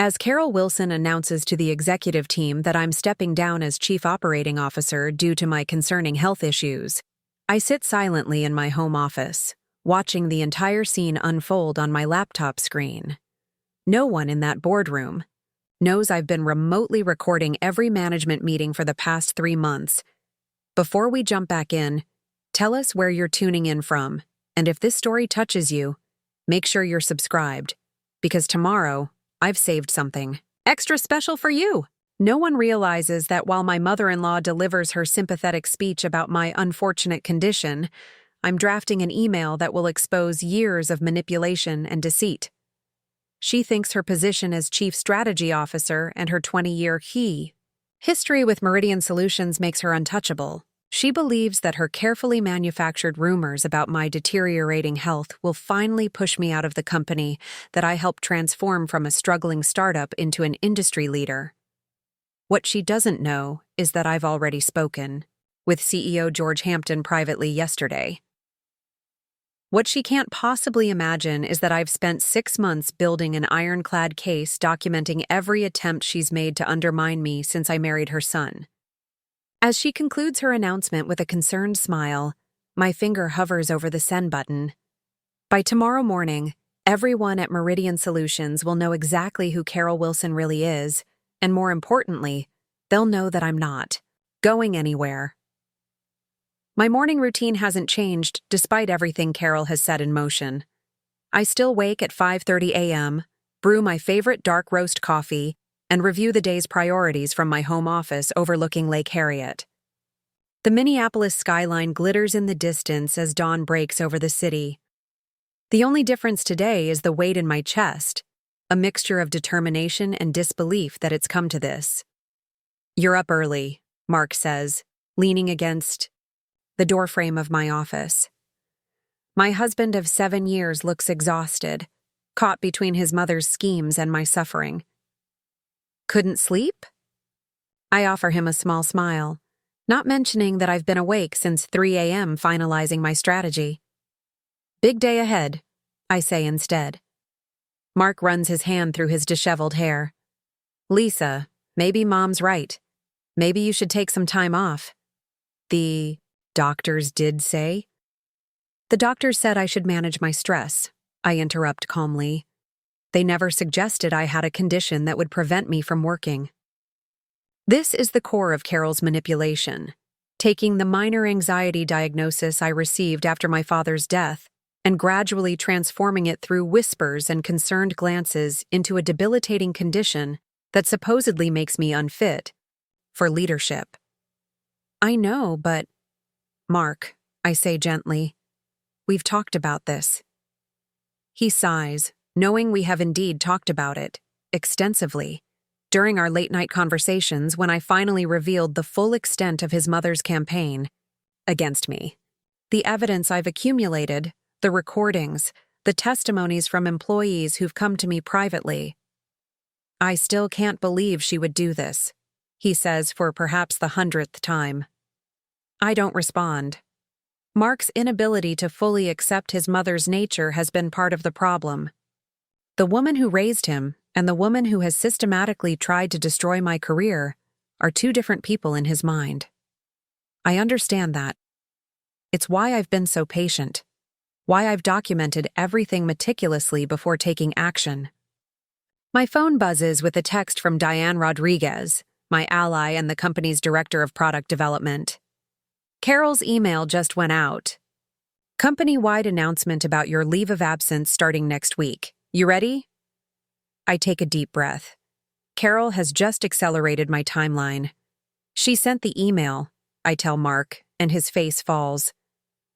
As Carol Wilson announces to the executive team that I'm stepping down as Chief Operating Officer due to my concerning health issues, I sit silently in my home office, watching the entire scene unfold on my laptop screen. No one in that boardroom knows I've been remotely recording every management meeting for the past 3 months. Before we jump back in, tell us where you're tuning in from, and if this story touches you, make sure you're subscribed, because tomorrow, I've saved something extra special for you. No one realizes that while my mother-in-law delivers her sympathetic speech about my unfortunate condition, I'm drafting an email that will expose years of manipulation and deceit. She thinks her position as Chief Strategy Officer and her 20-year history with Meridian Solutions makes her untouchable. She believes that her carefully manufactured rumors about my deteriorating health will finally push me out of the company that I helped transform from a struggling startup into an industry leader. What she doesn't know is that I've already spoken with CEO George Hampton privately yesterday. What she can't possibly imagine is that I've spent 6 months building an ironclad case documenting every attempt she's made to undermine me since I married her son. As she concludes her announcement with a concerned smile, my finger hovers over the send button. By tomorrow morning, everyone at Meridian Solutions will know exactly who Carol Wilson really is, and more importantly, they'll know that I'm not going anywhere. My morning routine hasn't changed despite everything Carol has set in motion. I still wake at 5:30 a.m., brew my favorite dark roast coffee, and review the day's priorities from my home office overlooking Lake Harriet. The Minneapolis skyline glitters in the distance as dawn breaks over the city. The only difference today is the weight in my chest, a mixture of determination and disbelief that it's come to this. "You're up early," Mark says, leaning against the doorframe of my office. My husband of 7 years looks exhausted, caught between his mother's schemes and my suffering. "Couldn't sleep?" I offer him a small smile, not mentioning that I've been awake since 3 a.m. finalizing my strategy. "Big day ahead," I say instead. Mark runs his hand through his disheveled hair. "Lisa, maybe Mom's right. Maybe you should take some time off." "The doctors did say?" "The doctors said I should manage my stress," I interrupt calmly. "They never suggested I had a condition that would prevent me from working." This is the core of Carol's manipulation, taking the minor anxiety diagnosis I received after my father's death and gradually transforming it through whispers and concerned glances into a debilitating condition that supposedly makes me unfit for leadership. "I know, but..." "Mark," I say gently, "we've talked about this." He sighs, knowing we have indeed talked about it, extensively, during our late-night conversations when I finally revealed the full extent of his mother's campaign against me. The evidence I've accumulated, the recordings, the testimonies from employees who've come to me privately. "I still can't believe she would do this," he says for perhaps the 100th time. I don't respond. Mark's inability to fully accept his mother's nature has been part of the problem. The woman who raised him and the woman who has systematically tried to destroy my career are 2 different people in his mind. I understand that. It's why I've been so patient, why I've documented everything meticulously before taking action. My phone buzzes with a text from Diane Rodriguez, my ally and the company's director of product development. "Carol's email just went out. Company-wide announcement about your leave of absence starting next week. You ready?" I take a deep breath. Carol has just accelerated my timeline. "She sent the email," I tell Mark, and his face falls.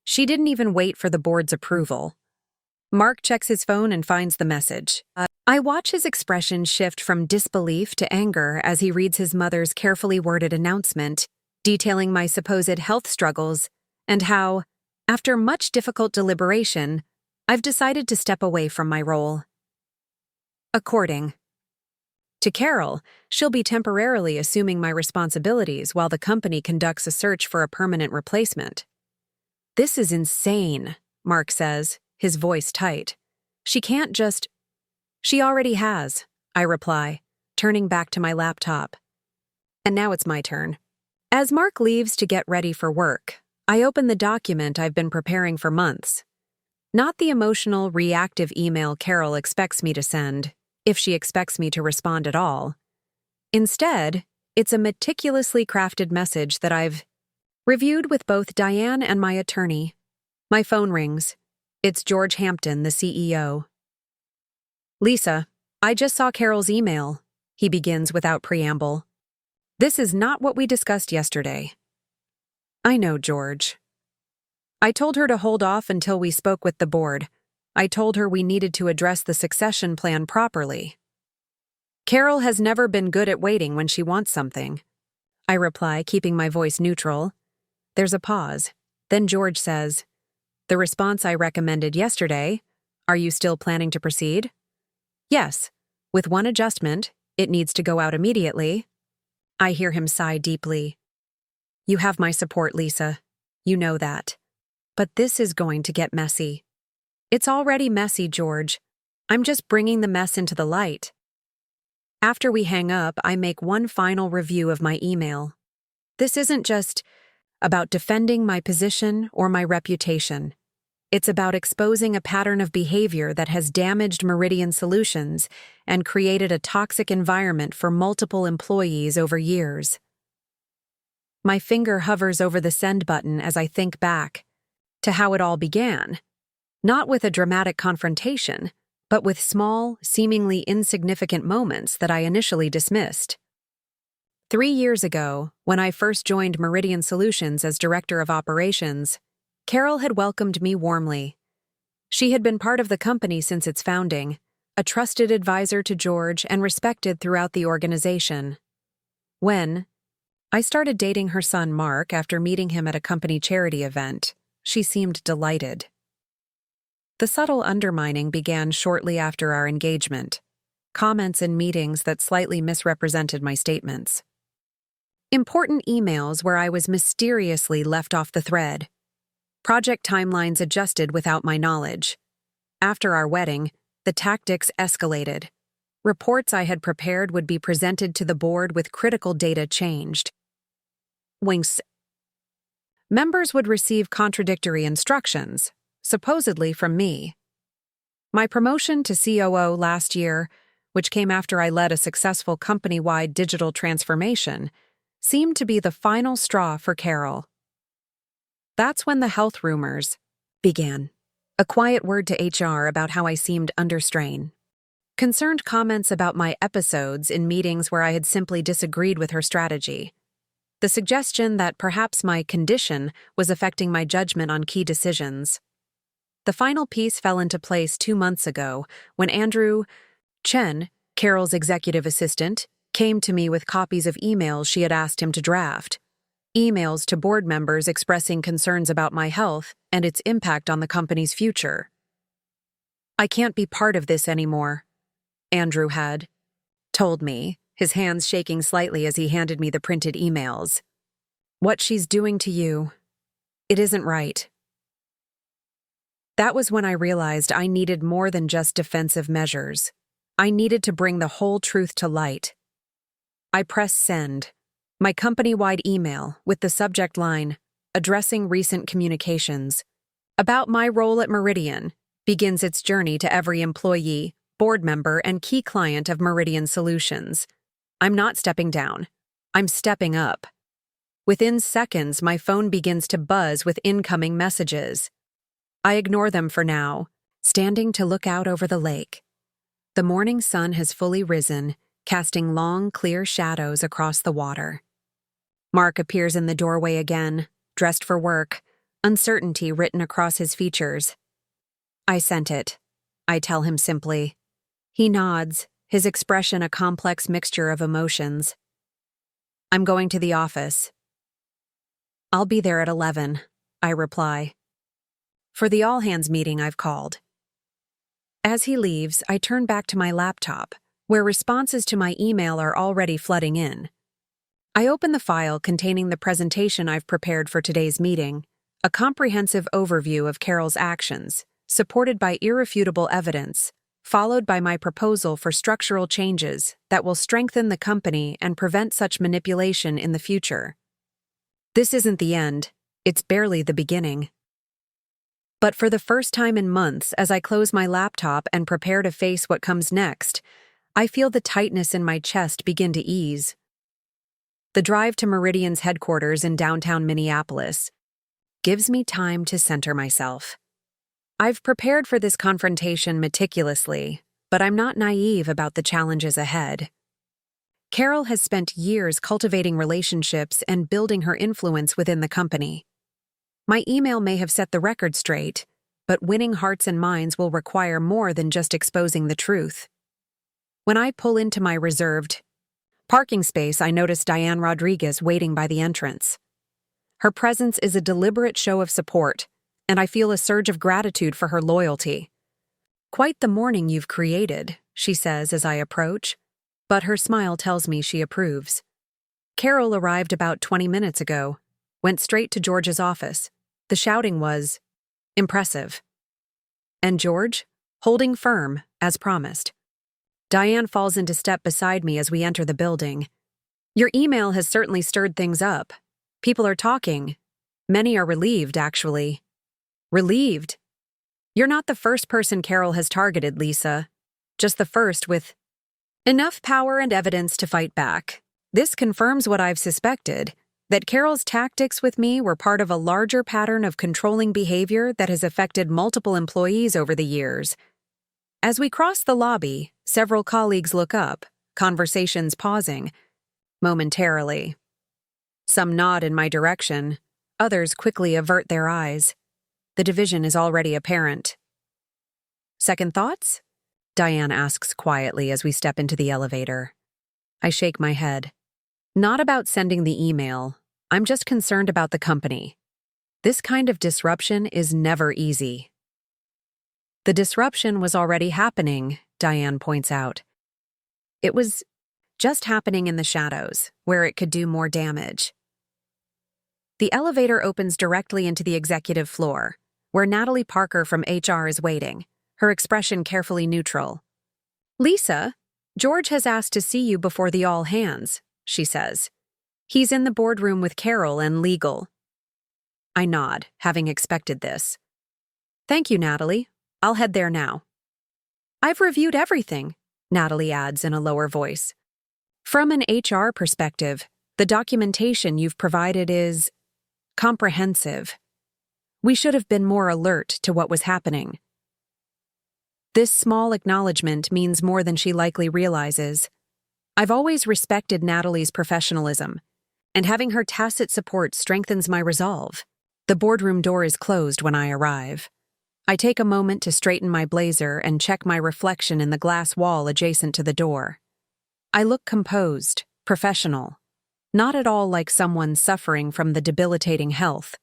"She didn't even wait for the board's approval." Mark checks his phone and finds the message. I watch his expression shift from disbelief to anger as he reads his mother's carefully worded announcement, detailing my supposed health struggles and how, after much difficult deliberation, I've decided to step away from my role. According to Carol, she'll be temporarily assuming my responsibilities while the company conducts a search for a permanent replacement. "This is insane," Mark says, his voice tight. "She can't just..." "She already has," I reply, turning back to my laptop. And now it's my turn. As Mark leaves to get ready for work, I open the document I've been preparing for months. Not the emotional, reactive email Carol expects me to send, if she expects me to respond at all. Instead, it's a meticulously crafted message that I've reviewed with both Diane and my attorney. My phone rings. It's George Hampton, the CEO. "Lisa, I just saw Carol's email," he begins without preamble. "This is not what we discussed yesterday." "I know, George. I told her to hold off until we spoke with the board. I told her we needed to address the succession plan properly." "Carol has never been good at waiting when she wants something," I reply, keeping my voice neutral. There's a pause. Then George says, "The response I recommended yesterday, are you still planning to proceed?" "Yes. With one adjustment, it needs to go out immediately." I hear him sigh deeply. "You have my support, Lisa. You know that. But this is going to get messy." "It's already messy, George. I'm just bringing the mess into the light." After we hang up, I make one final review of my email. This isn't just about defending my position or my reputation. It's about exposing a pattern of behavior that has damaged Meridian Solutions and created a toxic environment for multiple employees over years. My finger hovers over the send button as I think back to how it all began, not with a dramatic confrontation, but with small, seemingly insignificant moments that I initially dismissed. 3 years ago, when I first joined Meridian Solutions as Director of Operations, Carol had welcomed me warmly. She had been part of the company since its founding, a trusted advisor to George and respected throughout the organization. When I started dating her son Mark after meeting him at a company charity event, she seemed delighted. The subtle undermining began shortly after our engagement, comments in meetings that slightly misrepresented my statements. Important emails where I was mysteriously left off the thread. Project timelines adjusted without my knowledge. After our wedding, the tactics escalated. Reports I had prepared would be presented to the board with critical data changed. Winks. Members would receive contradictory instructions, supposedly from me. My promotion to COO last year, which came after I led a successful company-wide digital transformation, seemed to be the final straw for Carol. That's when the health rumors began. A quiet word to HR about how I seemed under strain. Concerned comments about my episodes in meetings where I had simply disagreed with her strategy. The suggestion that perhaps my condition was affecting my judgment on key decisions. The final piece fell into place 2 months ago when Andrew Chen, Carol's executive assistant, came to me with copies of emails she had asked him to draft. Emails to board members expressing concerns about my health and its impact on the company's future. "I can't be part of this anymore," Andrew had told me, his hands shaking slightly as he handed me the printed emails. "What she's doing to you, it isn't right." That was when I realized I needed more than just defensive measures. I needed to bring the whole truth to light. I pressed send, my company-wide email with the subject line, "Addressing recent communications." About my role at Meridian begins its journey to every employee, board member, and key client of Meridian Solutions. I'm not stepping down. I'm stepping up. Within seconds, my phone begins to buzz with incoming messages. I ignore them for now, standing to look out over the lake. The morning sun has fully risen, casting long, clear shadows across the water. Mark appears in the doorway again, dressed for work, uncertainty written across his features. "I sent it," I tell him simply. He nods, his expression a complex mixture of emotions. "I'm going to the office." "I'll be there at 11, I reply. "For the all-hands meeting I've called." As he leaves, I turn back to my laptop, where responses to my email are already flooding in. I open the file containing the presentation I've prepared for today's meeting, a comprehensive overview of Carol's actions, supported by irrefutable evidence, followed by my proposal for structural changes that will strengthen the company and prevent such manipulation in the future. This isn't the end, it's barely the beginning. But for the first time in months, as I close my laptop and prepare to face what comes next, I feel the tightness in my chest begin to ease. The drive to Meridian's headquarters in downtown Minneapolis gives me time to center myself. I've prepared for this confrontation meticulously, but I'm not naive about the challenges ahead. Carol has spent years cultivating relationships and building her influence within the company. My email may have set the record straight, but winning hearts and minds will require more than just exposing the truth. When I pull into my reserved parking space, I notice Diane Rodriguez waiting by the entrance. Her presence is a deliberate show of support, and I feel a surge of gratitude for her loyalty. "Quite the morning you've created," she says as I approach, but her smile tells me she approves. Carol arrived about 20 minutes ago, went straight to George's office. The shouting was impressive. And George, holding firm, as promised. Diane falls into step beside me as we enter the building. "Your email has certainly stirred things up. People are talking. Many are relieved, actually." "Relieved? You're not the first person Carol has targeted, Lisa. Just the first with enough power and evidence to fight back. This confirms what I've suspected, that Carol's tactics with me were part of a larger pattern of controlling behavior that has affected multiple employees over the years." As we cross the lobby, several colleagues look up, conversations pausing momentarily. Some nod in my direction, others quickly avert their eyes. The division is already apparent. "Second thoughts?" Diane asks quietly as we step into the elevator. I shake my head. Not about sending the email. I'm just concerned about the company. This kind of disruption is never easy. "The disruption was already happening," Diane points out. "It was just happening in the shadows, where it could do more damage." The elevator opens directly into the executive floor, where Natalie Parker from HR is waiting, her expression carefully neutral. "Lisa, George has asked to see you before the all-hands," she says. "He's in the boardroom with Carol and legal." I nod, having expected this. "Thank you, Natalie. I'll head there now." "I've reviewed everything," Natalie adds in a lower voice. "From an HR perspective, the documentation you've provided is comprehensive. We should have been more alert to what was happening." This small acknowledgement means more than she likely realizes. I've always respected Natalie's professionalism, and having her tacit support strengthens my resolve. The boardroom door is closed when I arrive. I take a moment to straighten my blazer and check my reflection in the glass wall adjacent to the door. I look composed, professional, not at all like someone suffering from the debilitating health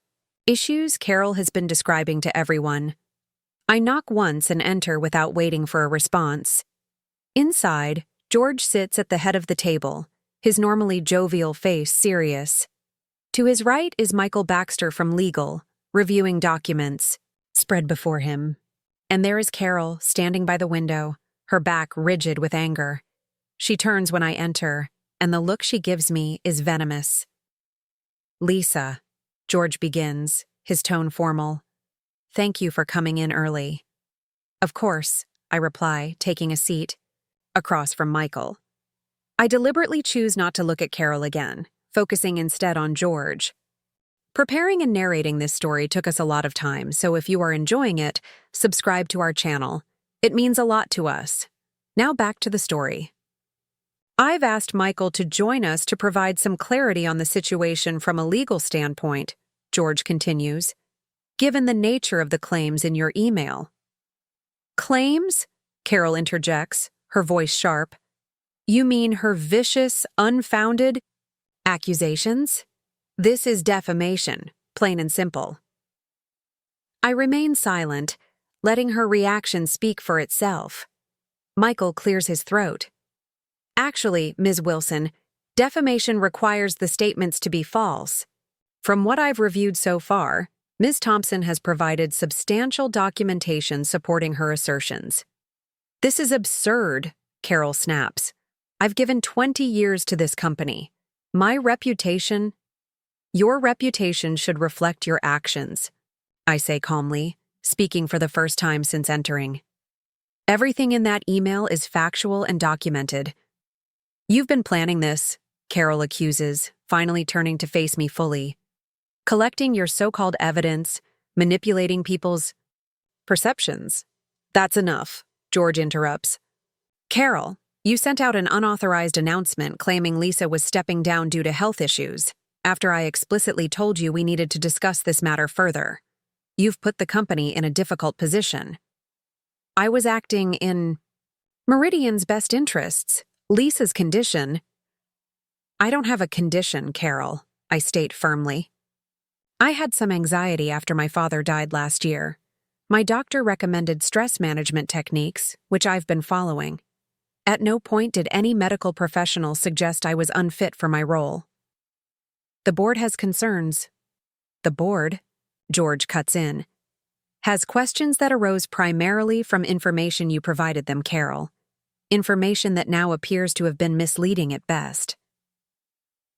issues Carol has been describing to everyone. I knock once and enter without waiting for a response. Inside, George sits at the head of the table, his normally jovial face serious. To his right is Michael Baxter from legal, reviewing documents spread before him. And there is Carol, standing by the window, her back rigid with anger. She turns when I enter, and the look she gives me is venomous. "Lisa," George begins, his tone formal. "Thank you for coming in early." "Of course," I reply, taking a seat across from Michael. I deliberately choose not to look at Carol again, focusing instead on George. Preparing and narrating this story took us a lot of time, so if you are enjoying it, subscribe to our channel. It means a lot to us. Now back to the story. I've asked Michael to join us to provide some clarity on the situation from a legal standpoint, George continues, given the nature of the claims in your email. "Claims?" Carol interjects, her voice sharp. "You mean her vicious, unfounded accusations? This is defamation, plain and simple." I remain silent, letting her reaction speak for itself. Michael clears his throat. "Actually, Ms. Wilson, defamation requires the statements to be false. From what I've reviewed so far, Ms. Thompson has provided substantial documentation supporting her assertions." This is absurd, Carol snaps. I've given 20 years to this company. Your reputation should reflect your actions, I say calmly, speaking for the first time since entering. Everything in that email is factual and documented. You've been planning this, Carol accuses, finally turning to face me fully. Collecting your so-called evidence, manipulating people's perceptions. That's enough, George interrupts. Carol, you sent out an unauthorized announcement claiming Lisa was stepping down due to health issues, after I explicitly told you we needed to discuss this matter further. You've put the company in a difficult position. I was acting in Meridian's best interests. Lisa's condition. I don't have a condition, Carol, I state firmly. I had some anxiety after my father died last year. My doctor recommended stress management techniques, which I've been following. At no point did any medical professional suggest I was unfit for my role. The board has concerns. The board, George cuts in, has questions that arose primarily from information you provided them, Carol. Information that now appears to have been misleading at best.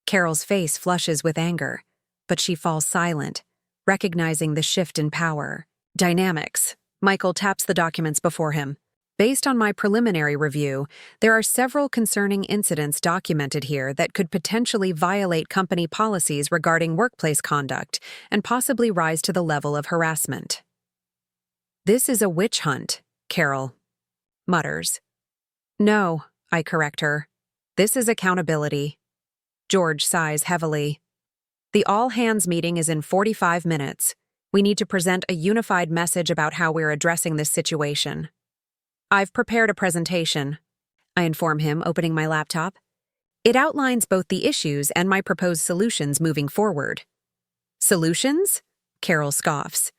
Carol's face flushes with anger, but she falls silent, recognizing the shift in power. Dynamics. Michael taps the documents before him. Based on my preliminary review, there are several concerning incidents documented here that could potentially violate company policies regarding workplace conduct and possibly rise to the level of harassment. This is a witch hunt, Carol mutters. No, I correct her. This is accountability. George sighs heavily. The all-hands meeting is in 45 minutes. We need to present a unified message about how we're addressing this situation. I've prepared a presentation, I inform him, opening my laptop. It outlines both the issues and my proposed solutions moving forward. Solutions? Carol scoffs.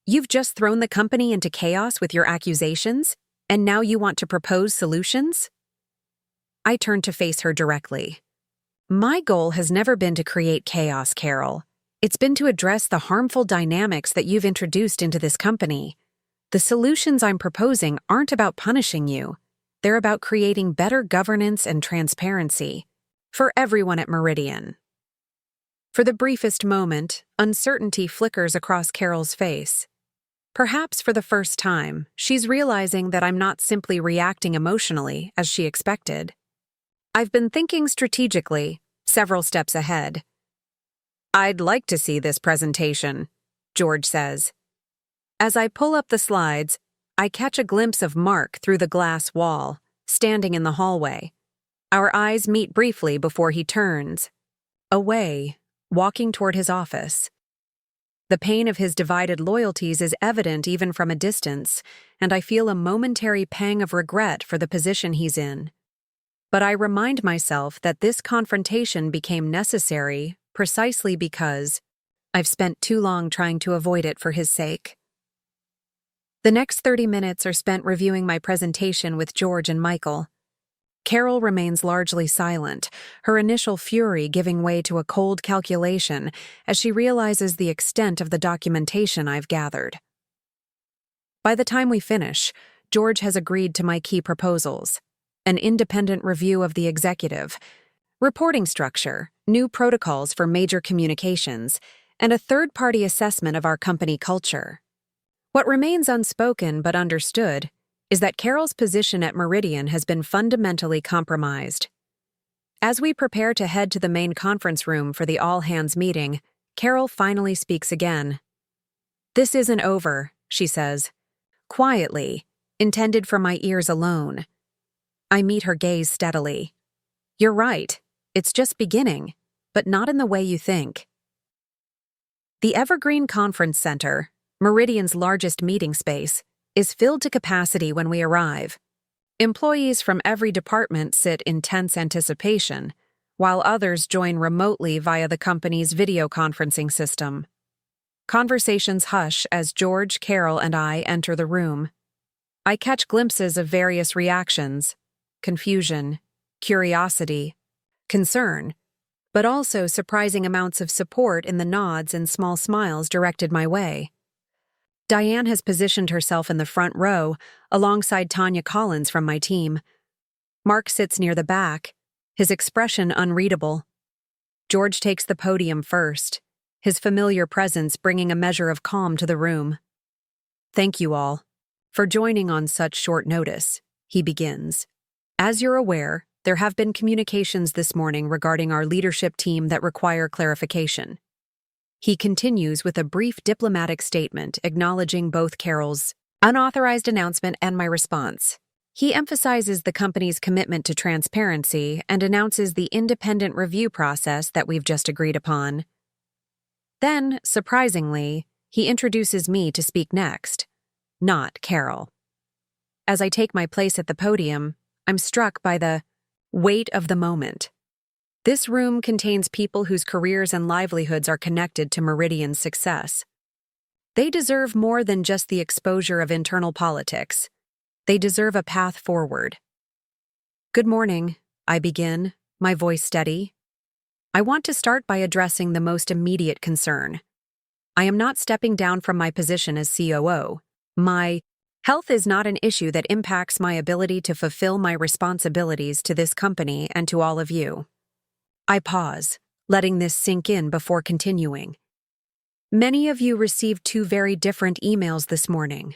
You've just thrown the company into chaos with your accusations, and now you want to propose solutions? I turn to face her directly. My goal has never been to create chaos, Carol. It's been to address the harmful dynamics that you've introduced into this company. The solutions I'm proposing aren't about punishing you. They're about creating better governance and transparency for everyone at Meridian. For the briefest moment, uncertainty flickers across Carol's face. Perhaps for the first time, she's realizing that I'm not simply reacting emotionally as she expected. I've been thinking strategically, several steps ahead. I'd like to see this presentation, George says. As I pull up the slides, I catch a glimpse of Mark through the glass wall, standing in the hallway. Our eyes meet briefly before he turns away, walking toward his office. The pain of his divided loyalties is evident even from a distance, and I feel a momentary pang of regret for the position he's in. But I remind myself that this confrontation became necessary precisely because I've spent too long trying to avoid it for his sake. The next 30 minutes are spent reviewing my presentation with George and Michael. Carol remains largely silent, her initial fury giving way to a cold calculation as she realizes the extent of the documentation I've gathered. By the time we finish, George has agreed to my key proposals: an independent review of the executive, reporting structure, new protocols for major communications, and a third-party assessment of our company culture. What remains unspoken but understood is that Carol's position at Meridian has been fundamentally compromised. As we prepare to head to the main conference room for the all-hands meeting, Carol finally speaks again. This isn't over, she says, quietly, intended for my ears alone. I meet her gaze steadily. You're right, it's just beginning, but not in the way you think. The Evergreen Conference Center, Meridian's largest meeting space, is filled to capacity when we arrive. Employees from every department sit in tense anticipation, while others join remotely via the company's video conferencing system. Conversations hush as George, Carol, and I enter the room. I catch glimpses of various reactions: confusion, curiosity, concern, but also surprising amounts of support in the nods and small smiles directed my way. Diane has positioned herself in the front row, alongside Tanya Collins from my team. Mark sits near the back, his expression unreadable. George takes the podium first, his familiar presence bringing a measure of calm to the room. "Thank you all for joining on such short notice," he begins. "As you're aware, there have been communications this morning regarding our leadership team that require clarification." He continues with a brief diplomatic statement acknowledging both Carol's unauthorized announcement and my response. He emphasizes the company's commitment to transparency and announces the independent review process that we've just agreed upon. Then, surprisingly, he introduces me to speak next, not Carol. As I take my place at the podium, I'm struck by the weight of the moment. This room contains people whose careers and livelihoods are connected to Meridian's success. They deserve more than just the exposure of internal politics. They deserve a path forward. "Good morning," I begin, my voice steady. I want to start by addressing the most immediate concern. I am not stepping down from my position as COO. My health is not an issue that impacts my ability to fulfill my responsibilities to this company and to all of you. I pause, letting this sink in before continuing. Many of you received two very different emails this morning.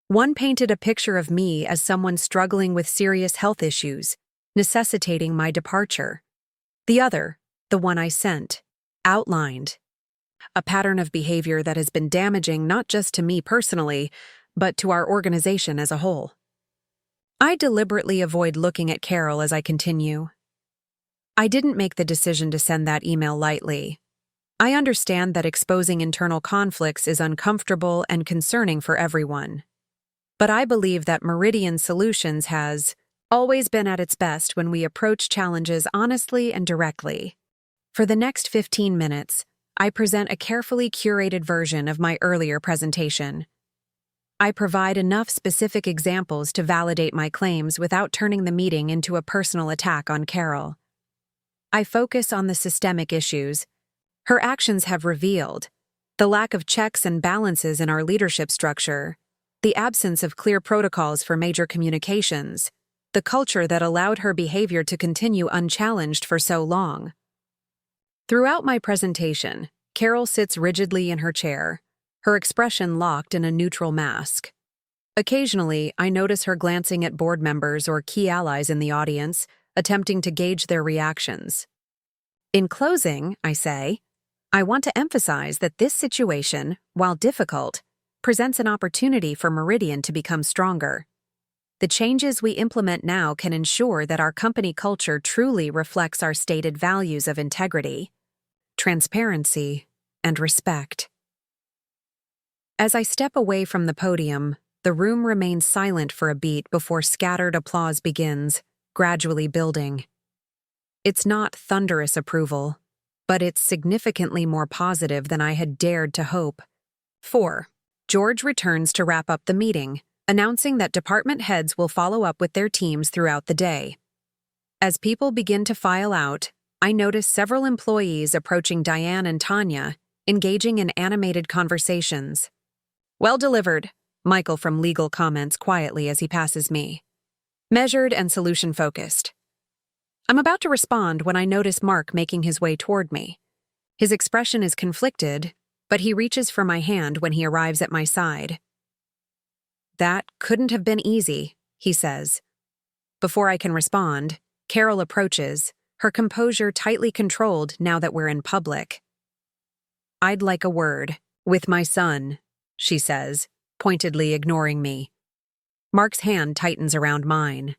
One painted a picture of me as someone struggling with serious health issues, necessitating my departure. The other, the one I sent, outlined a pattern of behavior that has been damaging not just to me personally, but to our organization as a whole. I deliberately avoid looking at Carol as I continue. I didn't make the decision to send that email lightly. I understand that exposing internal conflicts is uncomfortable and concerning for everyone. But I believe that Meridian Solutions has always been at its best when we approach challenges honestly and directly. For the next 15 minutes, I present a carefully curated version of my earlier presentation. I provide enough specific examples to validate my claims without turning the meeting into a personal attack on Carol. I focus on the systemic issues her actions have revealed, the lack of checks and balances in our leadership structure, the absence of clear protocols for major communications, the culture that allowed her behavior to continue unchallenged for so long. Throughout my presentation, Carol sits rigidly in her chair, her expression locked in a neutral mask. Occasionally, I notice her glancing at board members or key allies in the audience, attempting to gauge their reactions. In closing, I say, I want to emphasize that this situation, while difficult, presents an opportunity for Meridian to become stronger. The changes we implement now can ensure that our company culture truly reflects our stated values of integrity, transparency, and respect. As I step away from the podium, the room remains silent for a beat before scattered applause begins, gradually building. It's not thunderous approval, but it's significantly more positive than I had dared to hope. 4. George returns to wrap up the meeting, announcing that department heads will follow up with their teams throughout the day. As people begin to file out, I notice several employees approaching Diane and Tanya, engaging in animated conversations. "Well delivered," Michael from legal comments quietly as he passes me. "Measured and solution-focused." I'm about to respond when I notice Mark making his way toward me. His expression is conflicted, but he reaches for my hand when he arrives at my side. "That couldn't have been easy," he says. Before I can respond, Carol approaches, her composure tightly controlled now that we're in public. "I'd like a word with my son," she says, pointedly ignoring me. Mark's hand tightens around mine.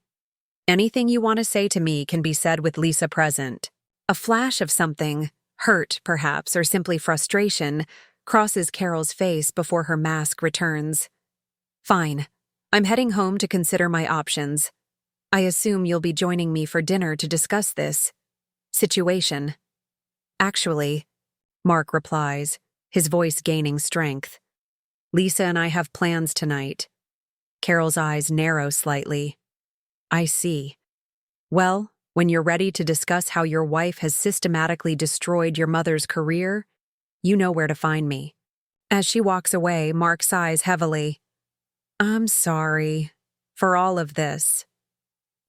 "Anything you want to say to me can be said with Lisa present." A flash of something, hurt perhaps, or simply frustration, crosses Carol's face before her mask returns. "Fine. I'm heading home to consider my options. I assume you'll be joining me for dinner to discuss this situation." "Actually," Mark replies, his voice gaining strength, "Lisa and I have plans tonight." Carol's eyes narrow slightly. "I see. Well, when you're ready to discuss how your wife has systematically destroyed your mother's career, you know where to find me." As she walks away, Mark sighs heavily. I'm sorry for all of this.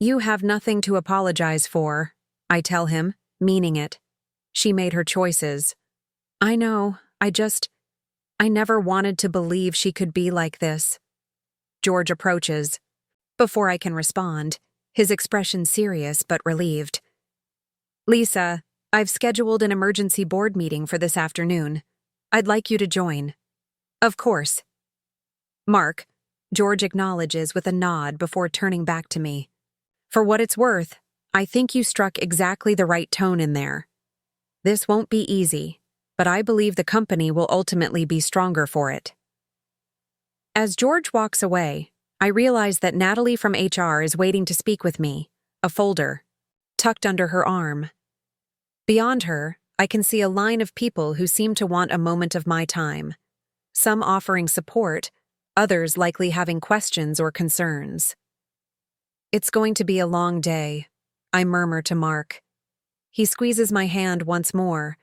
You have nothing to apologize for, I tell him, meaning it. She made her choices. I know, I never wanted to believe she could be like this. George approaches. Before I can respond, his expression serious but relieved. Lisa, I've scheduled an emergency board meeting for this afternoon. I'd like you to join. Of course. Mark, George acknowledges with a nod before turning back to me. For what it's worth, I think you struck exactly the right tone in there. This won't be easy, but I believe the company will ultimately be stronger for it. As George walks away, I realize that Natalie from HR is waiting to speak with me, a folder, tucked under her arm. Beyond her, I can see a line of people who seem to want a moment of my time, some offering support, others likely having questions or concerns. It's going to be a long day, I murmur to Mark. He squeezes my hand once more,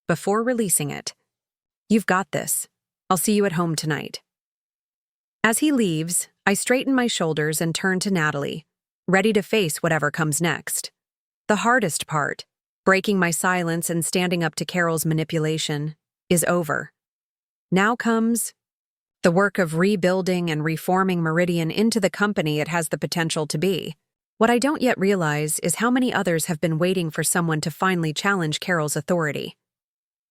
before releasing it. You've got this. I'll see you at home tonight. As he leaves, I straighten my shoulders and turn to Natalie, ready to face whatever comes next. The hardest part, breaking my silence and standing up to Carol's manipulation, is over. Now comes the work of rebuilding and reforming Meridian into the company it has the potential to be. What I don't yet realize is how many others have been waiting for someone to finally challenge Carol's authority.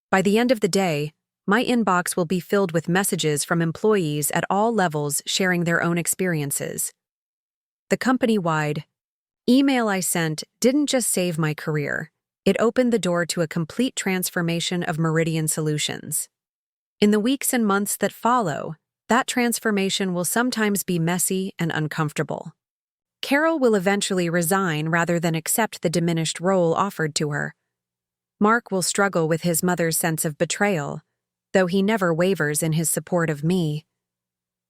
By the end of the day, my inbox will be filled with messages from employees at all levels sharing their own experiences. The company-wide email I sent didn't just save my career, it opened the door to a complete transformation of Meridian Solutions. In the weeks and months that follow, that transformation will sometimes be messy and uncomfortable. Carol will eventually resign rather than accept the diminished role offered to her. Mark will struggle with his mother's sense of betrayal, though he never wavers in his support of me.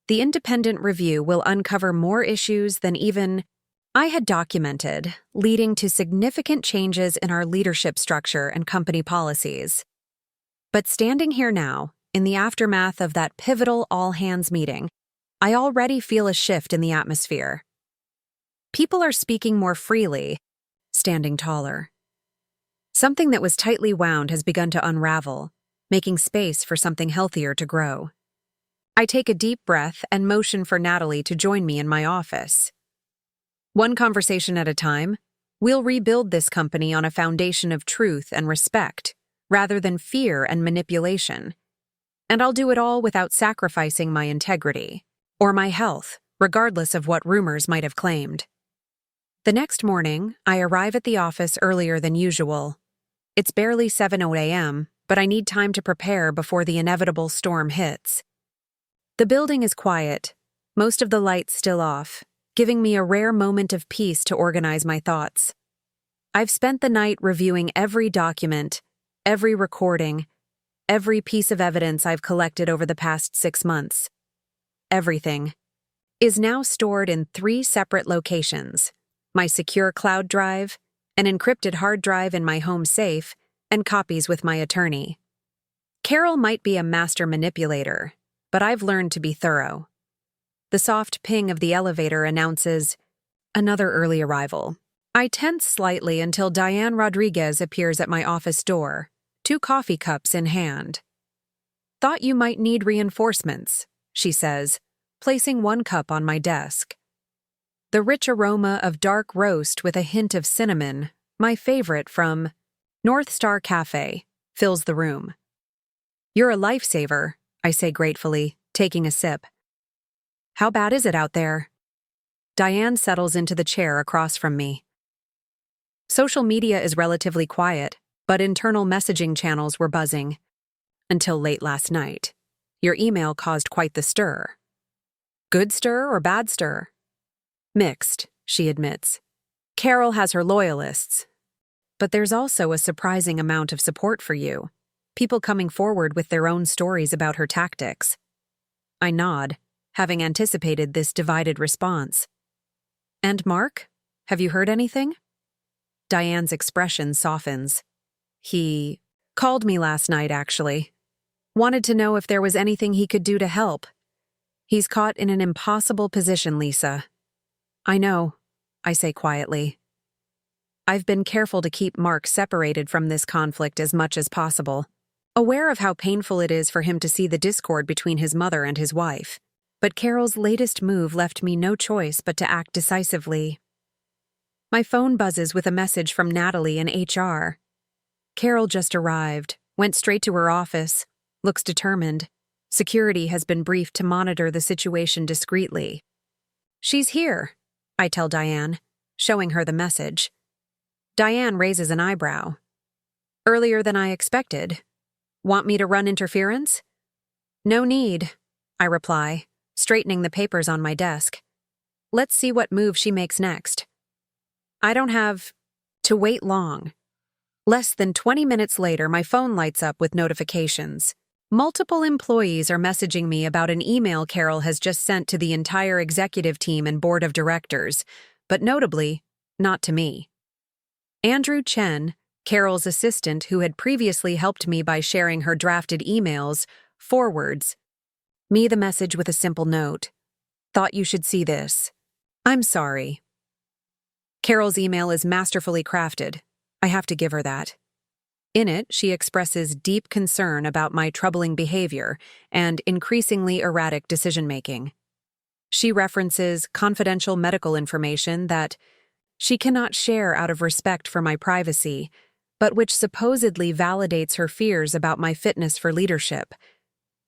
The independent review will uncover more issues than even I had documented, leading to significant changes in our leadership structure and company policies. But standing here now, in the aftermath of that pivotal all-hands meeting, I already feel a shift in the atmosphere. People are speaking more freely, standing taller. Something that was tightly wound has begun to unravel, making space for something healthier to grow. I take a deep breath and motion for Natalie to join me in my office. One conversation at a time, we'll rebuild this company on a foundation of truth and respect, rather than fear and manipulation. And I'll do it all without sacrificing my integrity, or my health, regardless of what rumors might have claimed. The next morning, I arrive at the office earlier than usual. It's barely 7:00 a.m., but I need time to prepare before the inevitable storm hits. The building is quiet, most of the lights still off, giving me a rare moment of peace to organize my thoughts. I've spent the night reviewing every document, every recording, every piece of evidence I've collected over the past 6 months. Everything is now stored in 3 separate locations: my secure cloud drive, an encrypted hard drive in my home safe, and copies with my attorney. Carol might be a master manipulator, but I've learned to be thorough. The soft ping of the elevator announces another early arrival. I tense slightly until Diane Rodriguez appears at my office door, 2 coffee cups in hand. "Thought you might need reinforcements," she says, placing 1 cup on my desk. The rich aroma of dark roast with a hint of cinnamon, my favorite from North Star Cafe, fills the room. "You're a lifesaver," I say gratefully, taking a sip. "How bad is it out there?" Diane settles into the chair across from me. Social media is relatively quiet, but internal messaging channels were buzzing. Until late last night. Your email caused quite the stir. Good stir or bad stir? Mixed, she admits. Carol has her loyalists. But there's also a surprising amount of support for you. People coming forward with their own stories about her tactics. I nod, having anticipated this divided response. And Mark? Have you heard anything? Diane's expression softens. He called me last night, actually. Wanted to know if there was anything he could do to help. He's caught in an impossible position, Lisa. I know, I say quietly. I've been careful to keep Mark separated from this conflict as much as possible, aware of how painful it is for him to see the discord between his mother and his wife. But Carol's latest move left me no choice but to act decisively. My phone buzzes with a message from Natalie in HR. Carol just arrived, went straight to her office, looks determined. Security has been briefed to monitor the situation discreetly. She's here, I tell Diane, showing her the message. Diane raises an eyebrow. Earlier than I expected. Want me to run interference? No need, I reply, straightening the papers on my desk. Let's see what move she makes next. I don't have to wait long. Less than 20 minutes later, my phone lights up with notifications. Multiple employees are messaging me about an email Carol has just sent to the entire executive team and board of directors, but notably, not to me. Andrew Chen, Carol's assistant who had previously helped me by sharing her drafted emails, forwards me the message with a simple note. Thought you should see this. I'm sorry. Carol's email is masterfully crafted. I have to give her that. In it, she expresses deep concern about my troubling behavior and increasingly erratic decision-making. She references confidential medical information that she cannot share out of respect for my privacy, but which supposedly validates her fears about my fitness for leadership.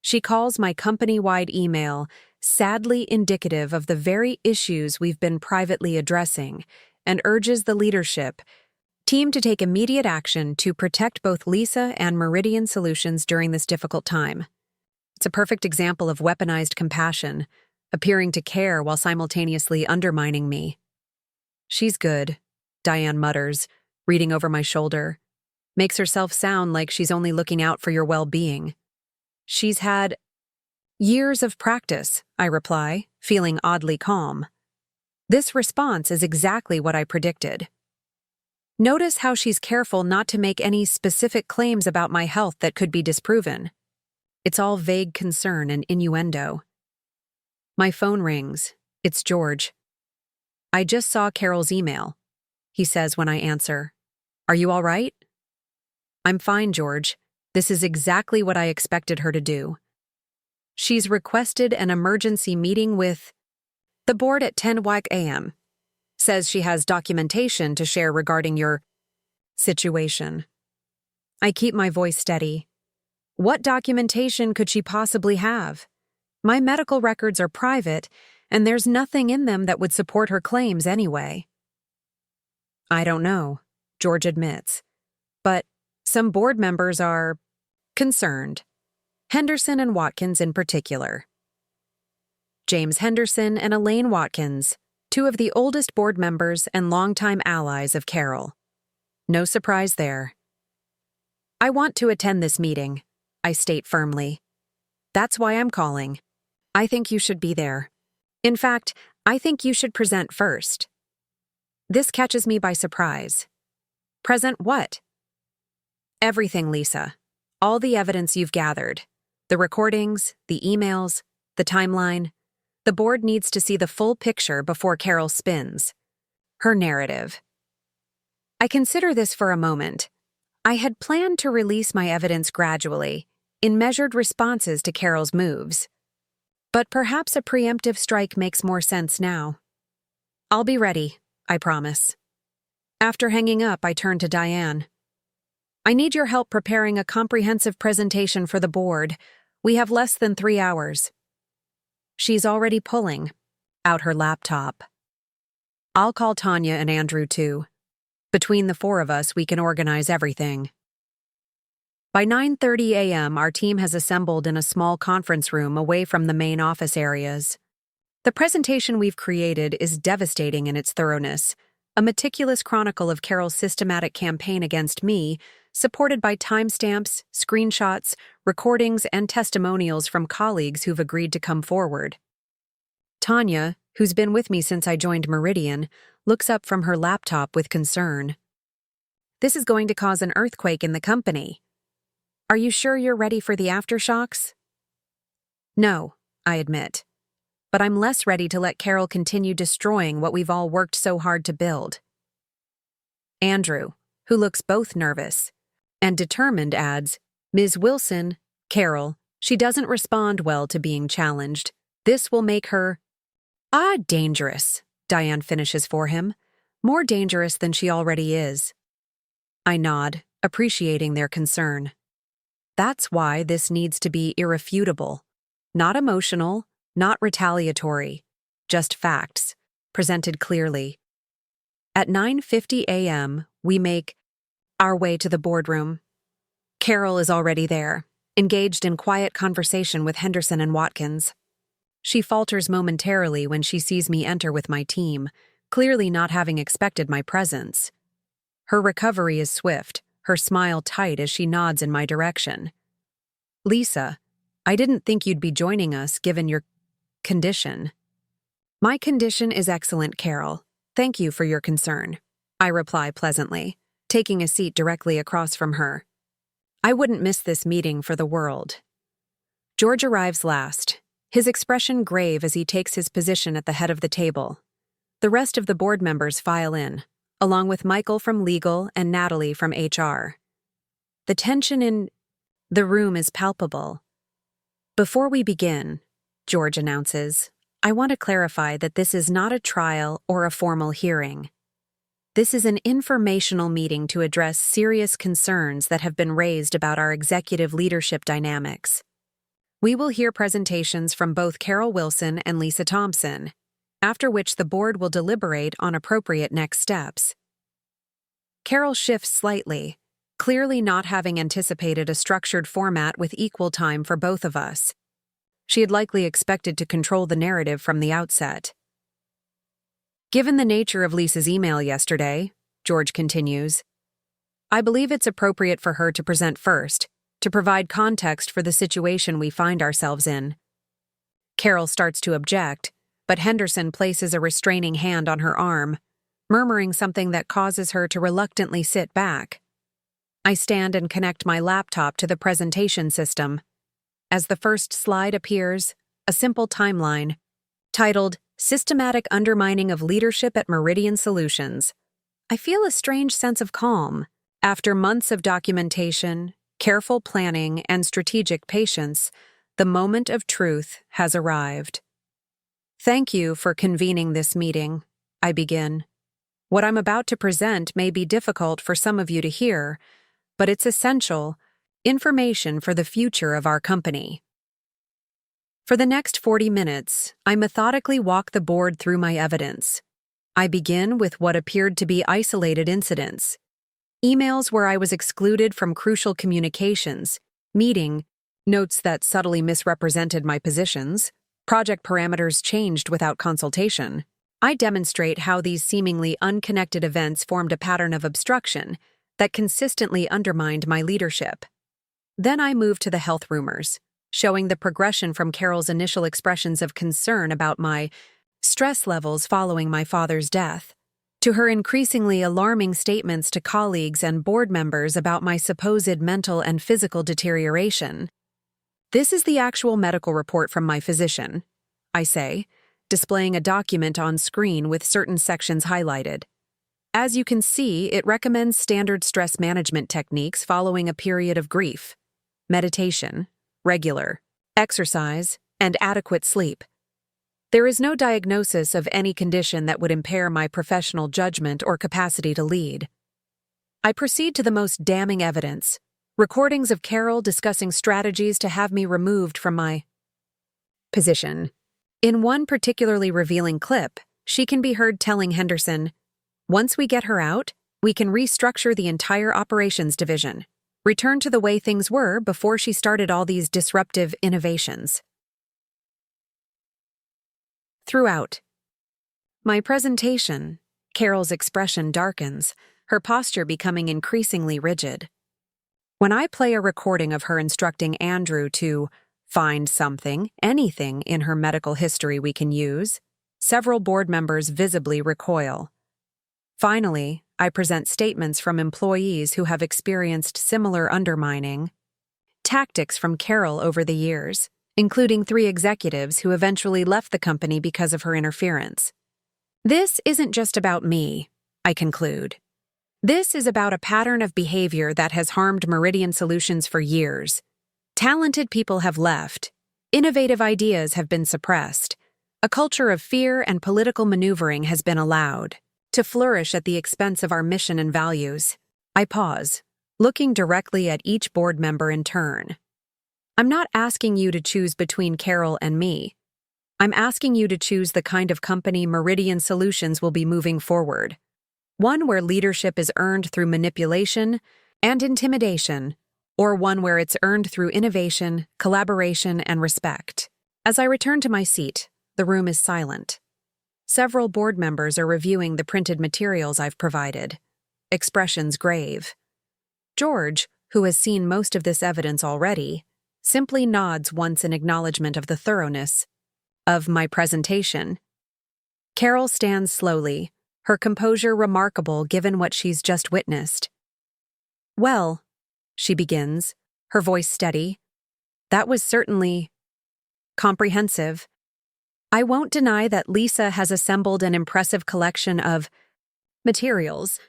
She calls my company-wide email sadly indicative of the very issues we've been privately addressing and urges the leadership team to take immediate action to protect both Lisa and Meridian Solutions during this difficult time. It's a perfect example of weaponized compassion, appearing to care while simultaneously undermining me. She's good, Diane mutters, reading over my shoulder. Makes herself sound like she's only looking out for your well-being. She's had years of practice, I reply, feeling oddly calm. This response is exactly what I predicted. Notice how she's careful not to make any specific claims about my health that could be disproven. It's all vague concern and innuendo. My phone rings. It's George. I just saw Carol's email, he says when I answer. Are you all right? I'm fine, George. This is exactly what I expected her to do. She's requested an emergency meeting with the board at 10 a.m. Says she has documentation to share regarding your situation. I keep my voice steady. What documentation could she possibly have? My medical records are private, and there's nothing in them that would support her claims anyway. I don't know, George admits, but some board members are concerned. Henderson and Watkins in particular. James Henderson and Elaine Watkins, two of the oldest board members and longtime allies of Carol. No surprise there. I want to attend this meeting, I state firmly. That's why I'm calling. I think you should be there. In fact, I think you should present first. This catches me by surprise. Present what? Everything, Lisa. All the evidence you've gathered. The recordings, the emails, the timeline. The board needs to see the full picture before Carol spins. Her narrative. I consider this for a moment. I had planned to release my evidence gradually, in measured responses to Carol's moves. But perhaps a preemptive strike makes more sense now. I'll be ready, I promise. After hanging up, I turn to Diane. I need your help preparing a comprehensive presentation for the board. We have less than 3 hours. She's already pulling out her laptop. I'll call Tanya and Andrew too. Between the 4 of us, we can organize everything. By 9:30 a.m., our team has assembled in a small conference room away from the main office areas. The presentation we've created is devastating in its thoroughness, a meticulous chronicle of Carol's systematic campaign against me, supported by timestamps, screenshots, recordings, and testimonials from colleagues who've agreed to come forward. Tanya, who's been with me since I joined Meridian, looks up from her laptop with concern. This is going to cause an earthquake in the company. Are you sure you're ready for the aftershocks? No, I admit. But I'm less ready to let Carol continue destroying what we've all worked so hard to build. Andrew, who looks both nervous and determined, adds, Ms. Wilson, Carol, she doesn't respond well to being challenged. This will make her… dangerous, Diane finishes for him. More dangerous than she already is. I nod, appreciating their concern. That's why this needs to be irrefutable. Not emotional, not retaliatory. Just facts, presented clearly. At 9:50 a.m., we make our way to the boardroom. Carol is already there, engaged in quiet conversation with Henderson and Watkins. She falters momentarily when she sees me enter with my team, clearly not having expected my presence. Her recovery is swift, her smile tight as she nods in my direction. Lisa, I didn't think you'd be joining us given your condition. My condition is excellent, Carol. Thank you for your concern, I reply pleasantly, taking a seat directly across from her. I wouldn't miss this meeting for the world. George arrives last, his expression grave as he takes his position at the head of the table. The rest of the board members file in, along with Michael from legal and Natalie from HR. The tension in the room is palpable. Before we begin, George announces, I want to clarify that this is not a trial or a formal hearing. This is an informational meeting to address serious concerns that have been raised about our executive leadership dynamics. We will hear presentations from both Carol Wilson and Lisa Thompson, after which the board will deliberate on appropriate next steps. Carol shifts slightly, clearly not having anticipated a structured format with equal time for both of us. She had likely expected to control the narrative from the outset. Given the nature of Lisa's email yesterday, George continues, I believe it's appropriate for her to present first, to provide context for the situation we find ourselves in. Carol starts to object, but Henderson places a restraining hand on her arm, murmuring something that causes her to reluctantly sit back. I stand and connect my laptop to the presentation system. As the first slide appears, a simple timeline, titled Systematic Undermining of Leadership at Meridian Solutions. I feel a strange sense of calm. After months of documentation, careful planning, and strategic patience, the moment of truth has arrived. Thank you for convening this meeting, I begin. What I'm about to present may be difficult for some of you to hear, but it's essential information for the future of our company. For the next 40 minutes, I methodically walk the board through my evidence. I begin with what appeared to be isolated incidents. Emails where I was excluded from crucial communications, meeting notes that subtly misrepresented my positions, project parameters changed without consultation. I demonstrate how these seemingly unconnected events formed a pattern of obstruction that consistently undermined my leadership. Then I move to the health rumors, showing the progression from Carol's initial expressions of concern about my stress levels following my father's death, to her increasingly alarming statements to colleagues and board members about my supposed mental and physical deterioration. This is the actual medical report from my physician, I say, displaying a document on screen with certain sections highlighted. As you can see, it recommends standard stress management techniques following a period of grief, meditation, regular exercise, and adequate sleep. There is no diagnosis of any condition that would impair my professional judgment or capacity to lead. I proceed to the most damning evidence, recordings of Carol discussing strategies to have me removed from my position. In one particularly revealing clip, she can be heard telling Henderson, "Once we get her out, we can restructure the entire operations division, return to the way things were before she started all these disruptive innovations." Throughout my presentation, Carol's expression darkens, her posture becoming increasingly rigid. When I play a recording of her instructing Andrew to find something, anything in her medical history we can use, several board members visibly recoil. Finally, I present statements from employees who have experienced similar undermining, tactics from Carol over the years, including 3 executives who eventually left the company because of her interference. This isn't just about me, I conclude. This is about a pattern of behavior that has harmed Meridian Solutions for years. Talented people have left. Innovative ideas have been suppressed. A culture of fear and political maneuvering has been allowed to flourish at the expense of our mission and values. I pause, looking directly at each board member in turn. I'm not asking you to choose between Carol and me. I'm asking you to choose the kind of company Meridian Solutions will be moving forward. One where leadership is earned through manipulation and intimidation, or one where it's earned through innovation, collaboration, and respect. As I return to my seat, the room is silent. Several board members are reviewing the printed materials I've provided, expressions grave. George, who has seen most of this evidence already, simply nods once in acknowledgement of the thoroughness of my presentation. Carol stands slowly, her composure remarkable given what she's just witnessed. "Well," she begins, her voice steady, "that was certainly comprehensive. I won't deny that Lisa has assembled an impressive collection of materials."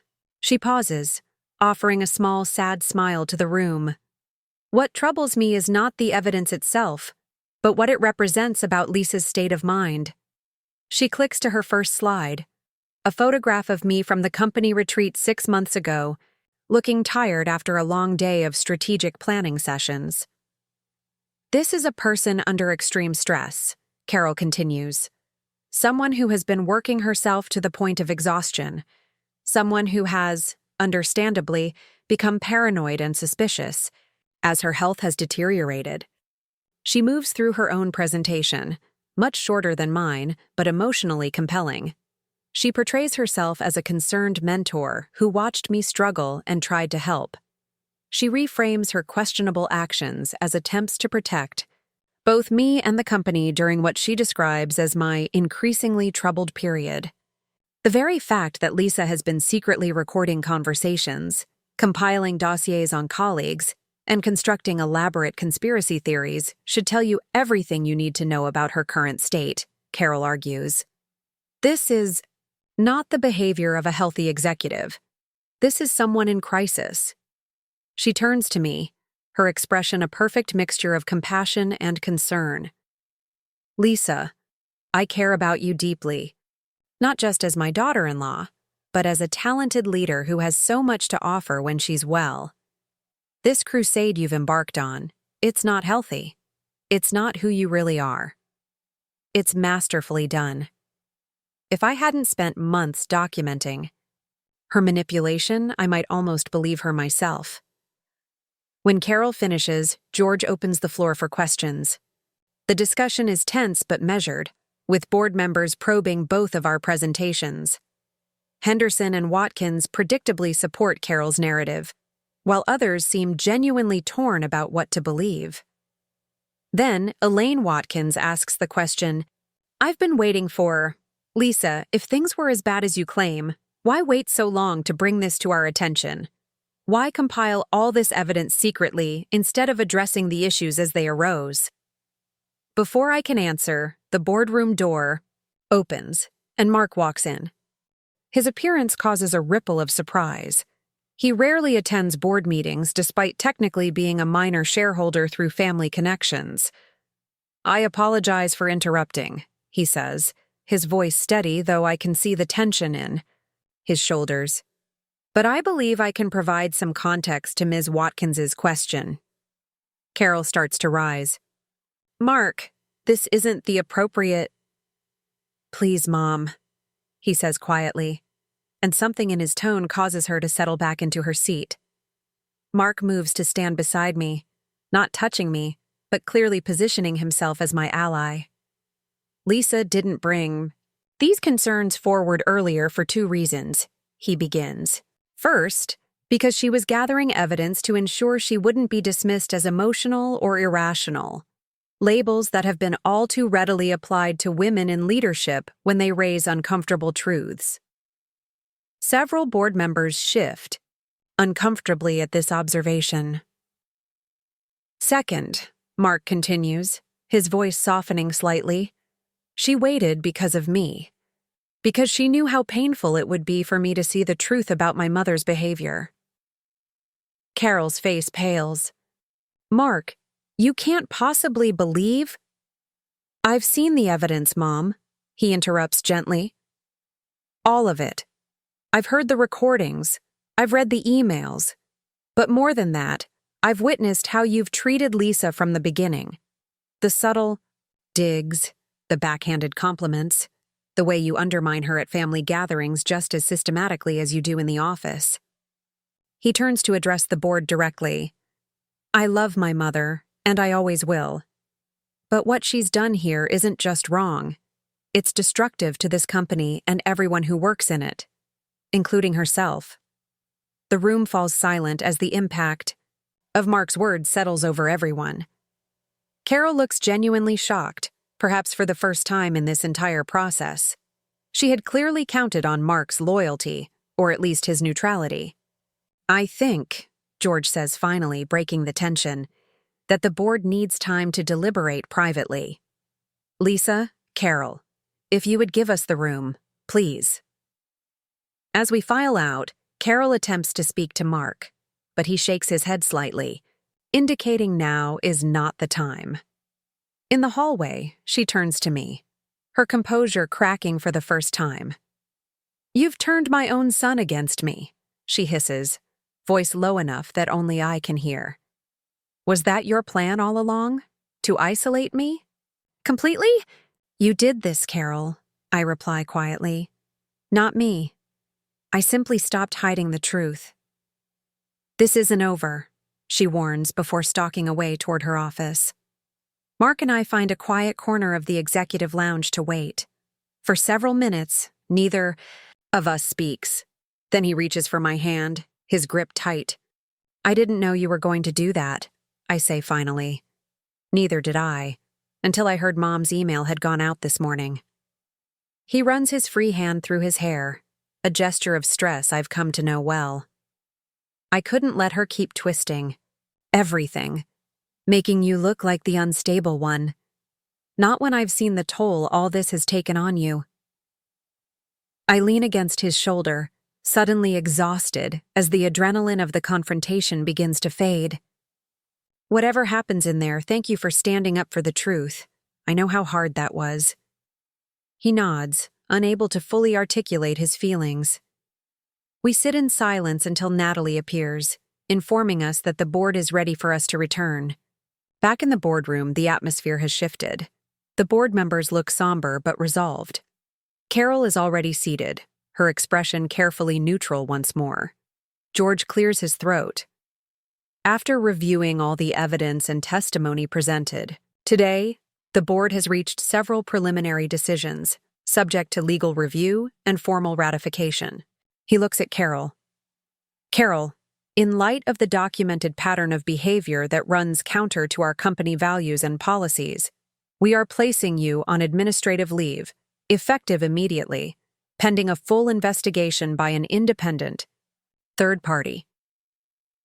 She pauses, offering a small, sad smile to the room. "What troubles me is not the evidence itself, but what it represents about Lisa's state of mind." She clicks to her first slide, a photograph of me from the company retreat 6 months ago, looking tired after a long day of strategic planning sessions. "This is a person under extreme stress," Carol continues. "Someone who has been working herself to the point of exhaustion. Someone who has, understandably, become paranoid and suspicious as her health has deteriorated." She moves through her own presentation, much shorter than mine, but emotionally compelling. She portrays herself as a concerned mentor who watched me struggle and tried to help. She reframes her questionable actions as attempts to protect both me and the company during what she describes as my increasingly troubled period. The very fact that Lisa has been secretly recording conversations, compiling dossiers on colleagues, and constructing elaborate conspiracy theories should tell you everything you need to know about her current state, Carol argues. This is not the behavior of a healthy executive. This is someone in crisis. She turns to me, her expression a perfect mixture of compassion and concern. "Lisa, I care about you deeply, not just as my daughter-in-law, but as a talented leader who has so much to offer when she's well. This crusade you've embarked on, it's not healthy. It's not who you really are. It's masterfully done. If I hadn't spent months documenting her manipulation, I might almost believe her myself." When Carol finishes, George opens the floor for questions. The discussion is tense but measured, with board members probing both of our presentations. Henderson and Watkins predictably support Carol's narrative, while others seem genuinely torn about what to believe. Then, Elaine Watkins asks the question, "I've been waiting for, Lisa, if things were as bad as you claim, why wait so long to bring this to our attention? Why compile all this evidence secretly instead of addressing the issues as they arose?" Before I can answer, the boardroom door opens, and Mark walks in. His appearance causes a ripple of surprise. He rarely attends board meetings despite technically being a minor shareholder through family connections. "I apologize for interrupting," he says, his voice steady though I can see the tension in his shoulders. "But I believe I can provide some context to Ms. Watkins's question." Carol starts to rise. "Mark, this isn't the appropriate—" "Please, Mom," he says quietly, and something in his tone causes her to settle back into her seat. Mark moves to stand beside me, not touching me, but clearly positioning himself as my ally. "Lisa didn't bring these concerns forward earlier for 2 reasons," he begins. "First, because she was gathering evidence to ensure she wouldn't be dismissed as emotional or irrational, labels that have been all too readily applied to women in leadership when they raise uncomfortable truths." Several board members shift uncomfortably at this observation. Second, Mark continues, his voice softening slightly, she waited because of me. Because she knew how painful it would be for me to see the truth about my mother's behavior. Carol's face pales. Mark, you can't possibly believe? I've seen the evidence, Mom, he interrupts gently. All of it. I've heard the recordings. I've read the emails. But more than that, I've witnessed how you've treated Lisa from the beginning. The subtle digs, the backhanded compliments, the way you undermine her at family gatherings just as systematically as you do in the office. He turns to address the board directly. I love my mother, and I always will. But what she's done here isn't just wrong. It's destructive to this company and everyone who works in it, including herself. The room falls silent as the impact of Mark's words settles over everyone. Carol looks genuinely shocked, perhaps for the first time in this entire process. She had clearly counted on Mark's loyalty, or at least his neutrality. I think, George says finally, breaking the tension, that the board needs time to deliberate privately. Lisa, Carol, if you would give us the room, please. As we file out, Carol attempts to speak to Mark, but he shakes his head slightly, indicating now is not the time. In the hallway, she turns to me, her composure cracking for the first time. You've turned my own son against me, she hisses, voice low enough that only I can hear. Was that your plan all along? To isolate me? Completely? You did this, Carol, I reply quietly. Not me. I simply stopped hiding the truth. This isn't over, she warns before stalking away toward her office. Mark and I find a quiet corner of the executive lounge to wait. For several minutes, neither of us speaks. Then he reaches for my hand, his grip tight. I didn't know you were going to do that, I say finally. Neither did I, until I heard Mom's email had gone out this morning. He runs his free hand through his hair, a gesture of stress I've come to know well. I couldn't let her keep twisting. Everything. Making you look like the unstable one. Not when I've seen the toll all this has taken on you. I lean against his shoulder, suddenly exhausted as the adrenaline of the confrontation begins to fade. Whatever happens in there, thank you for standing up for the truth. I know how hard that was. He nods, unable to fully articulate his feelings. We sit in silence until Natalie appears, informing us that the board is ready for us to return. Back in the boardroom, the atmosphere has shifted. The board members look somber but resolved. Carol is already seated, her expression carefully neutral once more. George clears his throat. After reviewing all the evidence and testimony presented, today, the board has reached several preliminary decisions, subject to legal review and formal ratification. He looks at Carol. Carol, in light of the documented pattern of behavior that runs counter to our company values and policies, we are placing you on administrative leave, effective immediately, pending a full investigation by an independent third party.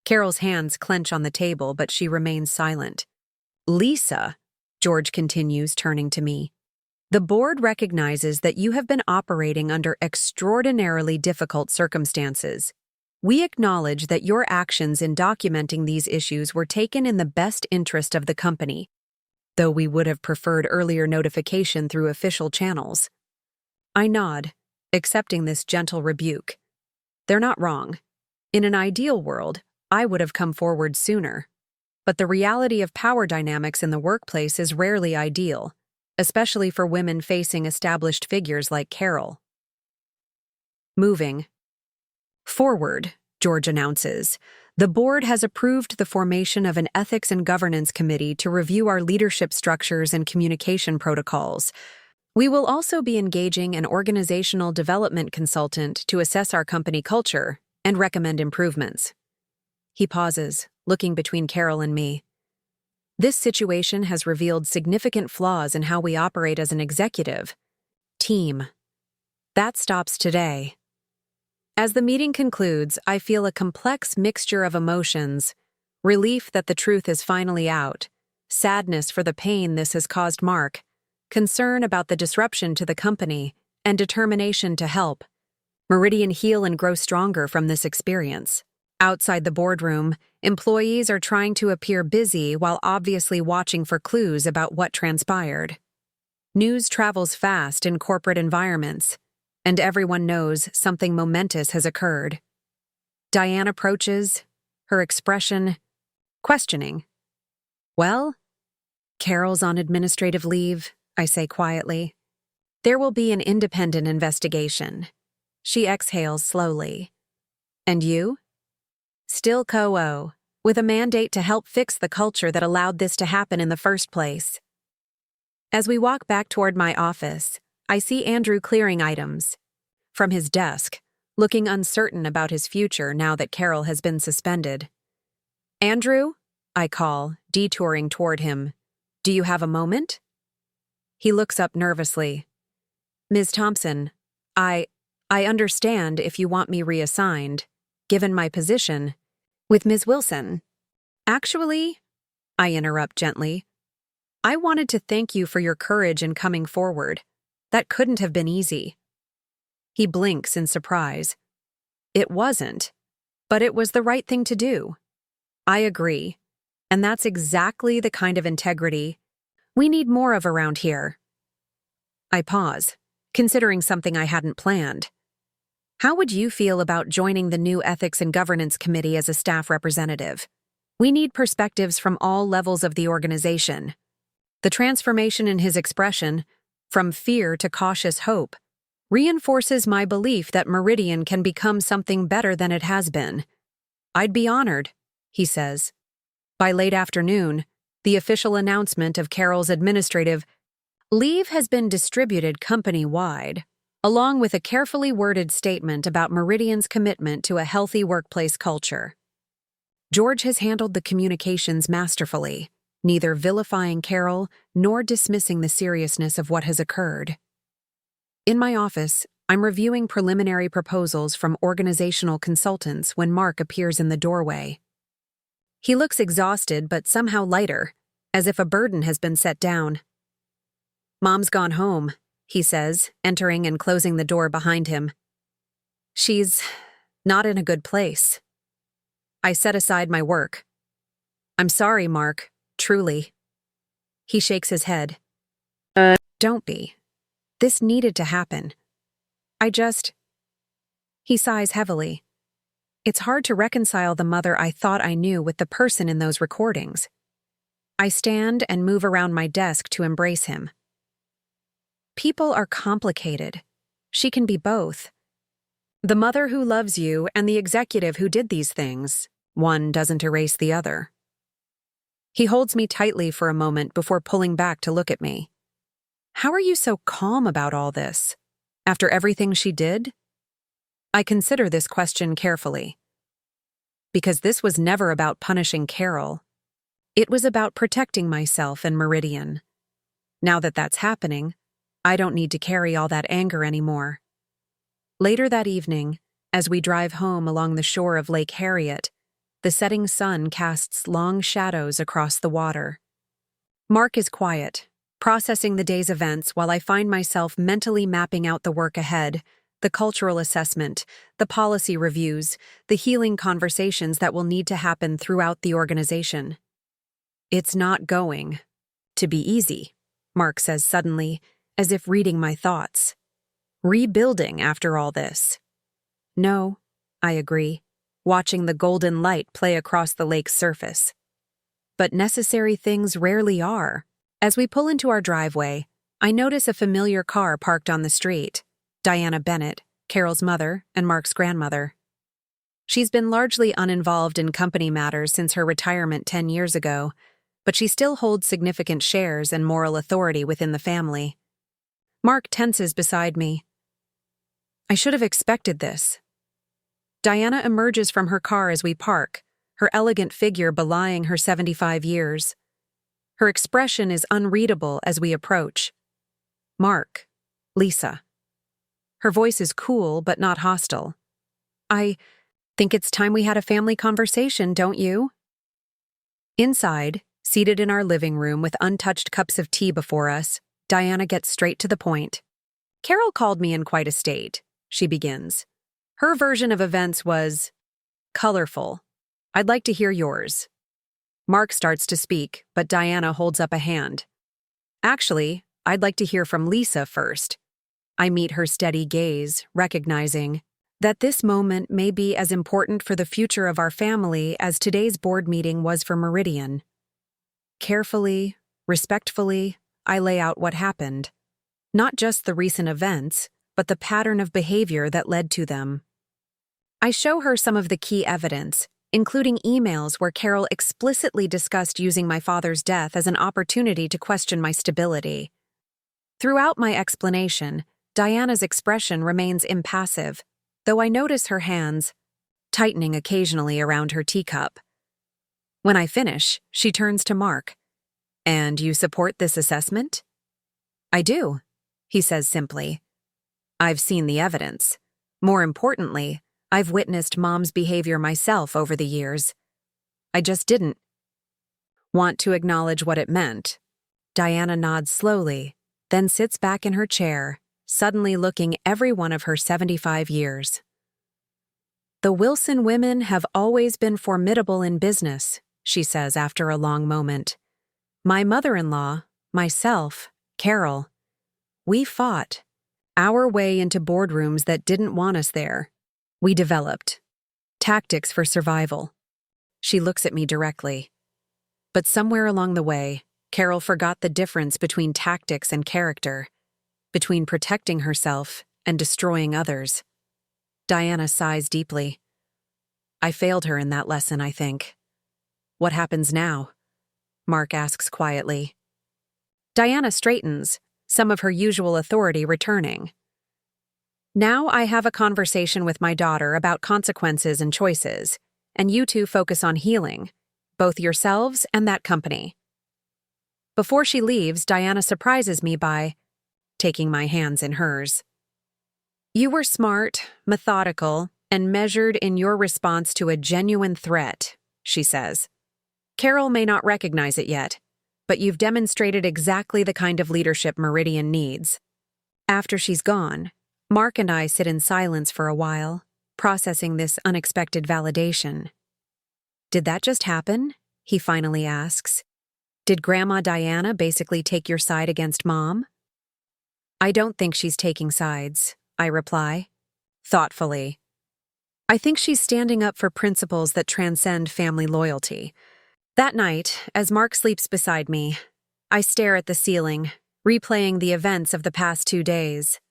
Carol's hands clench on the table, but she remains silent. Lisa, George continues, turning to me, the board recognizes that you have been operating under extraordinarily difficult circumstances. We acknowledge that your actions in documenting these issues were taken in the best interest of the company, though we would have preferred earlier notification through official channels. I nod, accepting this gentle rebuke. They're not wrong. In an ideal world, I would have come forward sooner. But the reality of power dynamics in the workplace is rarely ideal, especially for women facing established figures like Carol. Moving forward, George announces, the board has approved the formation of an ethics and governance committee to review our leadership structures and communication protocols. We will also be engaging an organizational development consultant to assess our company culture and recommend improvements. He pauses, looking between Carol and me. This situation has revealed significant flaws in how we operate as an executive team. That stops today. As the meeting concludes, I feel a complex mixture of emotions, Relief that the truth is finally out, sadness for the pain this has caused Mark, concern about the disruption to the company, and determination to help. Meridian heal and grow stronger from this experience. Outside the boardroom, employees are trying to appear busy while obviously watching for clues about what transpired. News travels fast in corporate environments, and everyone knows something momentous has occurred. Diane approaches, her expression questioning. "Well, Carol's on administrative leave," I say quietly. "There will be an independent investigation." She exhales slowly. "And you?" "Still co-o, with a mandate to help fix the culture that allowed this to happen in the first place." As we walk back toward my office, I see Andrew clearing items from his desk, looking uncertain about his future now that Carol has been suspended. "Andrew?" I call, detouring toward him. "Do you have a moment?" He looks up nervously. "Ms. Thompson, I understand if you want me reassigned, given my position, with Ms. Wilson. Actually," I interrupt gently, "I wanted to thank you for your courage in coming forward. That couldn't have been easy." He blinks in surprise. "It wasn't, but it was the right thing to do." I agree, and that's exactly the kind of integrity we need more of around here. I pause, considering something I hadn't planned. "How would you feel about joining the new Ethics and Governance Committee as a staff representative? We need perspectives from all levels of the organization." The transformation in his expression, from fear to cautious hope, reinforces my belief that Meridian can become something better than it has been. "I'd be honored," he says. By late afternoon, the official announcement of Carol's administrative leave has been distributed company-wide, along with a carefully worded statement about Meridian's commitment to a healthy workplace culture. George has handled the communications masterfully, neither vilifying Carol nor dismissing the seriousness of what has occurred. In my office, I'm reviewing preliminary proposals from organizational consultants when Mark appears in the doorway. He looks exhausted but somehow lighter, as if a burden has been set down. "Mom's gone home," he says, entering and closing the door behind him. "She's not in a good place." I set aside my work. "I'm sorry, Mark, truly." He shakes his head. "Don't be. This needed to happen. He sighs heavily. It's hard to reconcile the mother I thought I knew with the person in those recordings. I stand and move around my desk to embrace him. People are complicated. She can be both. The mother who loves you and the executive who did these things, one doesn't erase the other. He holds me tightly for a moment before pulling back to look at me. "How are you so calm about all this? After everything she did?" I consider this question carefully. Because this was never about punishing Carol. It was about protecting myself and Meridian. Now that that's happening, I don't need to carry all that anger anymore. Later that evening, as we drive home along the shore of Lake Harriet, the setting sun casts long shadows across the water. Mark is quiet, processing the day's events while I find myself mentally mapping out the work ahead, the cultural assessment, the policy reviews, the healing conversations that will need to happen throughout the organization. "It's not going to be easy," Mark says suddenly, as if reading my thoughts. "Rebuilding after all this." "No," I agree, watching the golden light play across the lake's surface. But necessary things rarely are. As we pull into our driveway, I notice a familiar car parked on the street. Diana Bennett, Carol's mother and Mark's grandmother. She's been largely uninvolved in company matters since her retirement 10 years ago, but she still holds significant shares and moral authority within the family. Mark tenses beside me. I should have expected this. Diana emerges from her car as we park, her elegant figure belying her 75 years. Her expression is unreadable as we approach. "Mark, Lisa." Her voice is cool but not hostile. "I think it's time we had a family conversation, don't you?" Inside, seated in our living room with untouched cups of tea before us, Diana gets straight to the point. Carol called me in quite a state, she begins. Her version of events was colorful. I'd like to hear yours. Mark starts to speak, but Diana holds up a hand. Actually, I'd like to hear from Lisa first. I meet her steady gaze, recognizing that this moment may be as important for the future of our family as today's board meeting was for Meridian. Carefully, respectfully, I lay out what happened. Not just the recent events, but the pattern of behavior that led to them. I show her some of the key evidence, including emails where Carol explicitly discussed using my father's death as an opportunity to question my stability. Throughout my explanation, Diana's expression remains impassive, though I notice her hands tightening occasionally around her teacup. When I finish, she turns to Mark. And you support this assessment? I do, he says simply. I've seen the evidence. More importantly, I've witnessed Mom's behavior myself over the years. I just didn't want to acknowledge what it meant. Diana nods slowly, then sits back in her chair, suddenly looking every one of her 75 years. The Wilson women have always been formidable in business, she says after a long moment. My mother-in-law, myself, Carol, we fought our way into boardrooms that didn't want us there. We developed tactics for survival. She looks at me directly. But somewhere along the way, Carol forgot the difference between tactics and character, between protecting herself and destroying others. Diana sighs deeply. I failed her in that lesson, I think. What happens now? Mark asks quietly. Diana straightens, some of her usual authority returning. Now I have a conversation with my daughter about consequences and choices, and you two focus on healing, both yourselves and that company. Before she leaves, Diana surprises me by taking my hands in hers. You were smart, methodical, and measured in your response to a genuine threat, she says. Carol may not recognize it yet, but you've demonstrated exactly the kind of leadership Meridian needs. After she's gone, Mark and I sit in silence for a while, processing this unexpected validation. Did that just happen? He finally asks. Did Grandma Diana basically take your side against Mom? I don't think she's taking sides, I reply, thoughtfully. I think she's standing up for principles that transcend family loyalty. That night, as Mark sleeps beside me, I stare at the ceiling, replaying the events of the past 2 days.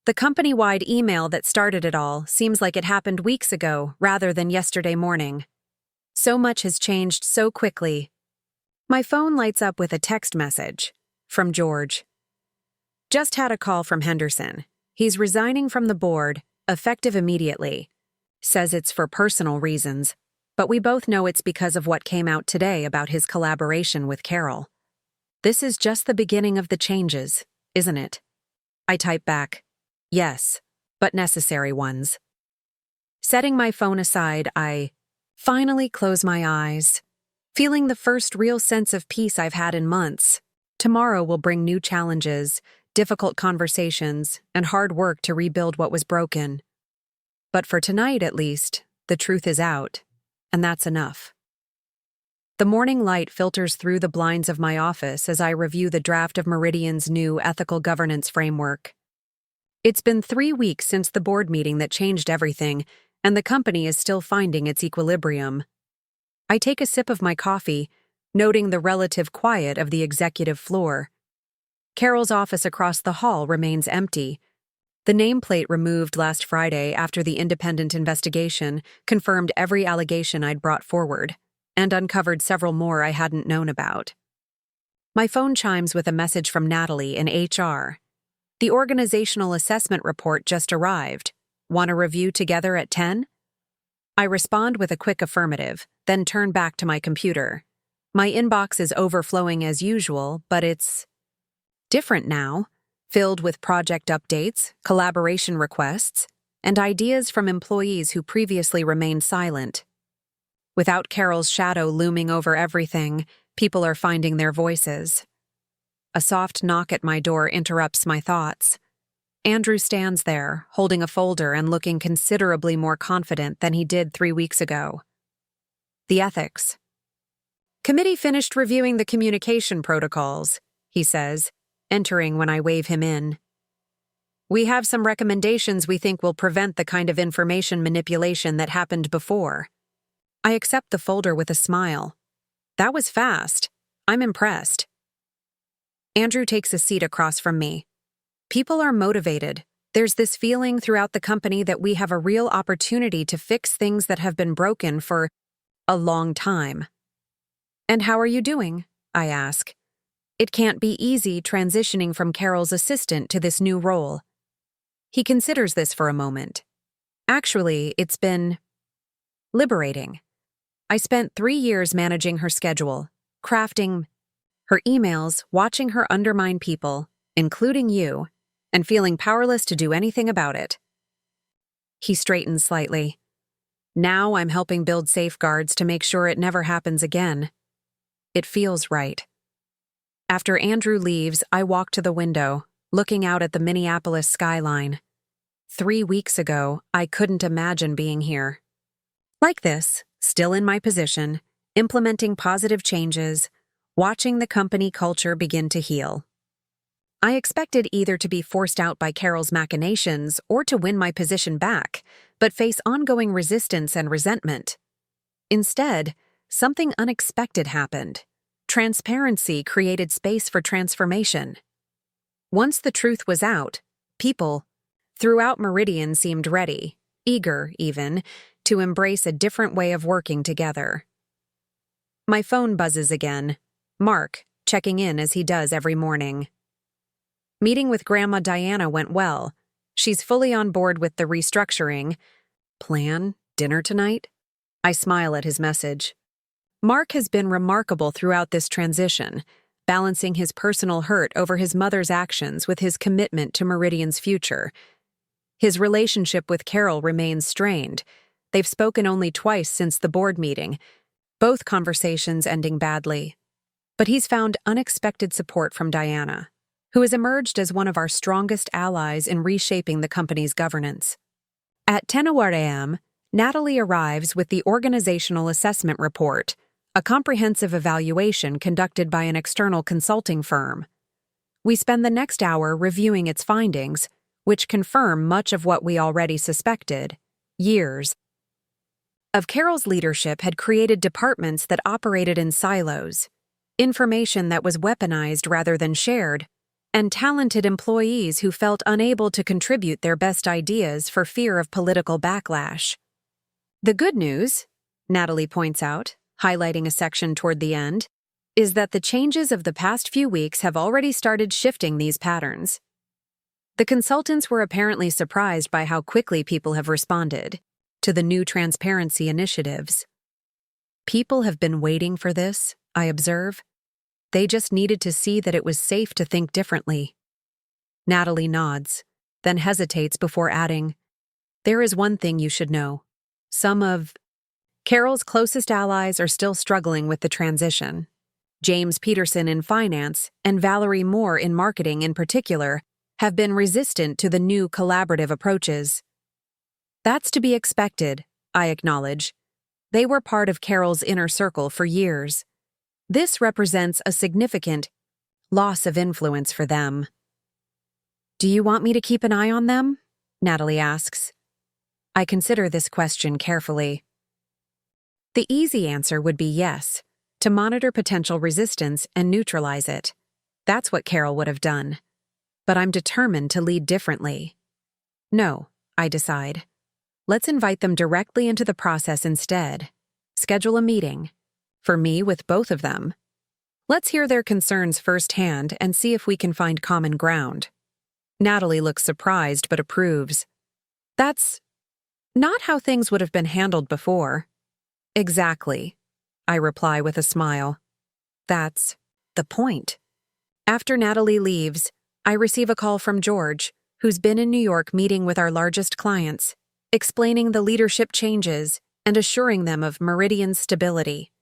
The company-wide email that started it all seems like it happened weeks ago rather than yesterday morning. So much has changed so quickly. My phone lights up with a text message from George. Just had a call from Henderson. He's resigning from the board, effective immediately. Says it's for personal reasons, but we both know it's because of what came out today about his collaboration with Carol. This is just the beginning of the changes, isn't it? I type back, yes, but necessary ones. Setting my phone aside, I finally close my eyes, feeling the first real sense of peace I've had in months. Tomorrow will bring new challenges, difficult conversations, and hard work to rebuild what was broken. But for tonight, at least, the truth is out, and that's enough. The morning light filters through the blinds of my office as I review the draft of Meridian's new ethical governance framework. It's been 3 weeks since the board meeting that changed everything, and the company is still finding its equilibrium. I take a sip of my coffee, noting the relative quiet of the executive floor. Carol's office across the hall remains empty. The nameplate removed last Friday after the independent investigation confirmed every allegation I'd brought forward, and uncovered several more I hadn't known about. My phone chimes with a message from Natalie in HR. The organizational assessment report just arrived. Want to review together at 10? I respond with a quick affirmative, then turn back to my computer. My inbox is overflowing as usual, but it's different now, filled with project updates, collaboration requests, and ideas from employees who previously remained silent. Without Carol's shadow looming over everything, people are finding their voices. A soft knock at my door interrupts my thoughts. Andrew stands there, holding a folder and looking considerably more confident than he did 3 weeks ago. The ethics. Committee finished reviewing the communication protocols, he says, entering when I wave him in. We have some recommendations we think will prevent the kind of information manipulation that happened before. I accept the folder with a smile. That was fast. I'm impressed. Andrew takes a seat across from me. People are motivated. There's this feeling throughout the company that we have a real opportunity to fix things that have been broken for a long time. And how are you doing? I ask. It can't be easy transitioning from Carol's assistant to this new role. He considers this for a moment. Actually, it's been liberating. I spent 3 years managing her schedule, crafting her emails, watching her undermine people, including you, and feeling powerless to do anything about it. He straightens slightly. Now I'm helping build safeguards to make sure it never happens again. It feels right. After Andrew leaves, I walk to the window, looking out at the Minneapolis skyline. 3 weeks ago, I couldn't imagine being here. Like this, still in my position, implementing positive changes, watching the company culture begin to heal. I expected either to be forced out by Carol's machinations or to win my position back, but face ongoing resistance and resentment. Instead, something unexpected happened. Transparency created space for transformation. Once the truth was out, people throughout Meridian seemed ready, eager even, to embrace a different way of working together. My phone buzzes again. Mark, checking in as he does every morning. Meeting with Grandma Diana went well. She's fully on board with the restructuring. Plan dinner tonight? I smile at his message. Mark has been remarkable throughout this transition, balancing his personal hurt over his mother's actions with his commitment to Meridian's future. His relationship with Carol remains strained. They've spoken only twice since the board meeting, both conversations ending badly. But he's found unexpected support from Diana, who has emerged as one of our strongest allies in reshaping the company's governance. At 10:00 a.m., Natalie arrives with the Organizational Assessment Report, a comprehensive evaluation conducted by an external consulting firm. We spend the next hour reviewing its findings, which confirm much of what we already suspected. Years of Carol's leadership had created departments that operated in silos, information that was weaponized rather than shared, and talented employees who felt unable to contribute their best ideas for fear of political backlash. The good news, Natalie points out, highlighting a section toward the end, is that the changes of the past few weeks have already started shifting these patterns. The consultants were apparently surprised by how quickly people have responded to the new transparency initiatives. People have been waiting for this, I observe. They just needed to see that it was safe to think differently. Natalie nods, then hesitates before adding, "There is one thing you should know. Some of Carol's closest allies are still struggling with the transition. James Peterson in finance and Valerie Moore in marketing in particular have been resistant to the new collaborative approaches." That's to be expected, I acknowledge. They were part of Carol's inner circle for years. This represents a significant loss of influence for them. "Do you want me to keep an eye on them?" Natalie asks. I consider this question carefully. The easy answer would be yes, to monitor potential resistance and neutralize it. That's what Carol would have done. But I'm determined to lead differently. No, I decide. Let's invite them directly into the process instead. Schedule a meeting. For me, with both of them. Let's hear their concerns firsthand and see if we can find common ground. Natalie looks surprised but approves. That's not how things would have been handled before. Exactly, I reply with a smile. That's the point. After Natalie leaves, I receive a call from George, who's been in New York meeting with our largest clients, explaining the leadership changes, and assuring them of Meridian's stability.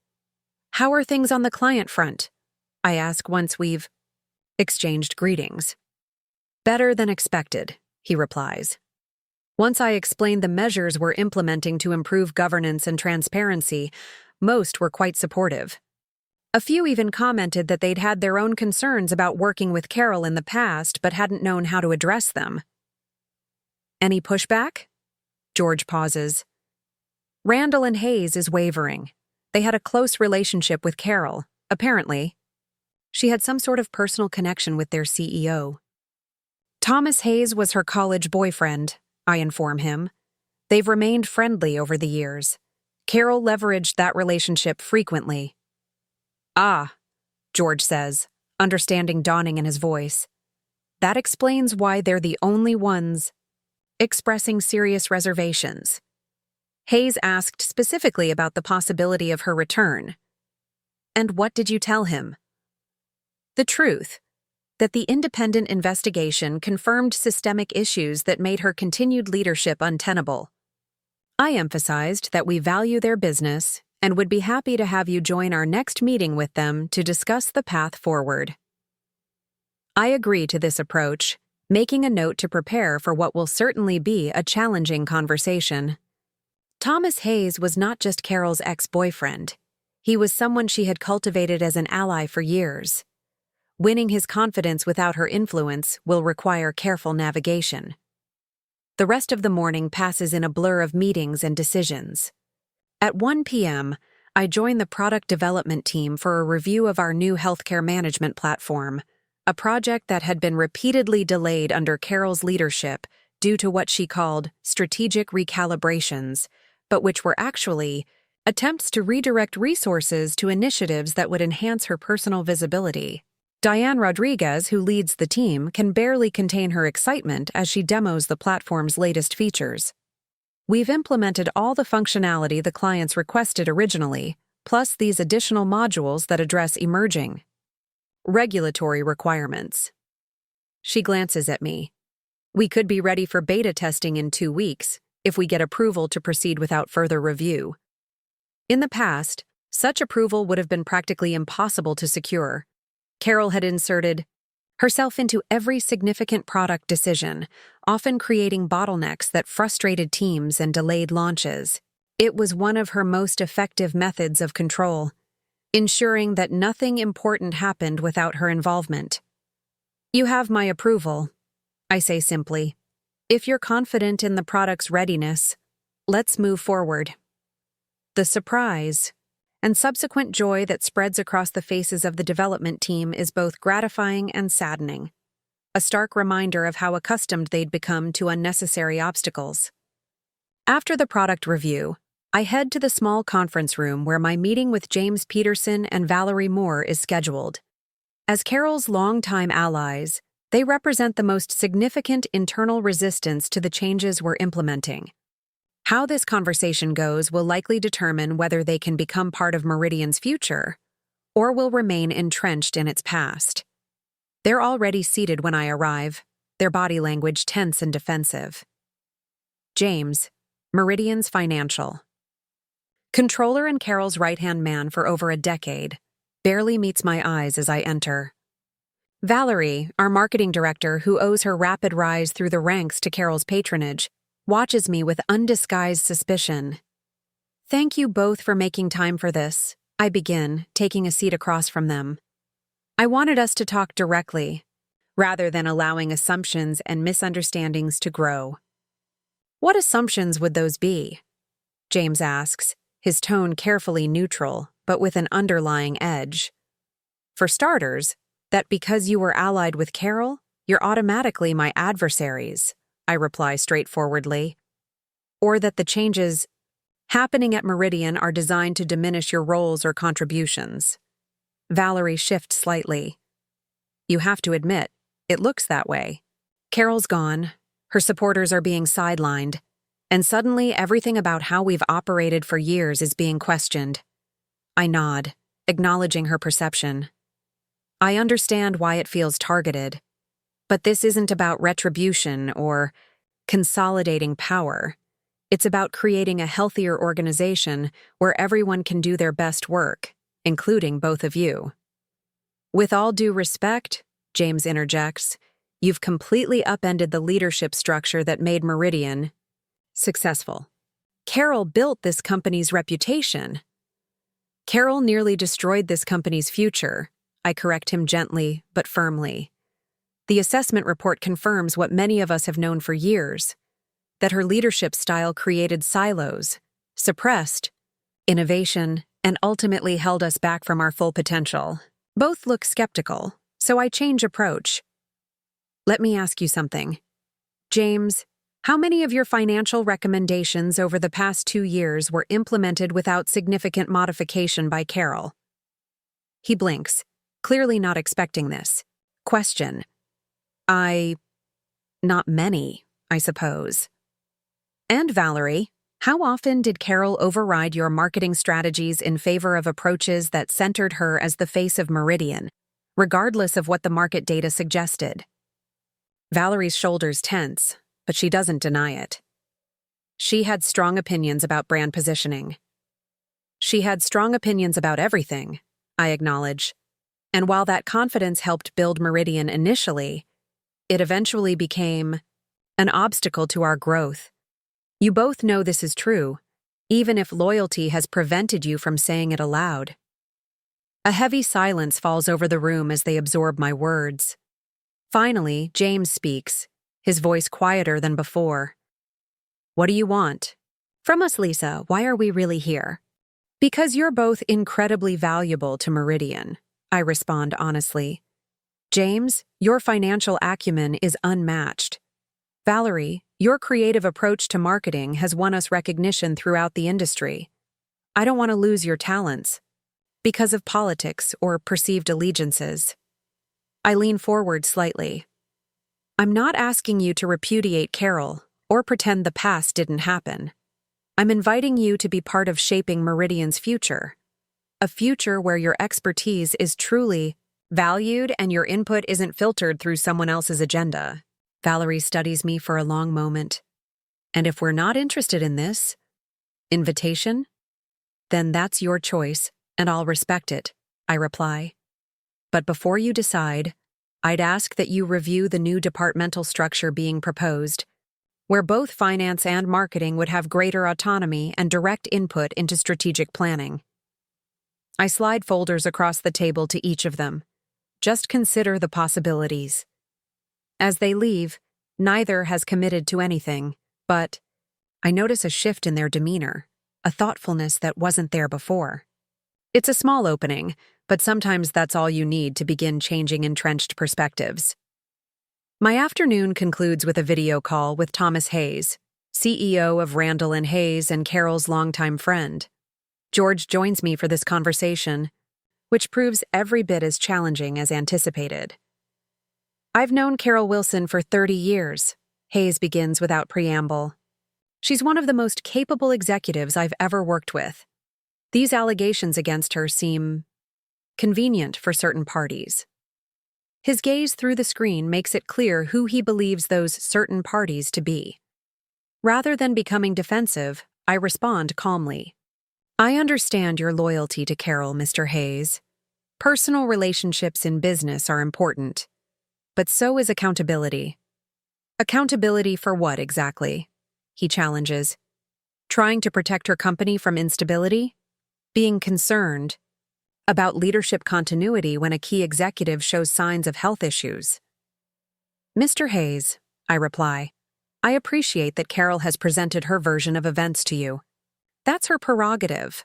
"How are things on the client front?" I ask once we've exchanged greetings. "Better than expected," he replies. Once I explained the measures we're implementing to improve governance and transparency, most were quite supportive. A few even commented that they'd had their own concerns about working with Carol in the past but hadn't known how to address them. "Any pushback?" George pauses. "Randall and Hayes is wavering. They had a close relationship with Carol, apparently. She had some sort of personal connection with their CEO. Thomas Hayes was her college boyfriend," I inform him. "They've remained friendly over the years. Carol leveraged that relationship frequently." "Ah," George says, understanding dawning in his voice. "That explains why they're the only ones expressing serious reservations." Hayes asked specifically about the possibility of her return. "And what did you tell him?" "The truth, that the independent investigation confirmed systemic issues that made her continued leadership untenable. I emphasized that we value their business and would be happy to have you join our next meeting with them to discuss the path forward." I agree to this approach, making a note to prepare for what will certainly be a challenging conversation. Thomas Hayes was not just Carol's ex-boyfriend. He was someone she had cultivated as an ally for years. Winning his confidence without her influence will require careful navigation. The rest of the morning passes in a blur of meetings and decisions. At 1 p.m., I join the product development team for a review of our new healthcare management platform, a project that had been repeatedly delayed under Carol's leadership due to what she called strategic recalibrations, but which were actually attempts to redirect resources to initiatives that would enhance her personal visibility. Diane Rodriguez, who leads the team, can barely contain her excitement as she demos the platform's latest features. We've implemented all the functionality the clients requested originally, plus these additional modules that address emerging regulatory requirements. She glances at me. "We could be ready for beta testing in 2 weeks, if we get approval to proceed without further review." In the past, such approval would have been practically impossible to secure. Carol had inserted herself into every significant product decision, often creating bottlenecks that frustrated teams and delayed launches. It was one of her most effective methods of control, ensuring that nothing important happened without her involvement. "You have my approval," I say simply. "If you're confident in the product's readiness, let's move forward." The surprise and subsequent joy that spreads across the faces of the development team is both gratifying and saddening, a stark reminder of how accustomed they'd become to unnecessary obstacles. After the product review, I head to the small conference room where my meeting with James Peterson and Valerie Moore is scheduled. As Carol's longtime allies, they represent the most significant internal resistance to the changes we're implementing. How this conversation goes will likely determine whether they can become part of Meridian's future or will remain entrenched in its past. They're already seated when I arrive, their body language tense and defensive. James, Meridian's financial controller and Carol's right-hand man for over a decade, barely meets my eyes as I enter. Valerie, our marketing director who owes her rapid rise through the ranks to Carol's patronage, watches me with undisguised suspicion. "Thank you both for making time for this," I begin, taking a seat across from them. "I wanted us to talk directly, rather than allowing assumptions and misunderstandings to grow." "What assumptions would those be?" James asks, his tone carefully neutral, but with an underlying edge. "For starters, that because you were allied with Carol, you're automatically my adversaries," I reply straightforwardly. "Or that the changes happening at Meridian are designed to diminish your roles or contributions." Valerie shifts slightly. "You have to admit, it looks that way. Carol's gone, her supporters are being sidelined, and suddenly everything about how we've operated for years is being questioned." I nod, acknowledging her perception. "I understand why it feels targeted. But this isn't about retribution or consolidating power. It's about creating a healthier organization where everyone can do their best work, including both of you. With all due respect, James interjects, you've completely upended the leadership structure that made Meridian successful. Carol built this company's reputation. Carol nearly destroyed this company's future. I correct him gently but firmly. The assessment report confirms what many of us have known for years, that her leadership style created silos, suppressed innovation, and ultimately held us back from our full potential. Both look skeptical, so I change approach. Let me ask you something. James, how many of your financial recommendations over the past 2 years were implemented without significant modification by Carol? He blinks, clearly not expecting this. Question. Not many, I suppose. And Valerie, how often did Carol override your marketing strategies in favor of approaches that centered her as the face of Meridian, regardless of what the market data suggested? Valerie's shoulders tense, but she doesn't deny it. She had strong opinions about brand positioning. She had strong opinions about everything, I acknowledge. And while that confidence helped build Meridian initially, it eventually became an obstacle to our growth. You both know this is true, even if loyalty has prevented you from saying it aloud. A heavy silence falls over the room as they absorb my words. Finally, James speaks, his voice quieter than before. What do you want? From us, Lisa, why are we really here? Because you're both incredibly valuable to Meridian, I respond honestly. James, your financial acumen is unmatched. Valerie, your creative approach to marketing has won us recognition throughout the industry. I don't want to lose your talents because of politics or perceived allegiances. I lean forward slightly. I'm not asking you to repudiate Carol or pretend the past didn't happen. I'm inviting you to be part of shaping Meridian's future, a future where your expertise is truly valued and your input isn't filtered through someone else's agenda. Valerie studies me for a long moment. And if we're not interested in this invitation, then that's your choice, and I'll respect it, I reply. But before you decide, I'd ask that you review the new departmental structure being proposed, where both finance and marketing would have greater autonomy and direct input into strategic planning. I slide folders across the table to each of them. Just consider the possibilities. As they leave, neither has committed to anything, but I notice a shift in their demeanor, a thoughtfulness that wasn't there before. It's a small opening, but sometimes that's all you need to begin changing entrenched perspectives. My afternoon concludes with a video call with Thomas Hayes, CEO of Randall & Hayes and Carol's longtime friend. George joins me for this conversation, which proves every bit as challenging as anticipated. I've known Carol Wilson for 30 years, Hayes begins without preamble. She's one of the most capable executives I've ever worked with. These allegations against her seem convenient for certain parties. His gaze through the screen makes it clear who he believes those certain parties to be. Rather than becoming defensive, I respond calmly. I understand your loyalty to Carol, Mr. Hayes. Personal relationships in business are important. But so is accountability. Accountability for what exactly? He challenges. Trying to protect her company from instability? Being concerned about leadership continuity when a key executive shows signs of health issues. Mr. Hayes, I reply, I appreciate that Carol has presented her version of events to you. That's her prerogative.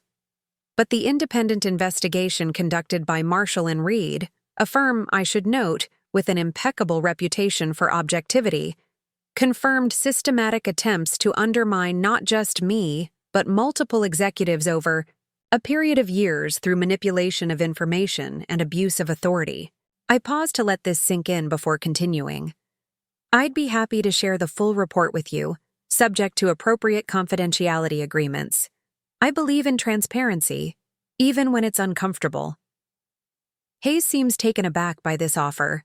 But the independent investigation conducted by Marshall & Reed, a firm, I should note, with an impeccable reputation for objectivity, confirmed systematic attempts to undermine not just me, but multiple executives over a period of years through manipulation of information and abuse of authority. I pause to let this sink in before continuing. I'd be happy to share the full report with you, subject to appropriate confidentiality agreements. I believe in transparency, even when it's uncomfortable. Hayes seems taken aback by this offer,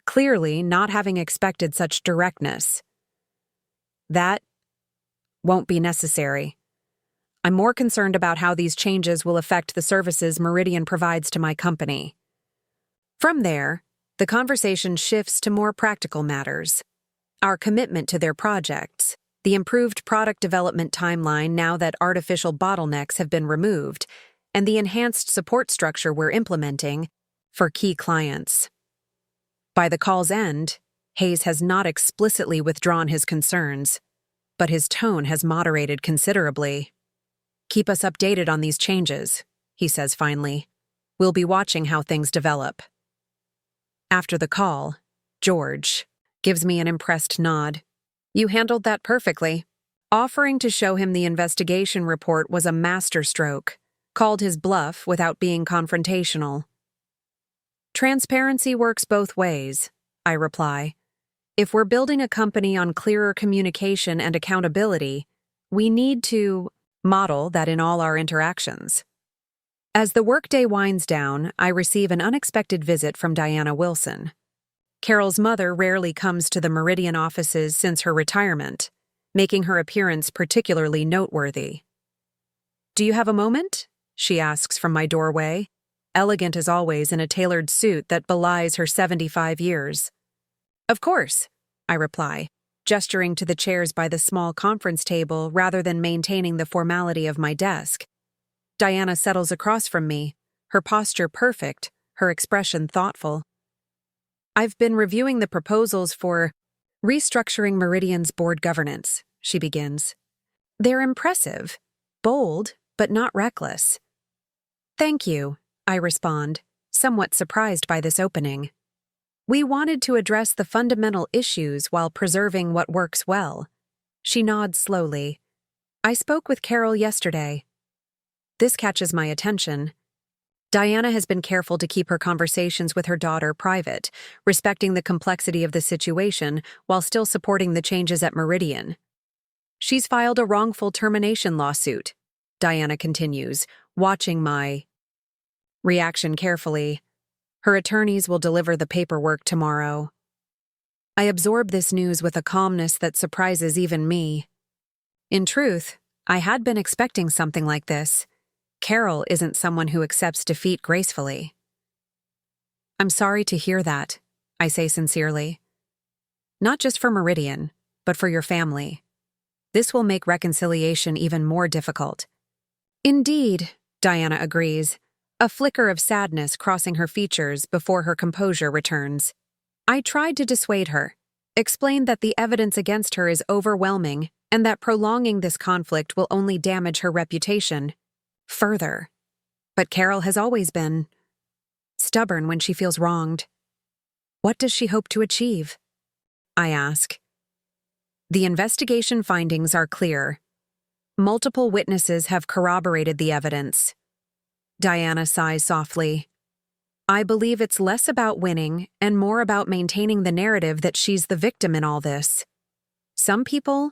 clearly not having expected such directness. That won't be necessary. I'm more concerned about how these changes will affect the services Meridian provides to my company. From there, the conversation shifts to more practical matters. Our commitment to their projects, the improved product development timeline now that artificial bottlenecks have been removed, and the enhanced support structure we're implementing for key clients. By the call's end, Hayes has not explicitly withdrawn his concerns, but his tone has moderated considerably. "Keep us updated on these changes," he says finally. "We'll be watching how things develop." After the call, George gives me an impressed nod. "You handled that perfectly." Offering to show him the investigation report was a masterstroke, called his bluff without being confrontational. "Transparency works both ways," I reply. "If we're building a company on clearer communication and accountability, we need to model that in all our interactions." As the workday winds down, I receive an unexpected visit from Diana Wilson. Carol's mother rarely comes to the Meridian offices since her retirement, making her appearance particularly noteworthy. "Do you have a moment?" she asks from my doorway, elegant as always in a tailored suit that belies her 75 years. "Of course," I reply, gesturing to the chairs by the small conference table rather than maintaining the formality of my desk. Diana settles across from me, her posture perfect, her expression thoughtful. "I've been reviewing the proposals for restructuring Meridian's board governance," she begins. "They're impressive, bold, but not reckless." "Thank you," I respond, somewhat surprised by this opening. "We wanted to address the fundamental issues while preserving what works well." She nods slowly. "I spoke with Carol yesterday." This catches my attention. Diana has been careful to keep her conversations with her daughter private, respecting the complexity of the situation while still supporting the changes at Meridian. "She's filed a wrongful termination lawsuit," Diana continues, watching my reaction carefully. "Her attorneys will deliver the paperwork tomorrow." I absorb this news with a calmness that surprises even me. In truth, I had been expecting something like this. Carol isn't someone who accepts defeat gracefully. "I'm sorry to hear that," I say sincerely. "Not just for Meridian, but for your family. This will make reconciliation even more difficult." "Indeed," Diana agrees, a flicker of sadness crossing her features before her composure returns. "I tried to dissuade her, explained that the evidence against her is overwhelming and that prolonging this conflict will only damage her reputation further. But Carol has always been stubborn when she feels wronged." "What does she hope to achieve?" I ask. "The investigation findings are clear. Multiple witnesses have corroborated the evidence." Diana sighs softly. "I believe it's less about winning and more about maintaining the narrative that she's the victim in all this. Some people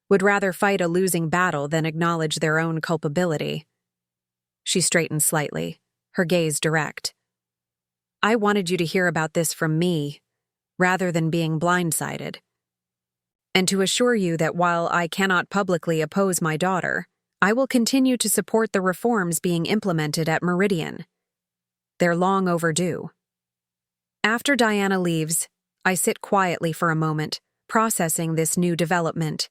would rather fight a losing battle than acknowledge their own culpability." She straightens slightly, her gaze direct. "I wanted you to hear about this from me, rather than being blindsided. And to assure you that while I cannot publicly oppose my daughter, I will continue to support the reforms being implemented at Meridian. They're long overdue." After Diana leaves, I sit quietly for a moment, processing this new development.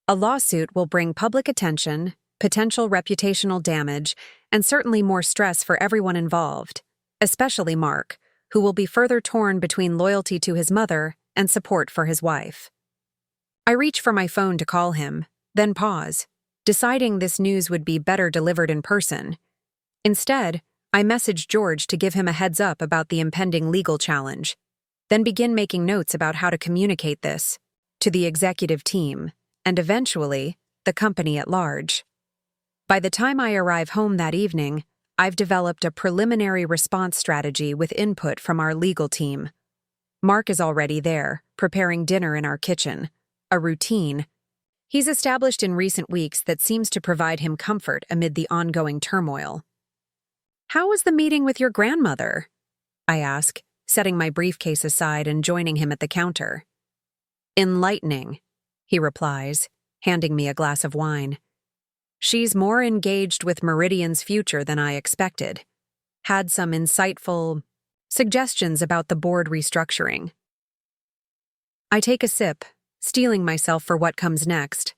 A lawsuit will bring public attention, potential reputational damage, and certainly more stress for everyone involved, especially Mark, who will be further torn between loyalty to his mother and support for his wife. I reach for my phone to call him, then pause, deciding this news would be better delivered in person. Instead, I message George to give him a heads up about the impending legal challenge, then begin making notes about how to communicate this to the executive team and eventually the company at large. By the time I arrive home that evening, I've developed a preliminary response strategy with input from our legal team. Mark is already there, preparing dinner in our kitchen, a routine he's established in recent weeks that seems to provide him comfort amid the ongoing turmoil. "How was the meeting with your grandmother?" I ask, setting my briefcase aside and joining him at the counter. "Enlightening," he replies, handing me a glass of wine. She's more engaged with Meridian's future than I expected. Had some insightful suggestions about the board restructuring. I take a sip, steeling myself for what comes next.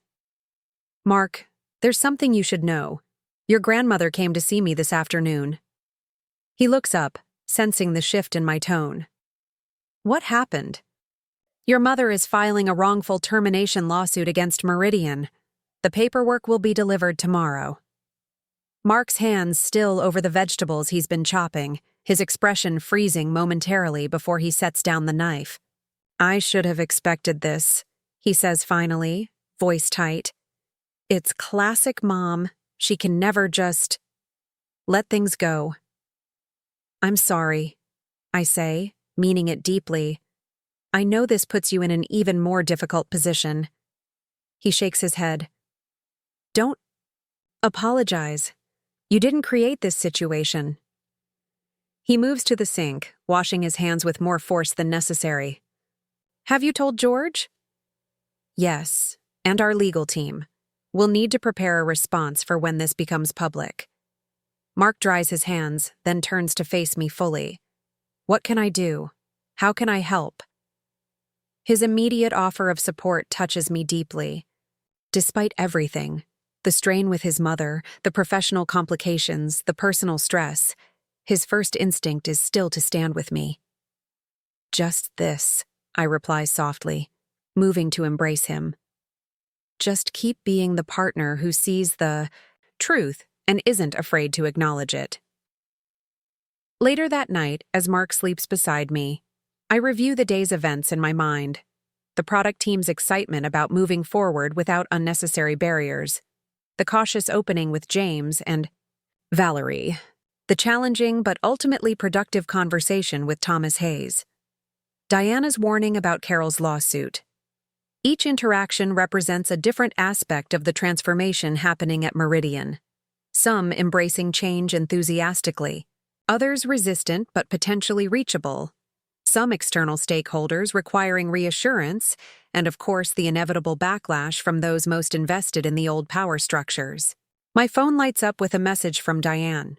Mark, there's something you should know. Your grandmother came to see me this afternoon. He looks up, sensing the shift in my tone. What happened? Your mother is filing a wrongful termination lawsuit against Meridian. The paperwork will be delivered tomorrow. Mark's hands still over the vegetables he's been chopping, his expression freezing momentarily before he sets down the knife. I should have expected this, he says finally, voice tight. It's classic Mom. She can never just let things go. I'm sorry, I say, meaning it deeply. I know this puts you in an even more difficult position. He shakes his head. Don't apologize. You didn't create this situation. He moves to the sink, washing his hands with more force than necessary. Have you told George? Yes, and our legal team. We'll need to prepare a response for when this becomes public. Mark dries his hands, then turns to face me fully. What can I do? How can I help? His immediate offer of support touches me deeply. Despite everything, the strain with his mother, the professional complications, the personal stress, his first instinct is still to stand with me. Just this, I reply softly, moving to embrace him. Just keep being the partner who sees the truth and isn't afraid to acknowledge it. Later that night, as Mark sleeps beside me, I review the day's events in my mind. The product team's excitement about moving forward without unnecessary barriers. The cautious opening with James and Valerie. The challenging but ultimately productive conversation with Thomas Hayes. Diana's warning about Carol's lawsuit. Each interaction represents a different aspect of the transformation happening at Meridian. Some embracing change enthusiastically, others resistant but potentially reachable. Some external stakeholders requiring reassurance, and of course the inevitable backlash from those most invested in the old power structures. My phone lights up with a message from Diane.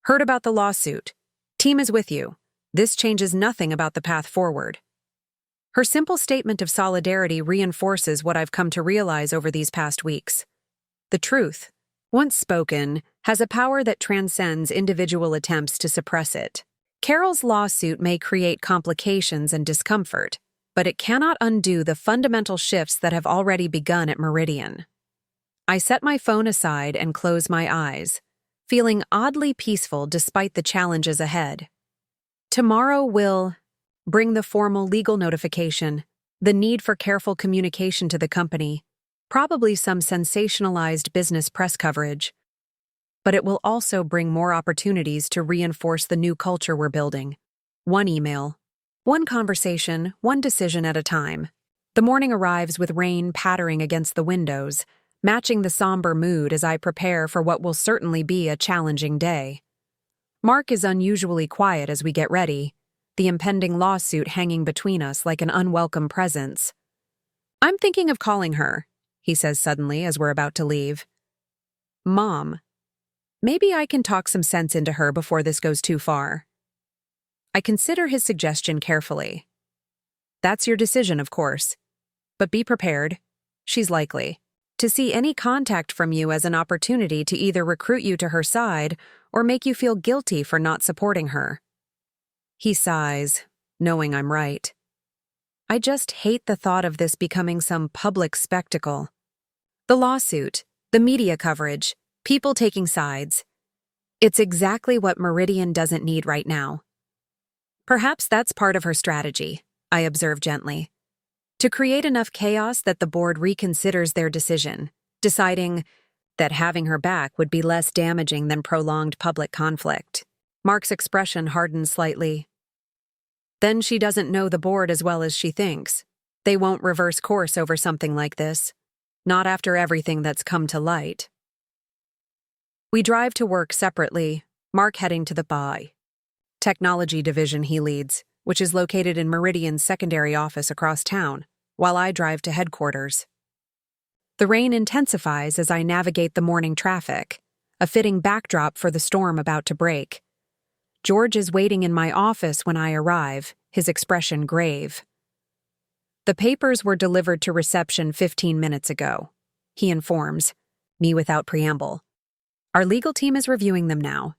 Heard about the lawsuit. Team is with you. This changes nothing about the path forward. Her simple statement of solidarity reinforces what I've come to realize over these past weeks. The truth, once spoken, has a power that transcends individual attempts to suppress it. Carol's lawsuit may create complications and discomfort, but it cannot undo the fundamental shifts that have already begun at Meridian. I set my phone aside and close my eyes, feeling oddly peaceful despite the challenges ahead. Tomorrow will bring the formal legal notification, the need for careful communication to the company, probably some sensationalized business press coverage. But it will also bring more opportunities to reinforce the new culture we're building. One email, one conversation, one decision at a time. The morning arrives with rain pattering against the windows, matching the somber mood as I prepare for what will certainly be a challenging day. Mark is unusually quiet as we get ready, the impending lawsuit hanging between us like an unwelcome presence. I'm thinking of calling her, he says suddenly as we're about to leave. Mom, maybe I can talk some sense into her before this goes too far. I consider his suggestion carefully. That's your decision, of course. But be prepared. She's likely to see any contact from you as an opportunity to either recruit you to her side or make you feel guilty for not supporting her. He sighs, knowing I'm right. I just hate the thought of this becoming some public spectacle. The lawsuit, the media coverage, people taking sides. It's exactly what Meridian doesn't need right now. Perhaps that's part of her strategy, I observe gently. To create enough chaos that the board reconsiders their decision, deciding that having her back would be less damaging than prolonged public conflict. Mark's expression hardens slightly. Then she doesn't know the board as well as she thinks. They won't reverse course over something like this. Not after everything that's come to light. We drive to work separately, Mark heading to the technology division he leads, which is located in Meridian's secondary office across town, while I drive to headquarters. The rain intensifies as I navigate the morning traffic, a fitting backdrop for the storm about to break. George is waiting in my office when I arrive, his expression grave. "The papers were delivered to reception 15 minutes ago," he informs me without preamble. "Our legal team is reviewing them now."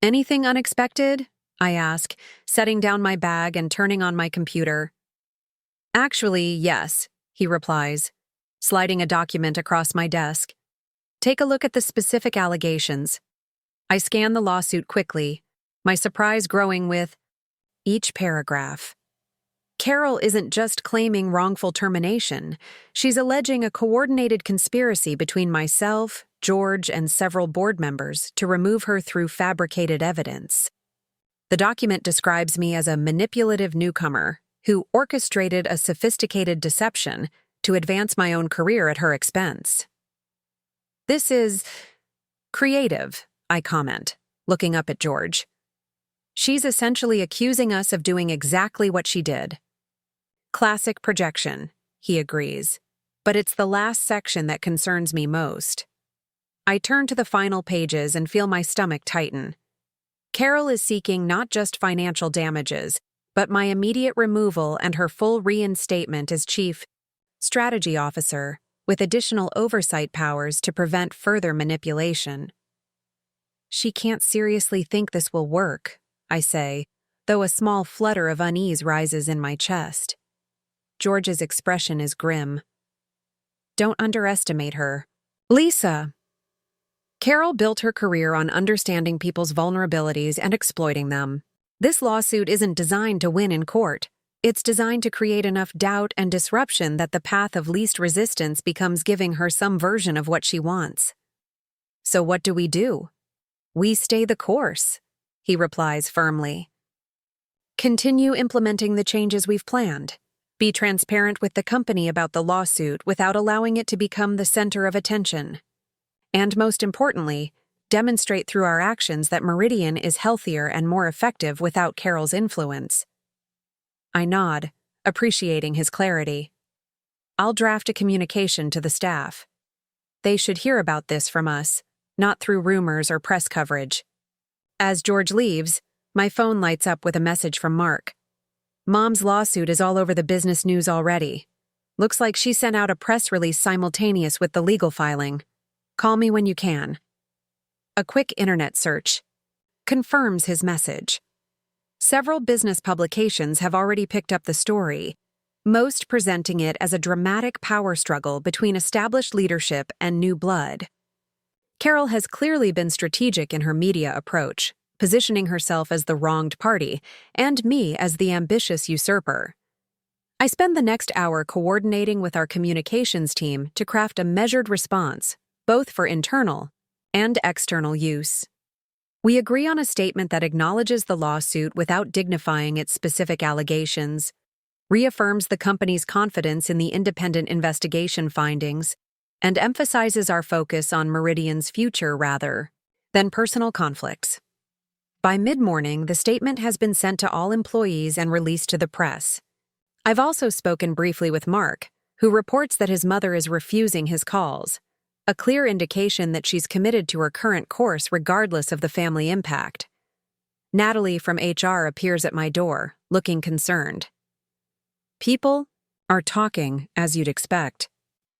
"Anything unexpected?" I ask, setting down my bag and turning on my computer. "Actually, yes," he replies, sliding a document across my desk. "Take a look at the specific allegations." I scan the lawsuit quickly, my surprise growing with each paragraph. Carol isn't just claiming wrongful termination, she's alleging a coordinated conspiracy between myself, George, and several board members to remove her through fabricated evidence. The document describes me as a manipulative newcomer who orchestrated a sophisticated deception to advance my own career at her expense. "This is creative," I comment, looking up at George. "She's essentially accusing us of doing exactly what she did." "Classic projection," he agrees, "but it's the last section that concerns me most." I turn to the final pages and feel my stomach tighten. Carol is seeking not just financial damages, but my immediate removal and her full reinstatement as Chief Strategy Officer, with additional oversight powers to prevent further manipulation. "She can't seriously think this will work," I say, though a small flutter of unease rises in my chest. George's expression is grim. "Don't underestimate her, Lisa." Carol built her career on understanding people's vulnerabilities and exploiting them. This lawsuit isn't designed to win in court. It's designed to create enough doubt and disruption that the path of least resistance becomes giving her some version of what she wants. "So what do? We stay the course," he replies firmly. "Continue implementing the changes we've planned. Be transparent with the company about the lawsuit without allowing it to become the center of attention. And most importantly, demonstrate through our actions that Meridian is healthier and more effective without Carol's influence." I nod, appreciating his clarity. "I'll draft a communication to the staff. They should hear about this from us, not through rumors or press coverage." As George leaves, my phone lights up with a message from Mark. "Mom's lawsuit is all over the business news already. Looks like she sent out a press release simultaneous with the legal filing. Call me when you can." A quick internet search confirms his message. Several business publications have already picked up the story, most presenting it as a dramatic power struggle between established leadership and new blood. Carol has clearly been strategic in her media approach, positioning herself as the wronged party, and me as the ambitious usurper. I spend the next hour coordinating with our communications team to craft a measured response, both for internal and external use. We agree on a statement that acknowledges the lawsuit without dignifying its specific allegations, reaffirms the company's confidence in the independent investigation findings, and emphasizes our focus on Meridian's future rather than personal conflicts. By mid-morning, the statement has been sent to all employees and released to the press. I've also spoken briefly with Mark, who reports that his mother is refusing his calls, a clear indication that she's committed to her current course regardless of the family impact. Natalie from HR appears at my door, looking concerned. "People are talking, as you'd expect.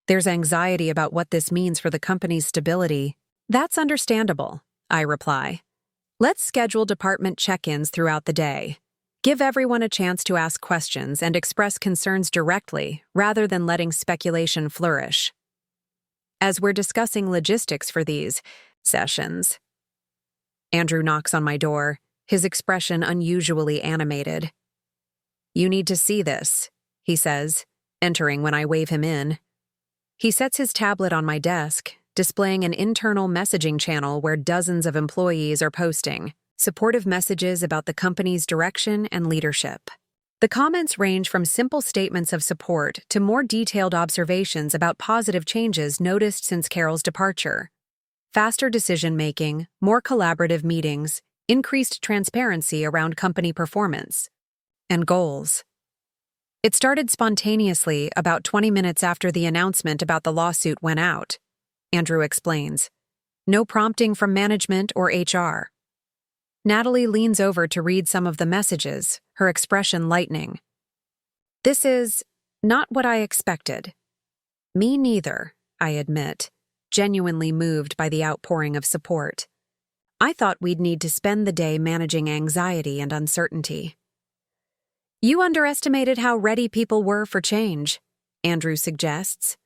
There's anxiety about what this means for the company's stability." "That's understandable," I reply. "Let's schedule department check-ins throughout the day. Give everyone a chance to ask questions and express concerns directly rather than letting speculation flourish." As we're discussing logistics for these sessions, Andrew knocks on my door, his expression unusually animated. "You need to see this," he says, entering when I wave him in. He sets his tablet on my desk, displaying an internal messaging channel where dozens of employees are posting supportive messages about the company's direction and leadership. The comments range from simple statements of support to more detailed observations about positive changes noticed since Carol's departure. Faster decision-making, more collaborative meetings, increased transparency around company performance and goals. It started spontaneously about 20 minutes after the announcement about the lawsuit went out, Andrew explains. No prompting from management or HR. Natalie leans over to read some of the messages, her expression lightening. This is not what I expected. Me neither, I admit, genuinely moved by the outpouring of support. I thought we'd need to spend the day managing anxiety and uncertainty. You underestimated how ready people were for change, Andrew suggests.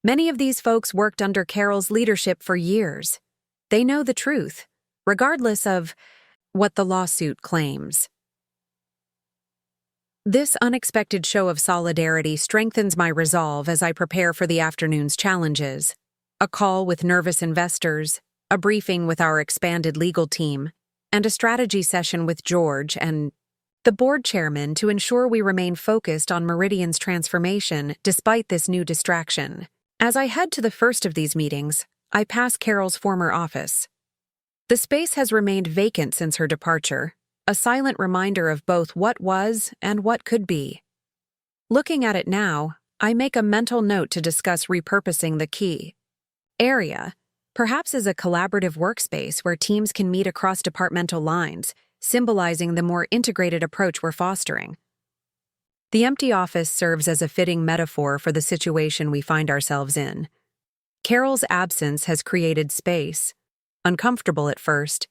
Many of these folks worked under Carol's leadership for years. They know the truth, regardless of what the lawsuit claims. This unexpected show of solidarity strengthens my resolve as I prepare for the afternoon's challenges. A call with nervous investors, a briefing with our expanded legal team, and a strategy session with George and the board chairman to ensure we remain focused on Meridian's transformation despite this new distraction. As I head to the first of these meetings, I pass Carol's former office. The space has remained vacant since her departure, a silent reminder of both what was and what could be. Looking at it now, I make a mental note to discuss repurposing the key area, perhaps as a collaborative workspace where teams can meet across departmental lines, symbolizing the more integrated approach we're fostering. The empty office serves as a fitting metaphor for the situation we find ourselves in. Carol's absence has created space, uncomfortable at first,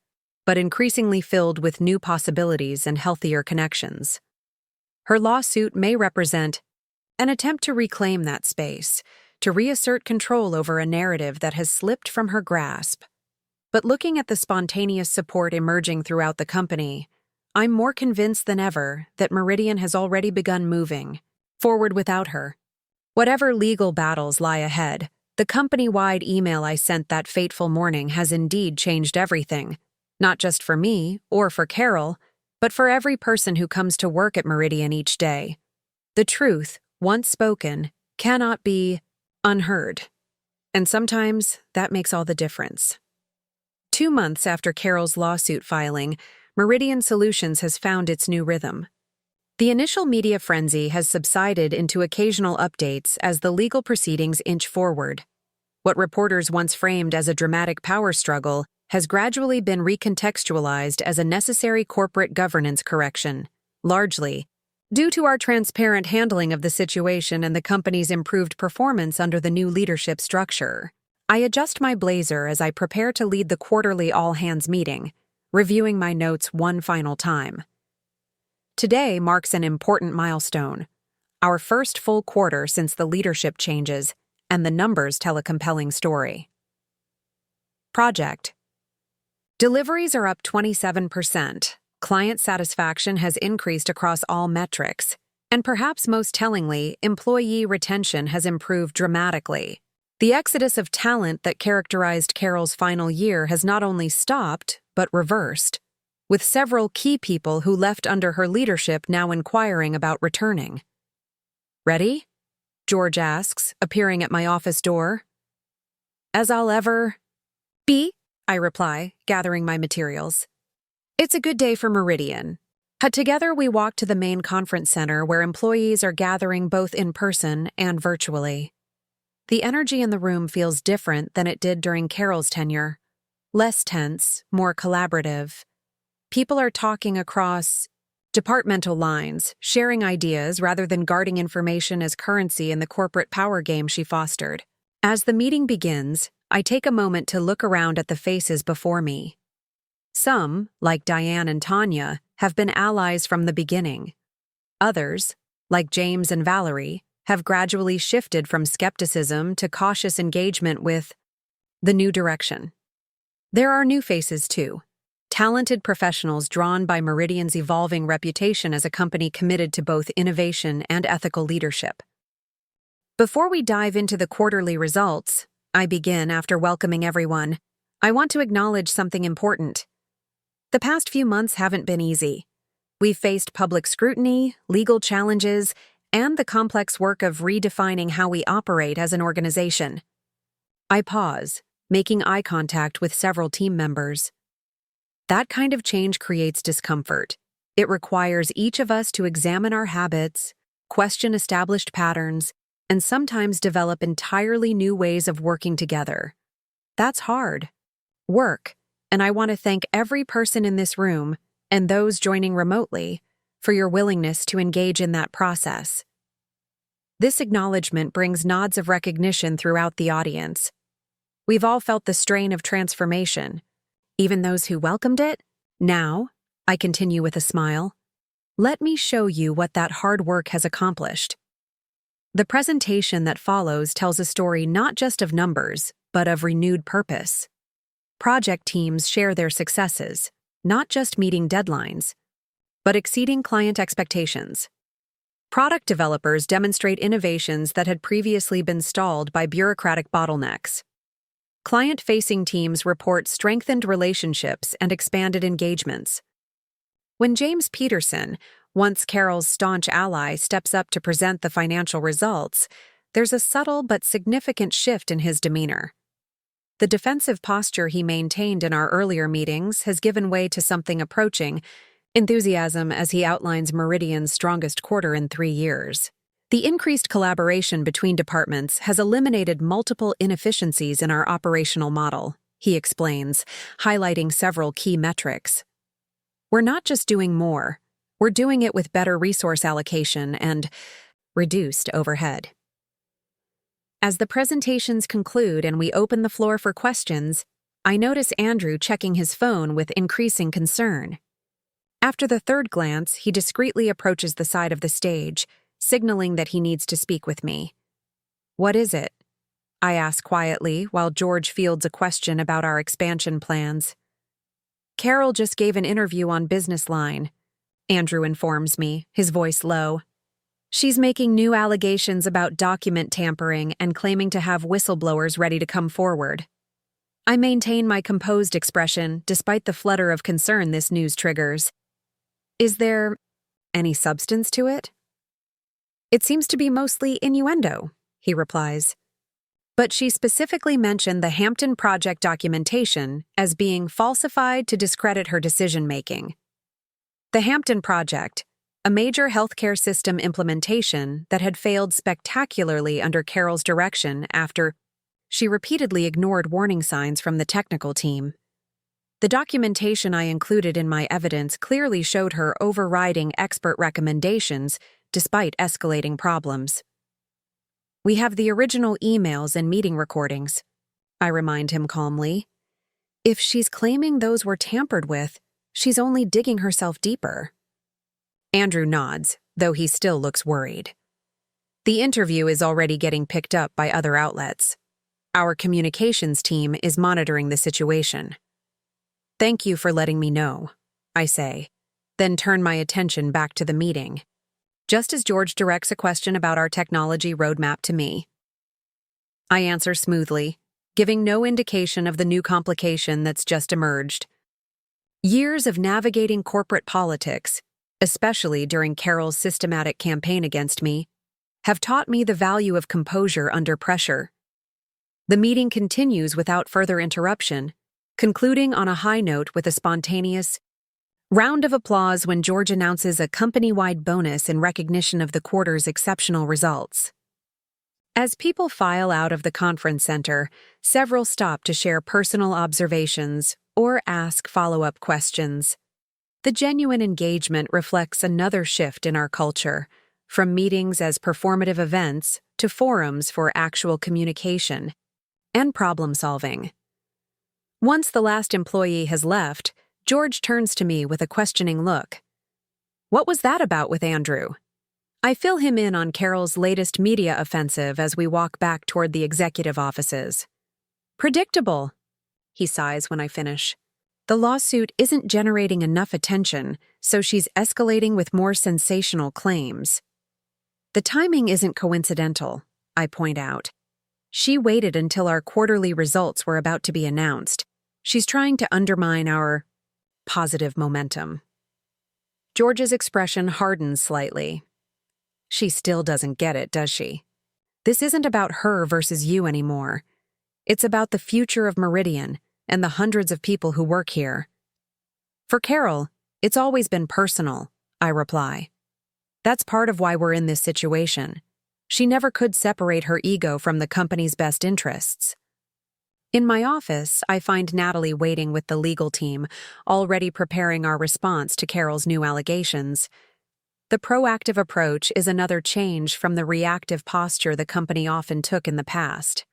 but increasingly filled with new possibilities and healthier connections. Her lawsuit may represent an attempt to reclaim that space, to reassert control over a narrative that has slipped from her grasp. But looking at the spontaneous support emerging throughout the company, I'm more convinced than ever that Meridian has already begun moving forward without her. Whatever legal battles lie ahead, the company-wide email I sent that fateful morning has indeed changed everything, not just for me or for Carol, but for every person who comes to work at Meridian each day. The truth, once spoken, cannot be unheard, and sometimes that makes all the difference. 2 months after Carol's lawsuit filing, Meridian Solutions has found its new rhythm. The initial media frenzy has subsided into occasional updates as the legal proceedings inch forward. What reporters once framed as a dramatic power struggle has gradually been recontextualized as a necessary corporate governance correction, largely due to our transparent handling of the situation and the company's improved performance under the new leadership structure. I adjust my blazer as I prepare to lead the quarterly all-hands meeting, reviewing my notes one final time. Today marks an important milestone, our first full quarter since the leadership changes, and the numbers tell a compelling story. Project. Deliveries are up 27%, client satisfaction has increased across all metrics, and perhaps most tellingly, employee retention has improved dramatically. The exodus of talent that characterized Carol's final year has not only stopped, but reversed, with several key people who left under her leadership now inquiring about returning. Ready? George asks, appearing at my office door. As I'll ever be, I reply, gathering my materials. It's a good day for Meridian. Together we walk to the main conference center where employees are gathering both in person and virtually. The energy in the room feels different than it did during Carol's tenure. Less tense, more collaborative. People are talking across departmental lines, sharing ideas rather than guarding information as currency in the corporate power game she fostered. As the meeting begins, I take a moment to look around at the faces before me. Some, like Diane and Tanya, have been allies from the beginning. Others, like James and Valerie, have gradually shifted from skepticism to cautious engagement with the new direction. There are new faces, too. Talented professionals drawn by Meridian's evolving reputation as a company committed to both innovation and ethical leadership. Before we dive into the quarterly results, I begin after welcoming everyone. I want to acknowledge something important. The past few months haven't been easy. We've faced public scrutiny, legal challenges, and the complex work of redefining how we operate as an organization. I pause, making eye contact with several team members. That kind of change creates discomfort. It requires each of us to examine our habits, question established patterns, and sometimes develop entirely new ways of working together. That's hard work, and I want to thank every person in this room and those joining remotely for your willingness to engage in that process. This acknowledgement brings nods of recognition throughout the audience. We've all felt the strain of transformation, even those who welcomed it. Now, I continue with a smile, let me show you what that hard work has accomplished. The presentation that follows tells a story not just of numbers, but of renewed purpose. Project teams share their successes, not just meeting deadlines, but exceeding client expectations. Product developers demonstrate innovations that had previously been stalled by bureaucratic bottlenecks. Client-facing teams report strengthened relationships and expanded engagements. When James Peterson, once Carol's staunch ally, steps up to present the financial results, there's a subtle but significant shift in his demeanor. The defensive posture he maintained in our earlier meetings has given way to something approaching enthusiasm as he outlines Meridian's strongest quarter in 3 years. The increased collaboration between departments has eliminated multiple inefficiencies in our operational model, he explains, highlighting several key metrics. We're not just doing more, we're doing it with better resource allocation and reduced overhead. As the presentations conclude and we open the floor for questions, I notice Andrew checking his phone with increasing concern. After the third glance, he discreetly approaches the side of the stage, signaling that he needs to speak with me. What is it? I ask quietly while George fields a question about our expansion plans. Carol just gave an interview on Business Line, Andrew informs me, his voice low. She's making new allegations about document tampering and claiming to have whistleblowers ready to come forward. I maintain my composed expression despite the flutter of concern this news triggers. Is there any substance to it? It seems to be mostly innuendo, he replies. But she specifically mentioned the Hampton Project documentation as being falsified to discredit her decision-making. The Hampton Project, a major healthcare system implementation that had failed spectacularly under Carol's direction after she repeatedly ignored warning signs from the technical team. The documentation I included in my evidence clearly showed her overriding expert recommendations despite escalating problems. We have the original emails and meeting recordings, I remind him calmly. If she's claiming those were tampered with, she's only digging herself deeper. Andrew nods, though he still looks worried. The interview is already getting picked up by other outlets. Our communications team is monitoring the situation. Thank you for letting me know, I say, then turn my attention back to the meeting, just as George directs a question about our technology roadmap to me. I answer smoothly, giving no indication of the new complication that's just emerged. Years of navigating corporate politics, especially during Carol's systematic campaign against me, have taught me the value of composure under pressure. The meeting continues without further interruption, concluding on a high note with a spontaneous round of applause when George announces a company-wide bonus in recognition of the quarter's exceptional results. As people file out of the conference center, several stop to share personal observations or ask follow-up questions. The genuine engagement reflects another shift in our culture, from meetings as performative events to forums for actual communication and problem-solving. Once the last employee has left, George turns to me with a questioning look. What was that about with Andrew? I fill him in on Carol's latest media offensive as we walk back toward the executive offices. Predictable, he sighs when I finish. The lawsuit isn't generating enough attention, so she's escalating with more sensational claims. The timing isn't coincidental, I point out. She waited until our quarterly results were about to be announced. She's trying to undermine our positive momentum. George's expression hardens slightly. She still doesn't get it, does she? This isn't about her versus you anymore. It's about the future of Meridian and the hundreds of people who work here. For Carol, it's always been personal, I reply. That's part of why we're in this situation. She never could separate her ego from the company's best interests. In my office, I find Natalie waiting with the legal team, already preparing our response to Carol's new allegations. The proactive approach is another change from the reactive posture the company often took in the past.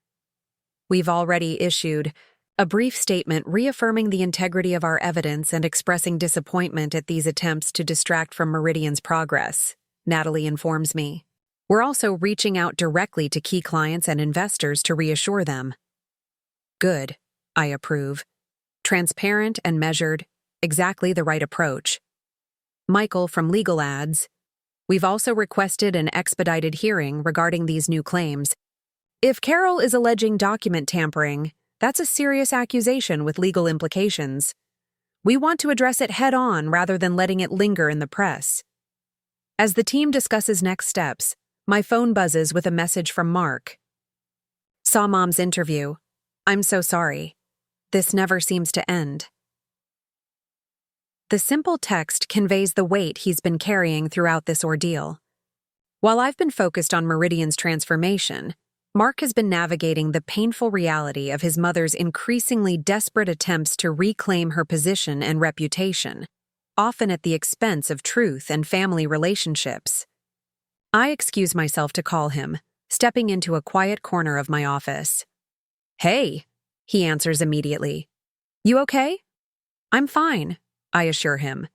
We've already issued a brief statement reaffirming the integrity of our evidence and expressing disappointment at these attempts to distract from Meridian's progress, Natalie informs me. We're also reaching out directly to key clients and investors to reassure them. Good, I approve. Transparent and measured, exactly the right approach. Michael from Legal adds, we've also requested an expedited hearing regarding these new claims. If Carol is alleging document tampering, that's a serious accusation with legal implications. We want to address it head-on rather than letting it linger in the press. As the team discusses next steps, my phone buzzes with a message from Mark. Saw Mom's interview. I'm so sorry. This never seems to end. The simple text conveys the weight he's been carrying throughout this ordeal. While I've been focused on Meridian's transformation, Mark has been navigating the painful reality of his mother's increasingly desperate attempts to reclaim her position and reputation, often at the expense of truth and family relationships. I excuse myself to call him, stepping into a quiet corner of my office. Hey, he answers immediately. You okay? I'm fine, I assure him.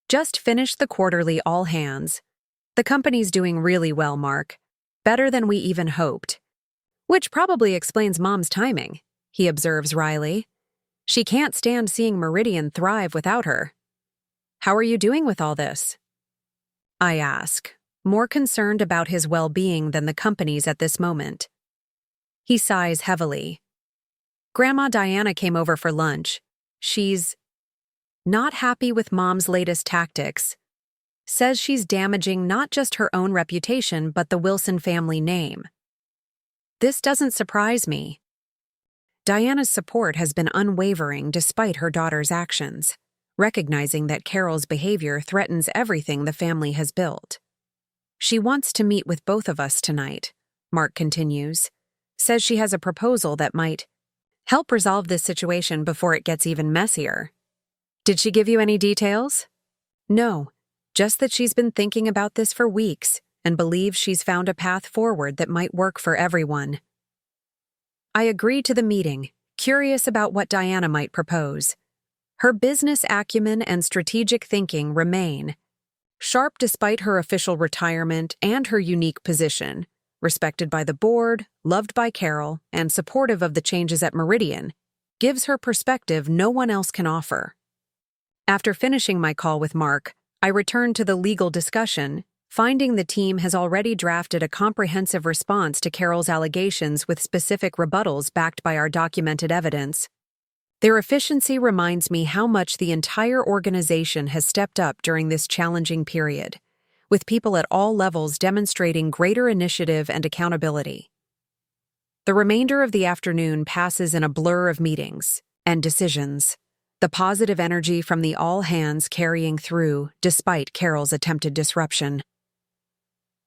Just finished the quarterly all hands. The company's doing really well, Mark. Better than we even hoped. Which probably explains Mom's timing, he observes wryly. She can't stand seeing Meridian thrive without her. How are you doing with all this? I ask, more concerned about his well-being than the company's at this moment. He sighs heavily. Grandma Diana came over for lunch. She's not happy with Mom's latest tactics. Says she's damaging not just her own reputation but the Wilson family name. This doesn't surprise me. Diana's support has been unwavering despite her daughter's actions, recognizing that Carol's behavior threatens everything the family has built. She wants to meet with both of us tonight, Mark continues. Says she has a proposal that might help resolve this situation before it gets even messier. Did she give you any details? No, just that she's been thinking about this for weeks and believes she's found a path forward that might work for everyone. I agree to the meeting, curious about what Diana might propose. Her business acumen and strategic thinking remain. Sharp despite her official retirement and her unique position, respected by the board, loved by Carol, and supportive of the changes at Meridian, gives her perspective no one else can offer. After finishing my call with Mark, I return to the legal discussion, finding the team has already drafted a comprehensive response to Carol's allegations with specific rebuttals backed by our documented evidence. Their efficiency reminds me how much the entire organization has stepped up during this challenging period, with people at all levels demonstrating greater initiative and accountability. The remainder of the afternoon passes in a blur of meetings and decisions, the positive energy from the all hands carrying through despite Carol's attempted disruption.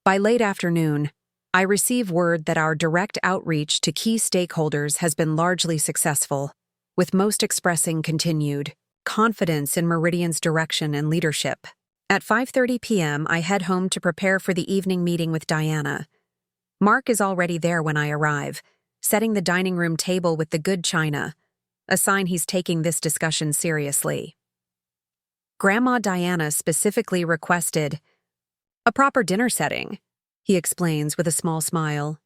By late afternoon, I receive word that our direct outreach to key stakeholders has been largely successful, with most expressing continued confidence in Meridian's direction and leadership. At 5:30 p.m., I head home to prepare for the evening meeting with Diana. Mark is already there when I arrive, setting the dining room table with the good china, a sign he's taking this discussion seriously. Grandma Diana specifically requested a proper dinner setting, he explains with a small smile.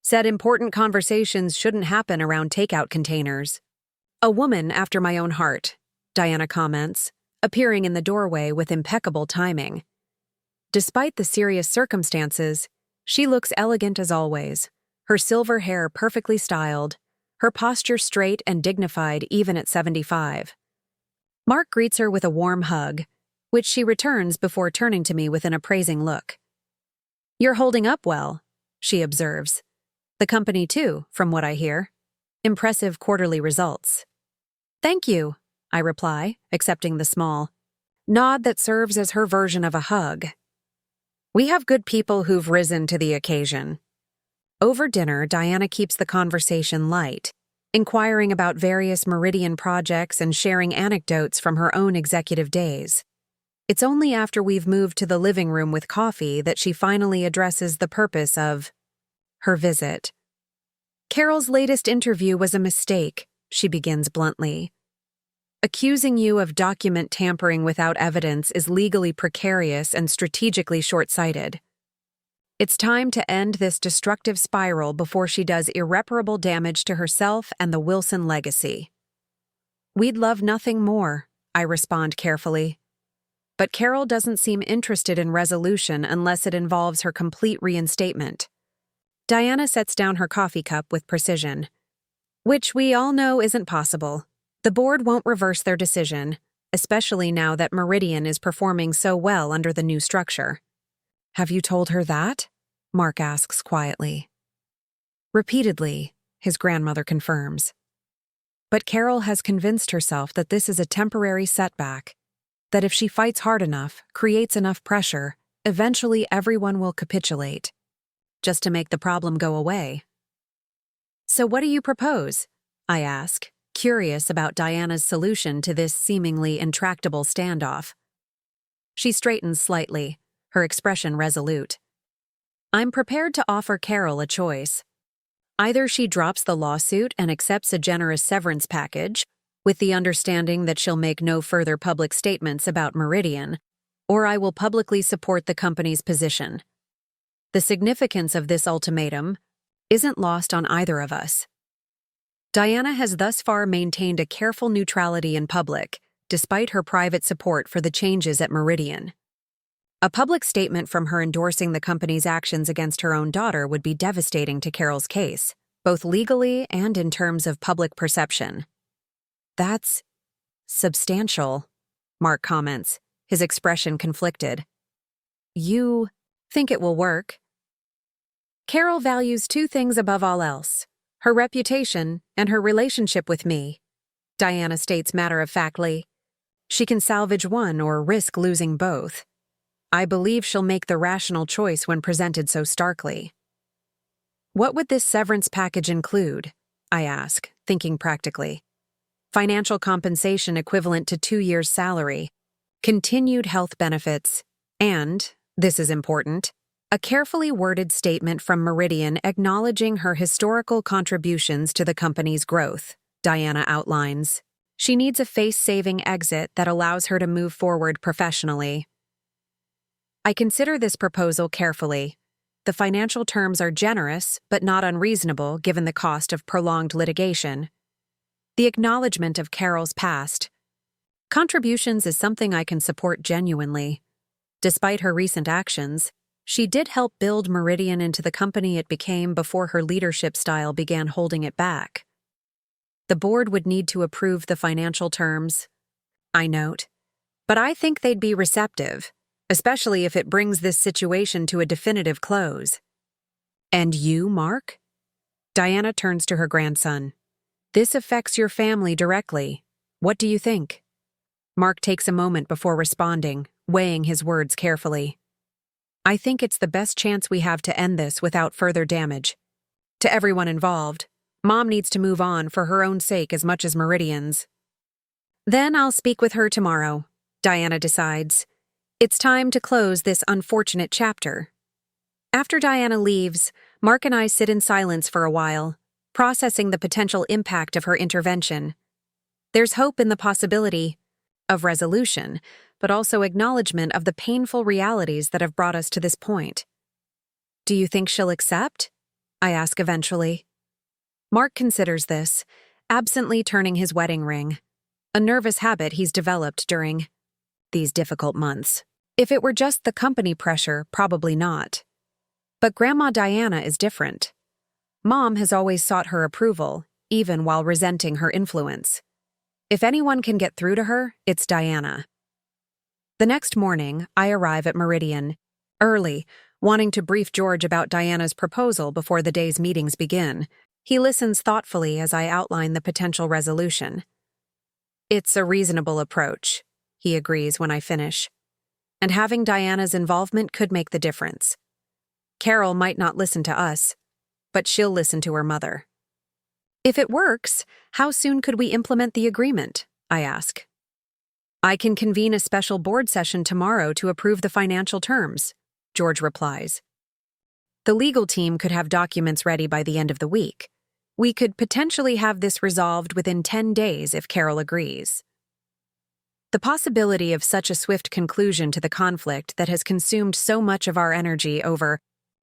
Said important conversations shouldn't happen around takeout containers. A woman after my own heart, Diana comments, appearing in the doorway with impeccable timing. Despite the serious circumstances, she looks elegant as always, her silver hair perfectly styled, her posture straight and dignified even at 75. Mark greets her with a warm hug, which she returns before turning to me with an appraising look. You're holding up well, she observes. The company too, from what I hear. Impressive quarterly results. Thank you, I reply, accepting the small nod that serves as her version of a hug. We have good people who've risen to the occasion. Over dinner, Diana keeps the conversation light, inquiring about various Meridian projects and sharing anecdotes from her own executive days. It's only after we've moved to the living room with coffee that she finally addresses the purpose of her visit. Carol's latest interview was a mistake, she begins bluntly. Accusing you of document tampering without evidence is legally precarious and strategically short-sighted. It's time to end this destructive spiral before she does irreparable damage to herself and the Wilson legacy. We'd love nothing more, I respond carefully. But Carol doesn't seem interested in resolution unless it involves her complete reinstatement. Diana sets down her coffee cup with precision, which we all know isn't possible. The board won't reverse their decision, especially now that Meridian is performing so well under the new structure. Have you told her that? Mark asks quietly. Repeatedly, his grandmother confirms. But Carol has convinced herself that this is a temporary setback, that if she fights hard enough, creates enough pressure, eventually everyone will capitulate, just to make the problem go away. So what do you propose? I ask, curious about Diana's solution to this seemingly intractable standoff. She straightens slightly, her expression resolute. I'm prepared to offer Carol a choice. Either she drops the lawsuit and accepts a generous severance package, with the understanding that she'll make no further public statements about Meridian, or I will publicly support the company's position. The significance of this ultimatum isn't lost on either of us. Diana has thus far maintained a careful neutrality in public, despite her private support for the changes at Meridian. A public statement from her endorsing the company's actions against her own daughter would be devastating to Carol's case, both legally and in terms of public perception. That's substantial, Mark comments, his expression conflicted. You think it will work? Carol values two things above all else: her reputation and her relationship with me, Diana states matter-of-factly. She can salvage one or risk losing both. I believe she'll make the rational choice when presented so starkly. What would this severance package include? I ask, thinking practically. Financial compensation equivalent to 2 years' salary, continued health benefits, and, this is important, a carefully worded statement from Meridian acknowledging her historical contributions to the company's growth, Diana outlines. She needs a face-saving exit that allows her to move forward professionally. I consider this proposal carefully. The financial terms are generous, but not unreasonable given the cost of prolonged litigation. The acknowledgement of Carol's past contributions is something I can support genuinely. Despite her recent actions, she did help build Meridian into the company it became before her leadership style began holding it back. The board would need to approve the financial terms, I note, but I think they'd be receptive, especially if it brings this situation to a definitive close. And you, Mark? Diana turns to her grandson. This affects your family directly. What do you think? Mark takes a moment before responding, weighing his words carefully. I think it's the best chance we have to end this without further damage. To everyone involved, Mom needs to move on for her own sake as much as Meridian's. Then I'll speak with her tomorrow, Diana decides. It's time to close this unfortunate chapter. After Diana leaves, Mark and I sit in silence for a while, processing the potential impact of her intervention. There's hope in the possibility of resolution, but also acknowledgement of the painful realities that have brought us to this point. Do you think she'll accept? I ask eventually. Mark considers this, absently turning his wedding ring, a nervous habit he's developed during these difficult months. If it were just the company pressure, probably not. But Grandma Diana is different. Mom has always sought her approval, even while resenting her influence. If anyone can get through to her, it's Diana. The next morning, I arrive at Meridian, early, wanting to brief George about Diana's proposal before the day's meetings begin. He listens thoughtfully as I outline the potential resolution. It's a reasonable approach, he agrees when I finish. and having Diana's involvement could make the difference. Carol might not listen to us, but she'll listen to her mother. If it works, how soon could we implement the agreement? I ask. I can convene a special board session tomorrow to approve the financial terms, George replies. The legal team could have documents ready by the end of the week. We could potentially have this resolved within 10 days if Carol agrees. The possibility of such a swift conclusion to the conflict that has consumed so much of our energy over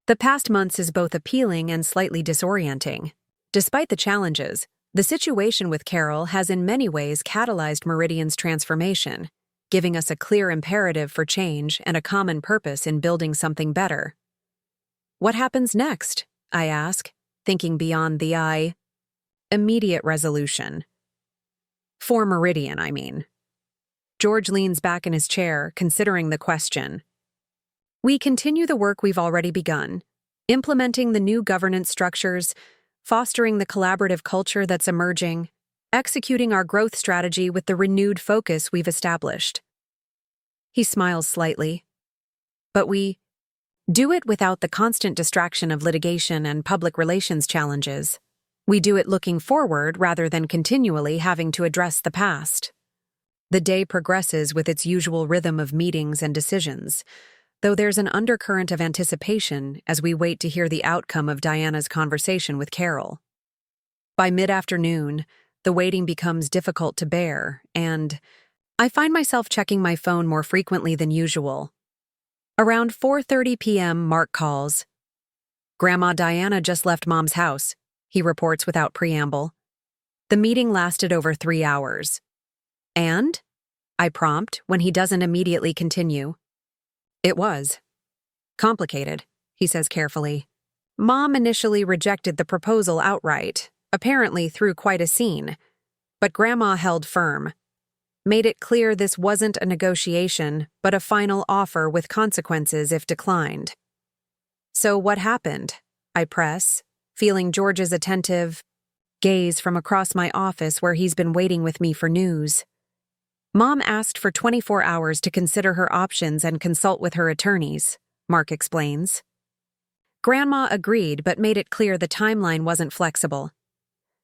the past months is both appealing and slightly disorienting. Despite the challenges, the situation with Carol has in many ways catalyzed Meridian's transformation, giving us a clear imperative for change and a common purpose in building something better. What happens next? I ask, thinking beyond the immediate resolution. For Meridian, I mean. George leans back in his chair, considering the question. We continue the work we've already begun, implementing the new governance structures, fostering the collaborative culture that's emerging, executing our growth strategy with the renewed focus we've established. He smiles slightly. But we do it without the constant distraction of litigation and public relations challenges. We do it looking forward rather than continually having to address the past. The day progresses with its usual rhythm of meetings and decisions, though there's an undercurrent of anticipation as we wait to hear the outcome of Diana's conversation with Carol. By mid-afternoon, the waiting becomes difficult to bear, and I find myself checking my phone more frequently than usual. Around 4:30 p.m., Mark calls. Grandma Diana just left Mom's house, he reports without preamble. The meeting lasted over 3 hours. And? I prompt when he doesn't immediately continue. It was complicated, he says carefully. Mom initially rejected the proposal outright, apparently through quite a scene, but Grandma held firm, made it clear this wasn't a negotiation, but a final offer with consequences if declined. So what happened? I press, feeling George's attentive gaze from across my office where he's been waiting with me for news. Mom asked for 24 hours to consider her options and consult with her attorneys, Mark explains. Grandma agreed but made it clear the timeline wasn't flexible.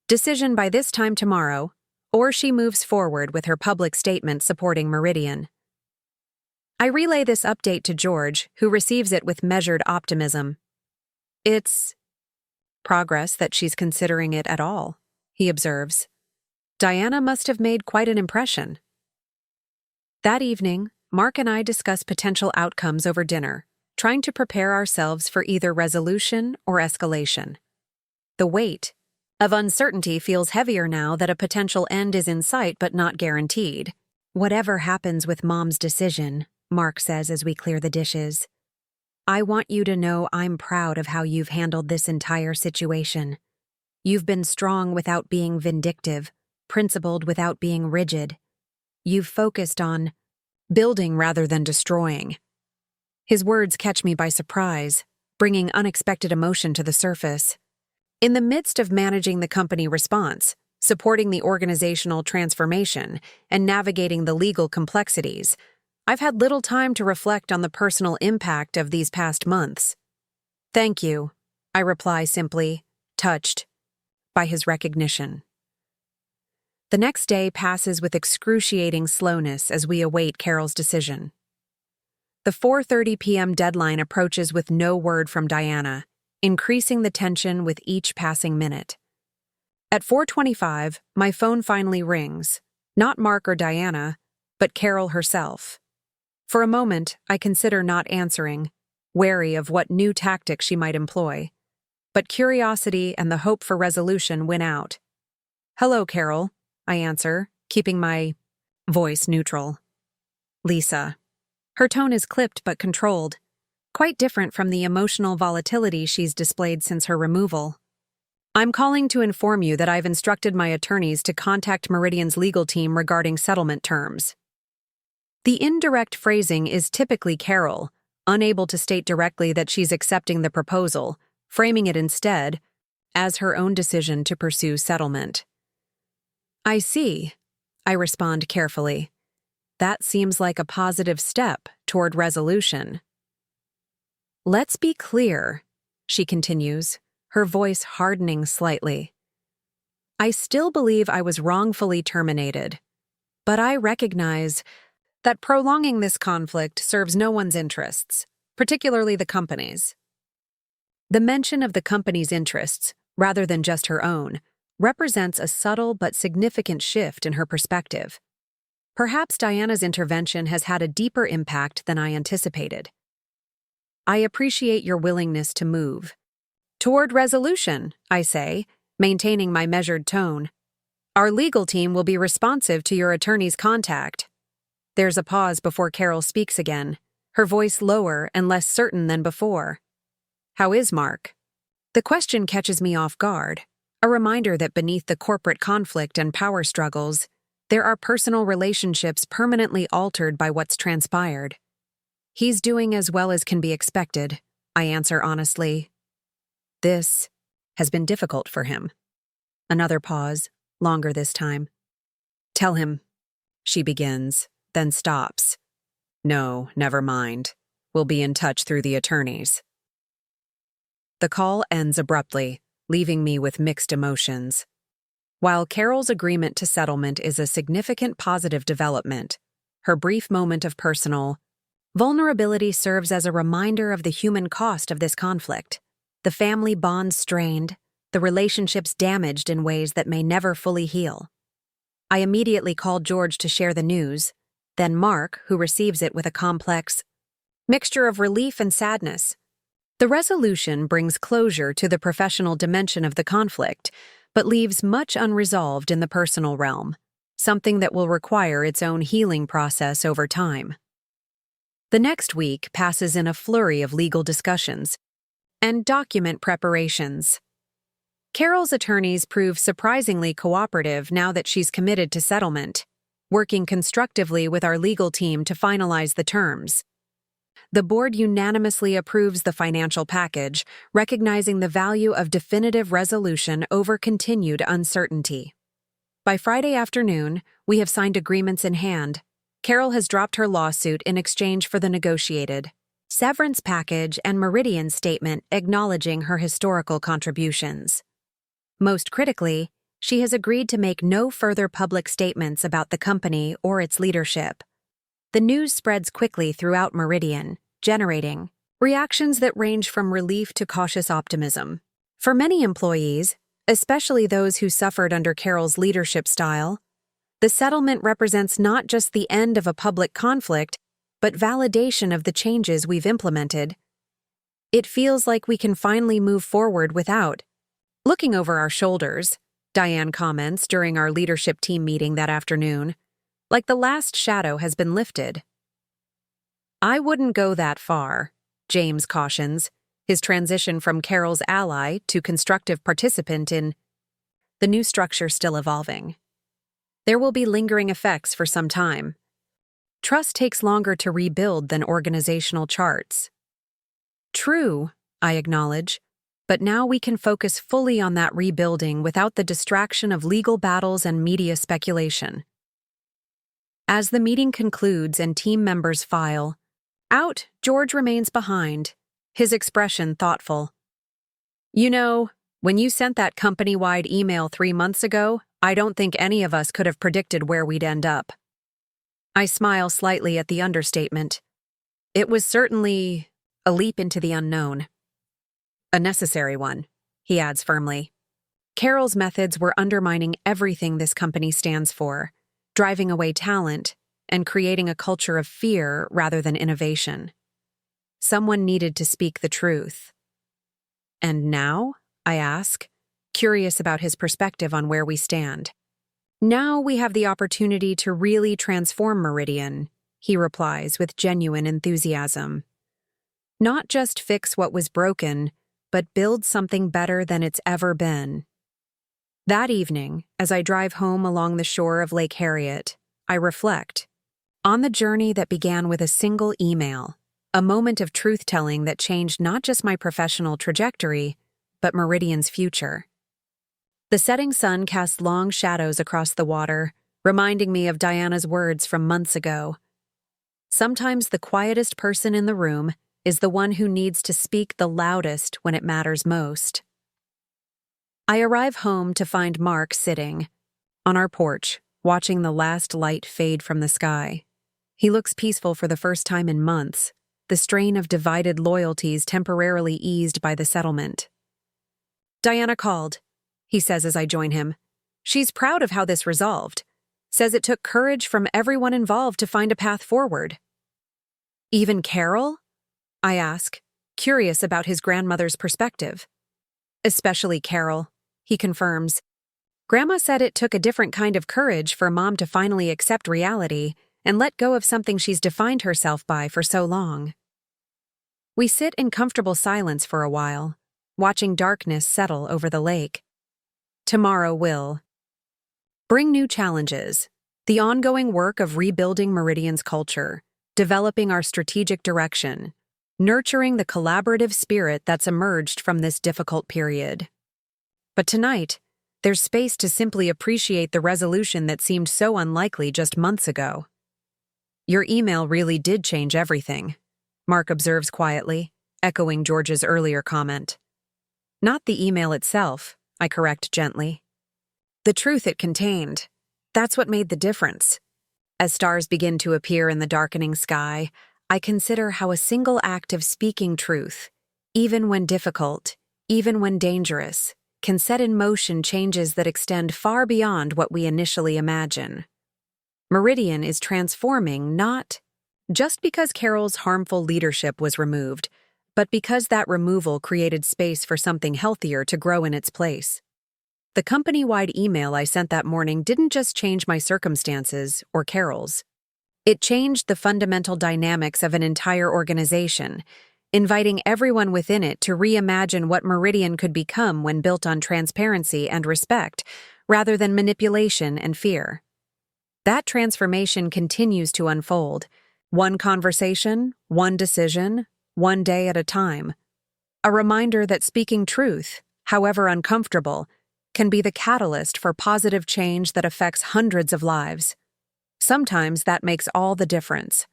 Decision by this time tomorrow, or she moves forward with her public statement supporting Meridian. I relay this update to George, who receives it with measured optimism. It's progress that she's considering it at all, he observes. Diana must have made quite an impression. That evening, Mark and I discuss potential outcomes over dinner, trying to prepare ourselves for either resolution or escalation. The weight of uncertainty feels heavier now that a potential end is in sight but not guaranteed. Whatever happens with Mom's decision, Mark says as we clear the dishes, I want you to know I'm proud of how you've handled this entire situation. You've been strong without being vindictive, principled without being rigid. You've focused on building rather than destroying. His words catch me by surprise, bringing unexpected emotion to the surface. In the midst of managing the company response, supporting the organizational transformation, and navigating the legal complexities, I've had little time to reflect on the personal impact of these past months. Thank you, I reply simply, touched by his recognition. The next day passes with excruciating slowness as we await Carol's decision. The 4:30 p.m. deadline approaches with no word from Diana, increasing the tension with each passing minute. At 4:25, my phone finally rings, not Mark or Diana, but Carol herself. For a moment, I consider not answering, wary of what new tactic she might employ. But curiosity and the hope for resolution win out. Hello, Carol, I answer, keeping my voice neutral. Lisa. Her tone is clipped but controlled, quite different from the emotional volatility she's displayed since her removal. I'm calling to inform you that I've instructed my attorneys to contact Meridian's legal team regarding settlement terms. The indirect phrasing is typically Carol, unable to state directly that she's accepting the proposal, framing it instead as her own decision to pursue settlement. I see, I respond carefully. that seems like a positive step toward resolution. Let's be clear, she continues, her voice hardening slightly. I still believe I was wrongfully terminated, but I recognize that prolonging this conflict serves no one's interests, particularly the company's. The mention of the company's interests, rather than just her own, represents a subtle but significant shift in her perspective. Perhaps Diana's intervention has had a deeper impact than I anticipated. I appreciate your willingness to move. Toward resolution, I say, maintaining my measured tone. Our legal team will be responsive to your attorney's contact. There's a pause before Carol speaks again, her voice lower and less certain than before. How is Mark? The question catches me off guard, a reminder that beneath the corporate conflict and power struggles, there are personal relationships permanently altered by what's transpired. He's doing as well as can be expected, I answer honestly. This has been difficult for him. Another pause, longer this time. Tell him, she begins, then stops. No, never mind. We'll be in touch through the attorneys. The call ends abruptly, leaving me with mixed emotions. While Carol's agreement to settlement is a significant positive development, her brief moment of personal vulnerability serves as a reminder of the human cost of this conflict. The family bonds strained, the relationships damaged in ways that may never fully heal. I immediately called George to share the news, then Mark, who receives it with a complex mixture of relief and sadness. The resolution brings closure to the professional dimension of the conflict, but leaves much unresolved in the personal realm, something that will require its own healing process over time. The next week passes in a flurry of legal discussions and document preparations. Carol's attorneys prove surprisingly cooperative now that she's committed to settlement, working constructively with our legal team to finalize the terms. The board unanimously approves the financial package, recognizing the value of definitive resolution over continued uncertainty. By Friday afternoon, we have signed agreements in hand. Carol has dropped her lawsuit in exchange for the negotiated severance package and Meridian statement acknowledging her historical contributions. Most critically, she has agreed to make no further public statements about the company or its leadership. The news spreads quickly throughout Meridian, generating reactions that range from relief to cautious optimism. For many employees, especially those who suffered under Carol's leadership style, the settlement represents not just the end of a public conflict, but validation of the changes we've implemented. It feels like we can finally move forward without looking over our shoulders, Diane comments during our leadership team meeting that afternoon, like the last shadow has been lifted. I wouldn't go that far, James cautions, his transition from Carol's ally to constructive participant in the new structure still evolving. There will be lingering effects for some time. Trust takes longer to rebuild than organizational charts. True, I acknowledge, but now we can focus fully on that rebuilding without the distraction of legal battles and media speculation. As the meeting concludes and team members file out, George remains behind, his expression thoughtful. You know, when you sent that company-wide email 3 months ago, I don't think any of us could have predicted where we'd end up. I smile slightly at the understatement. It was certainly a leap into the unknown. A necessary one, he adds firmly. Carol's methods were undermining everything this company stands for, driving away talent and creating a culture of fear rather than innovation. Someone needed to speak the truth. And now, I ask, curious about his perspective on where we stand. Now we have the opportunity to really transform Meridian, he replies with genuine enthusiasm. Not just fix what was broken, but build something better than it's ever been. That evening, as I drive home along the shore of Lake Harriet, I reflect on the journey that began with a single email, a moment of truth-telling that changed not just my professional trajectory, but Meridian's future. The setting sun casts long shadows across the water, reminding me of Diana's words from months ago. Sometimes the quietest person in the room is the one who needs to speak the loudest when it matters most. I arrive home to find Mark sitting on our porch, watching the last light fade from the sky. He looks peaceful for the first time in months, the strain of divided loyalties temporarily eased by the settlement. "Diana called," he says as I join him. "She's proud of how this resolved. Says it took courage from everyone involved to find a path forward." "Even Carol?" I ask, curious about his grandmother's perspective. "Especially Carol," he confirms. "Grandma said it took a different kind of courage for Mom to finally accept reality and let go of something she's defined herself by for so long." We sit in comfortable silence for a while, watching darkness settle over the lake. Tomorrow will bring new challenges, the ongoing work of rebuilding Meridian's culture, developing our strategic direction, nurturing the collaborative spirit that's emerged from this difficult period. But tonight, there's space to simply appreciate the resolution that seemed so unlikely just months ago. "Your email really did change everything," Mark observes quietly, echoing George's earlier comment. "Not the email itself," I correct gently. "The truth it contained. That's what made the difference." As stars begin to appear in the darkening sky, I consider how a single act of speaking truth, even when difficult, even when dangerous, can set in motion changes that extend far beyond what we initially imagine. Meridian is transforming not just because Carol's harmful leadership was removed, but because that removal created space for something healthier to grow in its place. The company-wide email I sent that morning didn't just change my circumstances or Carol's. It changed the fundamental dynamics of an entire organization, inviting everyone within it to reimagine what Meridian could become when built on transparency and respect, rather than manipulation and fear. That transformation continues to unfold, one conversation, one decision, one day at a time. A reminder that speaking truth, however uncomfortable, can be the catalyst for positive change that affects hundreds of lives. Sometimes that makes all the difference.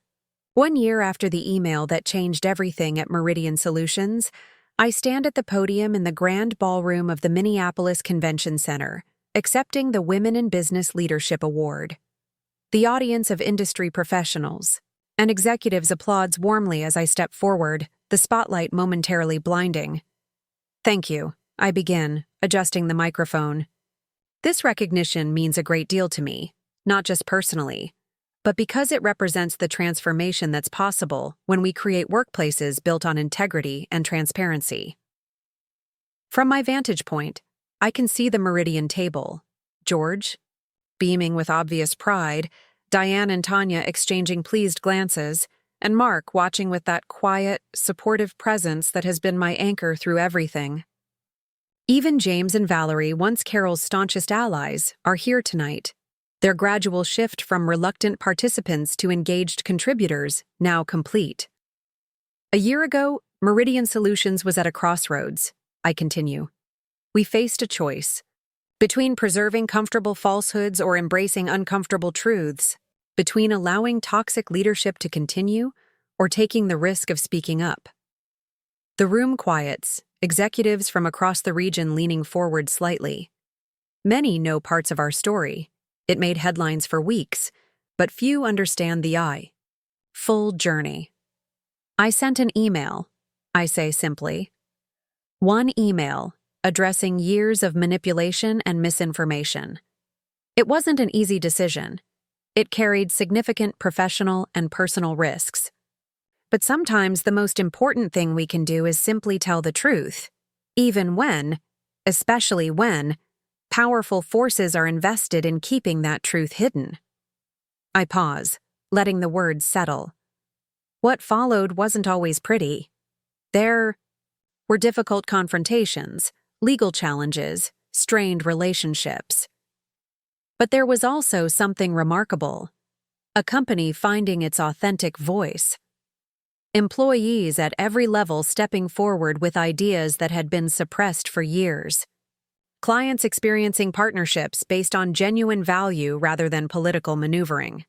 1 year after the email that changed everything at Meridian Solutions, I stand at the podium in the grand ballroom of the Minneapolis Convention Center, accepting the Women in Business Leadership Award. The audience of industry professionals and executives applauds warmly as I step forward, the spotlight momentarily blinding. "Thank you," I begin, adjusting the microphone. This recognition means a great deal to me, not just personally, but because it represents the transformation that's possible when we create workplaces built on integrity and transparency. From my vantage point, I can see the Meridian table, George beaming with obvious pride, Diane and Tanya exchanging pleased glances, and Mark watching with that quiet, supportive presence that has been my anchor through everything. Even James and Valerie, once Carol's staunchest allies, are here tonight, their gradual shift from reluctant participants to engaged contributors now complete. A year ago, Meridian Solutions was at a crossroads, I continue. We faced a choice between preserving comfortable falsehoods or embracing uncomfortable truths, between allowing toxic leadership to continue or taking the risk of speaking up. The room quiets, executives from across the region leaning forward slightly. Many know parts of our story. It made headlines for weeks, but few understand the full journey. "I sent an email," I say simply. One email, addressing years of manipulation and misinformation. It wasn't an easy decision. It carried significant professional and personal risks. But sometimes the most important thing we can do is simply tell the truth, even when, especially when, powerful forces are invested in keeping that truth hidden. I pause, letting the words settle. What followed wasn't always pretty. There were difficult confrontations, legal challenges, strained relationships. But there was also something remarkable: a company finding its authentic voice. Employees at every level stepping forward with ideas that had been suppressed for years. Clients experiencing partnerships based on genuine value rather than political maneuvering.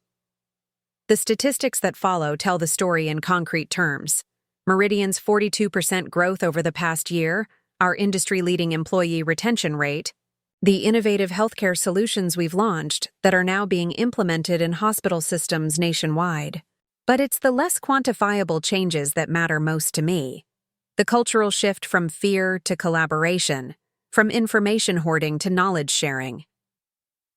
The statistics that follow tell the story in concrete terms. Meridian's 42% growth over the past year, our industry-leading employee retention rate, the innovative healthcare solutions we've launched that are now being implemented in hospital systems nationwide. But it's the less quantifiable changes that matter most to me. The cultural shift from fear to collaboration, from information hoarding to knowledge sharing.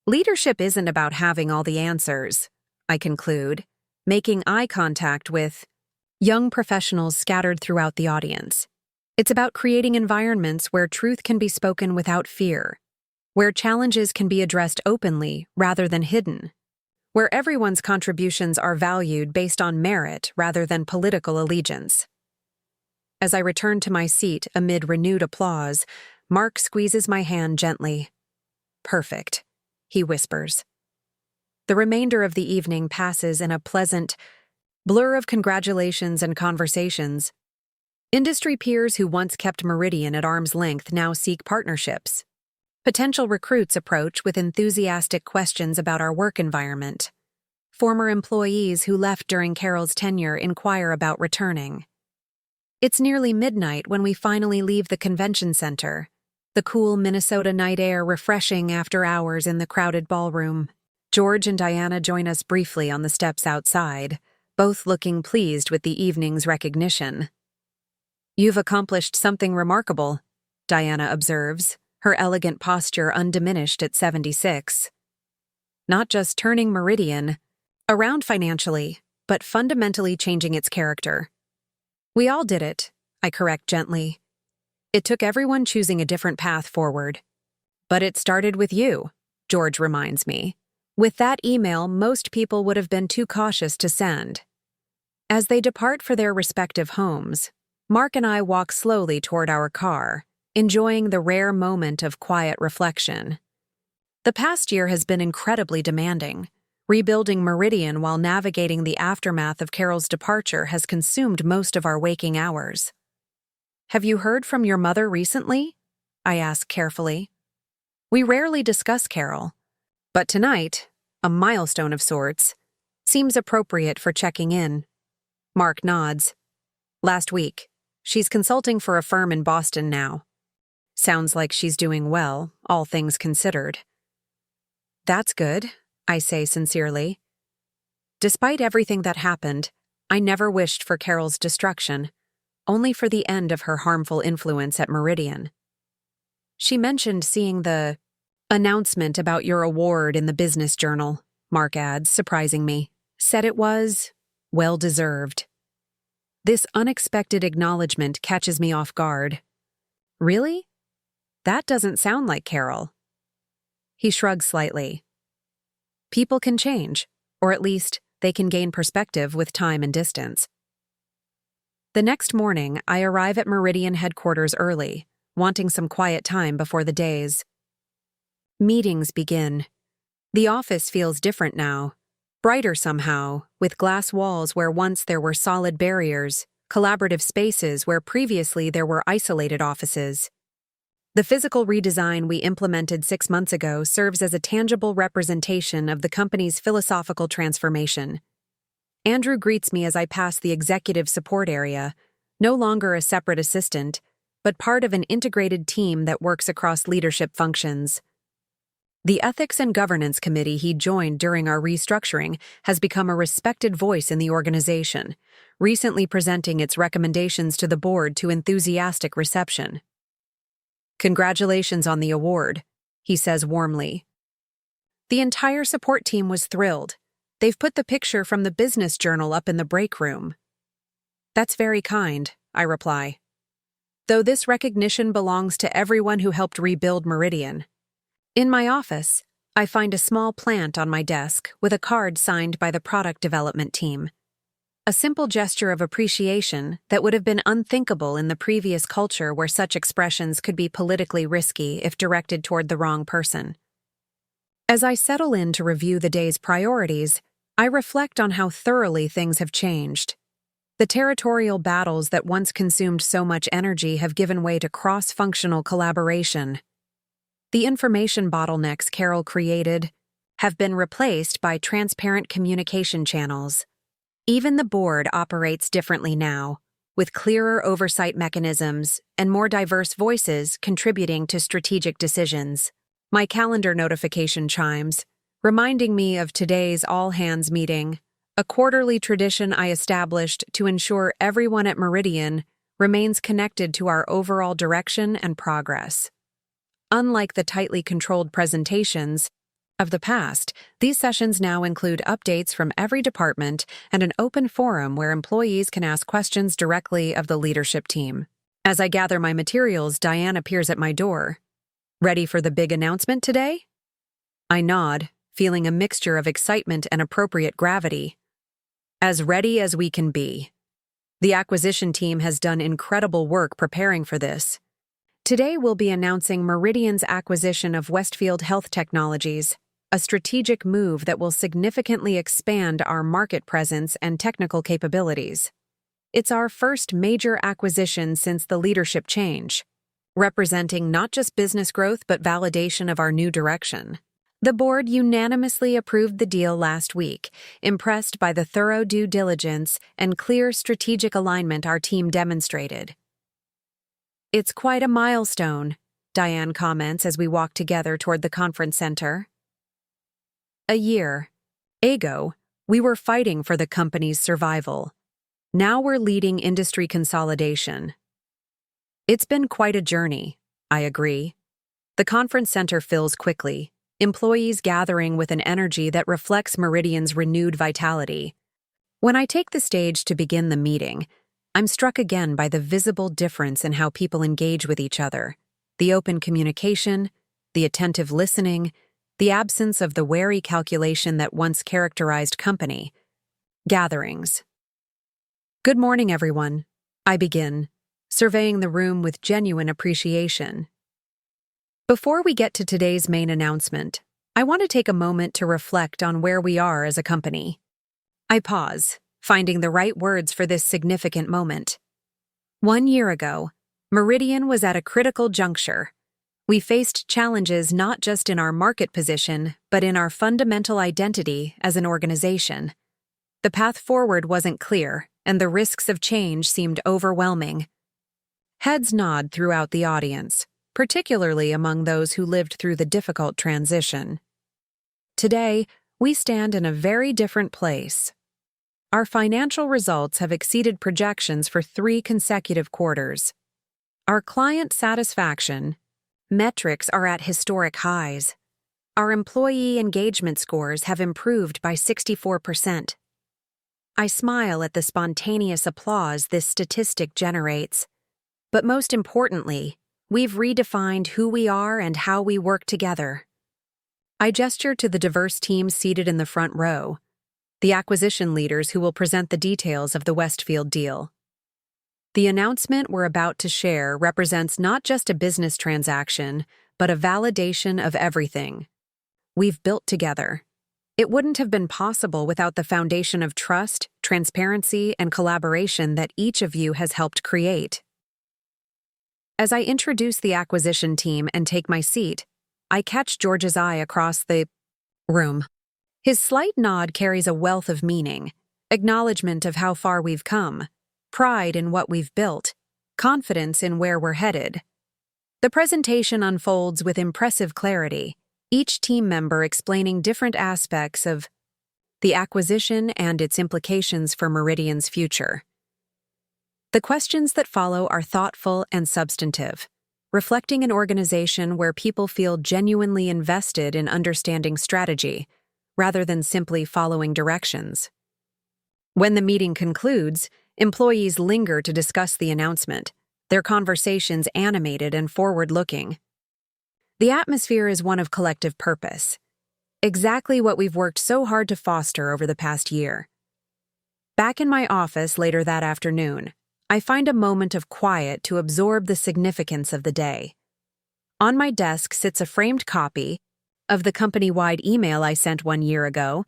Leadership isn't about having all the answers, I conclude, making eye contact with young professionals scattered throughout the audience. It's about creating environments where truth can be spoken without fear, where challenges can be addressed openly rather than hidden, where everyone's contributions are valued based on merit rather than political allegiance. As I return to my seat amid renewed applause, Mark squeezes my hand gently. "Perfect," he whispers. The remainder of the evening passes in a pleasant blur of congratulations and conversations. Industry peers who once kept Meridian at arm's length now seek partnerships. Potential recruits approach with enthusiastic questions about our work environment. Former employees who left during Carol's tenure inquire about returning. It's nearly midnight when we finally leave the convention center, the cool Minnesota night air refreshing after hours in the crowded ballroom. George and Diana join us briefly on the steps outside, both looking pleased with the evening's recognition. "You've accomplished something remarkable," Diana observes, her elegant posture undiminished at 76. "Not just turning Meridian around financially, but fundamentally changing its character." "We all did it," I correct gently. "It took everyone choosing a different path forward." "But it started with you," George reminds me. "With that email, most people would have been too cautious to send." As they depart for their respective homes, Mark and I walk slowly toward our car, enjoying the rare moment of quiet reflection. The past year has been incredibly demanding. Rebuilding Meridian while navigating the aftermath of Carol's departure has consumed most of our waking hours. "Have you heard from your mother recently?" I ask carefully. We rarely discuss Carol, but tonight, a milestone of sorts, seems appropriate for checking in. Mark nods. "Last week. She's consulting for a firm in Boston now. Sounds like she's doing well, all things considered." "That's good," I say sincerely. Despite everything that happened, I never wished for Carol's destruction, only for the end of her harmful influence at Meridian. "She mentioned seeing the announcement about your award in the Business Journal," Mark adds, surprising me. "Said it was well-deserved." This unexpected acknowledgement catches me off guard. "Really? That doesn't sound like Carol." He shrugs slightly. "People can change, or at least they can gain perspective with time and distance." The next morning, I arrive at Meridian headquarters early, wanting some quiet time before the days. Meetings begin. The office feels different now, brighter somehow, with glass walls where once there were solid barriers, collaborative spaces where previously there were isolated offices. The physical redesign we implemented 6 months ago serves as a tangible representation of the company's philosophical transformation. Andrew greets me as I pass the executive support area, no longer a separate assistant, but part of an integrated team that works across leadership functions. The Ethics and Governance Committee he joined during our restructuring has become a respected voice in the organization, recently presenting its recommendations to the board to enthusiastic reception. "Congratulations on the award," he says warmly. The entire support team was thrilled. They've put the picture from the Business Journal up in the break room. "That's very kind," I reply. Though this recognition belongs to everyone who helped rebuild Meridian. In my office, I find a small plant on my desk with a card signed by the product development team. A simple gesture of appreciation that would have been unthinkable in the previous culture where such expressions could be politically risky if directed toward the wrong person. As I settle in to review the day's priorities, I reflect on how thoroughly things have changed. The territorial battles that once consumed so much energy have given way to cross-functional collaboration. The information bottlenecks Carol created have been replaced by transparent communication channels. Even the board operates differently now, with clearer oversight mechanisms and more diverse voices contributing to strategic decisions. My calendar notification chimes, reminding me of today's all-hands meeting, a quarterly tradition I established to ensure everyone at Meridian remains connected to our overall direction and progress. Unlike the tightly controlled presentations of the past, these sessions now include updates from every department and an open forum where employees can ask questions directly of the leadership team. As I gather my materials, Diane appears at my door. Ready for the big announcement today? I nod, feeling a mixture of excitement and appropriate gravity. As ready as we can be. The acquisition team has done incredible work preparing for this. Today we'll be announcing Meridian's acquisition of Westfield Health Technologies, a strategic move that will significantly expand our market presence and technical capabilities. It's our first major acquisition since the leadership change, representing not just business growth but validation of our new direction. The board unanimously approved the deal last week, impressed by the thorough due diligence and clear strategic alignment our team demonstrated. It's quite a milestone, Diane comments as we walk together toward the conference center. A year ago, we were fighting for the company's survival. Now we're leading industry consolidation. It's been quite a journey, I agree. The conference center fills quickly, employees gathering with an energy that reflects Meridian's renewed vitality. When I take the stage to begin the meeting, I'm struck again by the visible difference in how people engage with each other, the open communication, the attentive listening, the absence of the wary calculation that once characterized company gatherings. Good morning, everyone. I begin, surveying the room with genuine appreciation. Before we get to today's main announcement, I want to take a moment to reflect on where we are as a company. I pause, finding the right words for this significant moment. 1 year ago, Meridian was at a critical juncture. We faced challenges not just in our market position, but in our fundamental identity as an organization. The path forward wasn't clear, and the risks of change seemed overwhelming. Heads nod throughout the audience, particularly among those who lived through the difficult transition. Today, we stand in a very different place. Our financial results have exceeded projections for 3 consecutive quarters. Our client satisfaction metrics are at historic highs. Our employee engagement scores have improved by 64%. I smile at the spontaneous applause this statistic generates. But most importantly, we've redefined who we are and how we work together. I gesture to the diverse team seated in the front row, the acquisition leaders who will present the details of the Westfield deal. The announcement we're about to share represents not just a business transaction, but a validation of everything we've built together. It wouldn't have been possible without the foundation of trust, transparency, and collaboration that each of you has helped create. As I introduce the acquisition team and take my seat, I catch George's eye across the room. His slight nod carries a wealth of meaning, acknowledgement of how far we've come, pride in what we've built, confidence in where we're headed. The presentation unfolds with impressive clarity, each team member explaining different aspects of the acquisition and its implications for Meridian's future. The questions that follow are thoughtful and substantive, reflecting an organization where people feel genuinely invested in understanding strategy, rather than simply following directions. When the meeting concludes, employees linger to discuss the announcement, their conversations animated and forward-looking. The atmosphere is one of collective purpose, exactly what we've worked so hard to foster over the past year. Back in my office later that afternoon, I find a moment of quiet to absorb the significance of the day. On my desk sits a framed copy of the company-wide email I sent 1 year ago,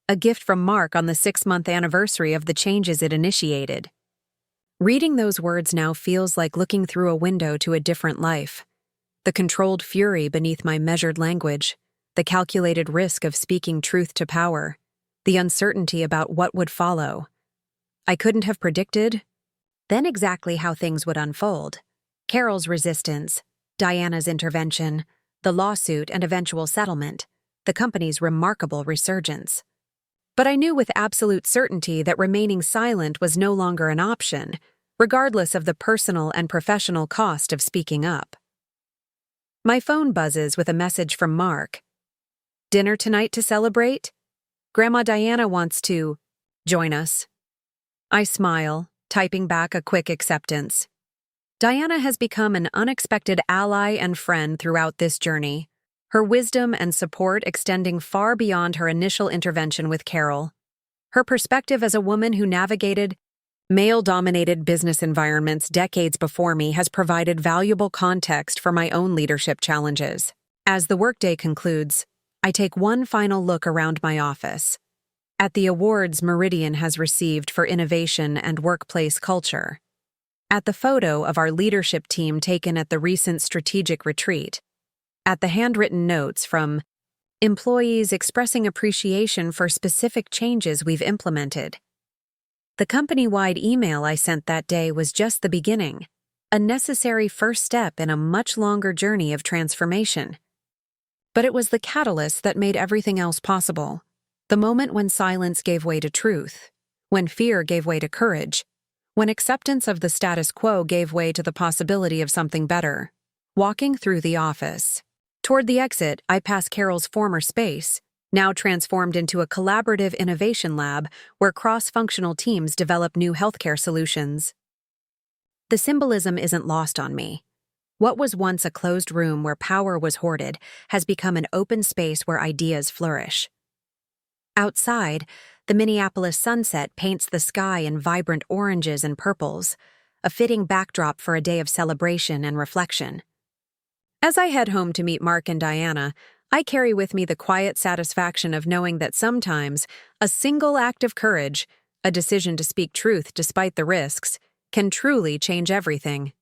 a gift from Mark on the 6-month anniversary of the changes it initiated. Reading those words now feels like looking through a window to a different life. the controlled fury beneath my measured language, the calculated risk of speaking truth to power, the uncertainty about what would follow. I couldn't have predicted then exactly how things would unfold. Carol's resistance, Diana's intervention, the lawsuit and eventual settlement, the company's remarkable resurgence. But I knew with absolute certainty that remaining silent was no longer an option, regardless of the personal and professional cost of speaking up. My phone buzzes with a message from Mark. "Dinner tonight to celebrate? Grandma Diana wants to join us." I smile, typing back a quick acceptance. Diana has become an unexpected ally and friend throughout this journey, her wisdom and support extending far beyond her initial intervention with Carol. Her perspective as a woman who navigated male-dominated business environments decades before me has provided valuable context for my own leadership challenges. As the workday concludes, I take one final look around my office. At the awards Meridian has received for innovation and workplace culture. At the photo of our leadership team taken at the recent strategic retreat. At the handwritten notes from employees expressing appreciation for specific changes we've implemented. The company-wide email I sent that day was just the beginning, a necessary first step in a much longer journey of transformation. But it was the catalyst that made everything else possible. The moment when silence gave way to truth, when fear gave way to courage, when acceptance of the status quo gave way to the possibility of something better. Walking through the office. Toward the exit, I pass Carol's former space, now transformed into a collaborative innovation lab where cross-functional teams develop new healthcare solutions. The symbolism isn't lost on me. What was once a closed room where power was hoarded has become an open space where ideas flourish. Outside, the Minneapolis sunset paints the sky in vibrant oranges and purples, a fitting backdrop for a day of celebration and reflection. As I head home to meet Mark and Diana, I carry with me the quiet satisfaction of knowing that sometimes a single act of courage, a decision to speak truth despite the risks, can truly change everything.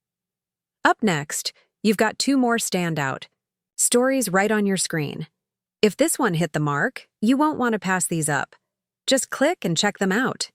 Up next, you've got two more standout stories right on your screen. If this one hit the mark, you won't want to pass these up. Just click and check them out.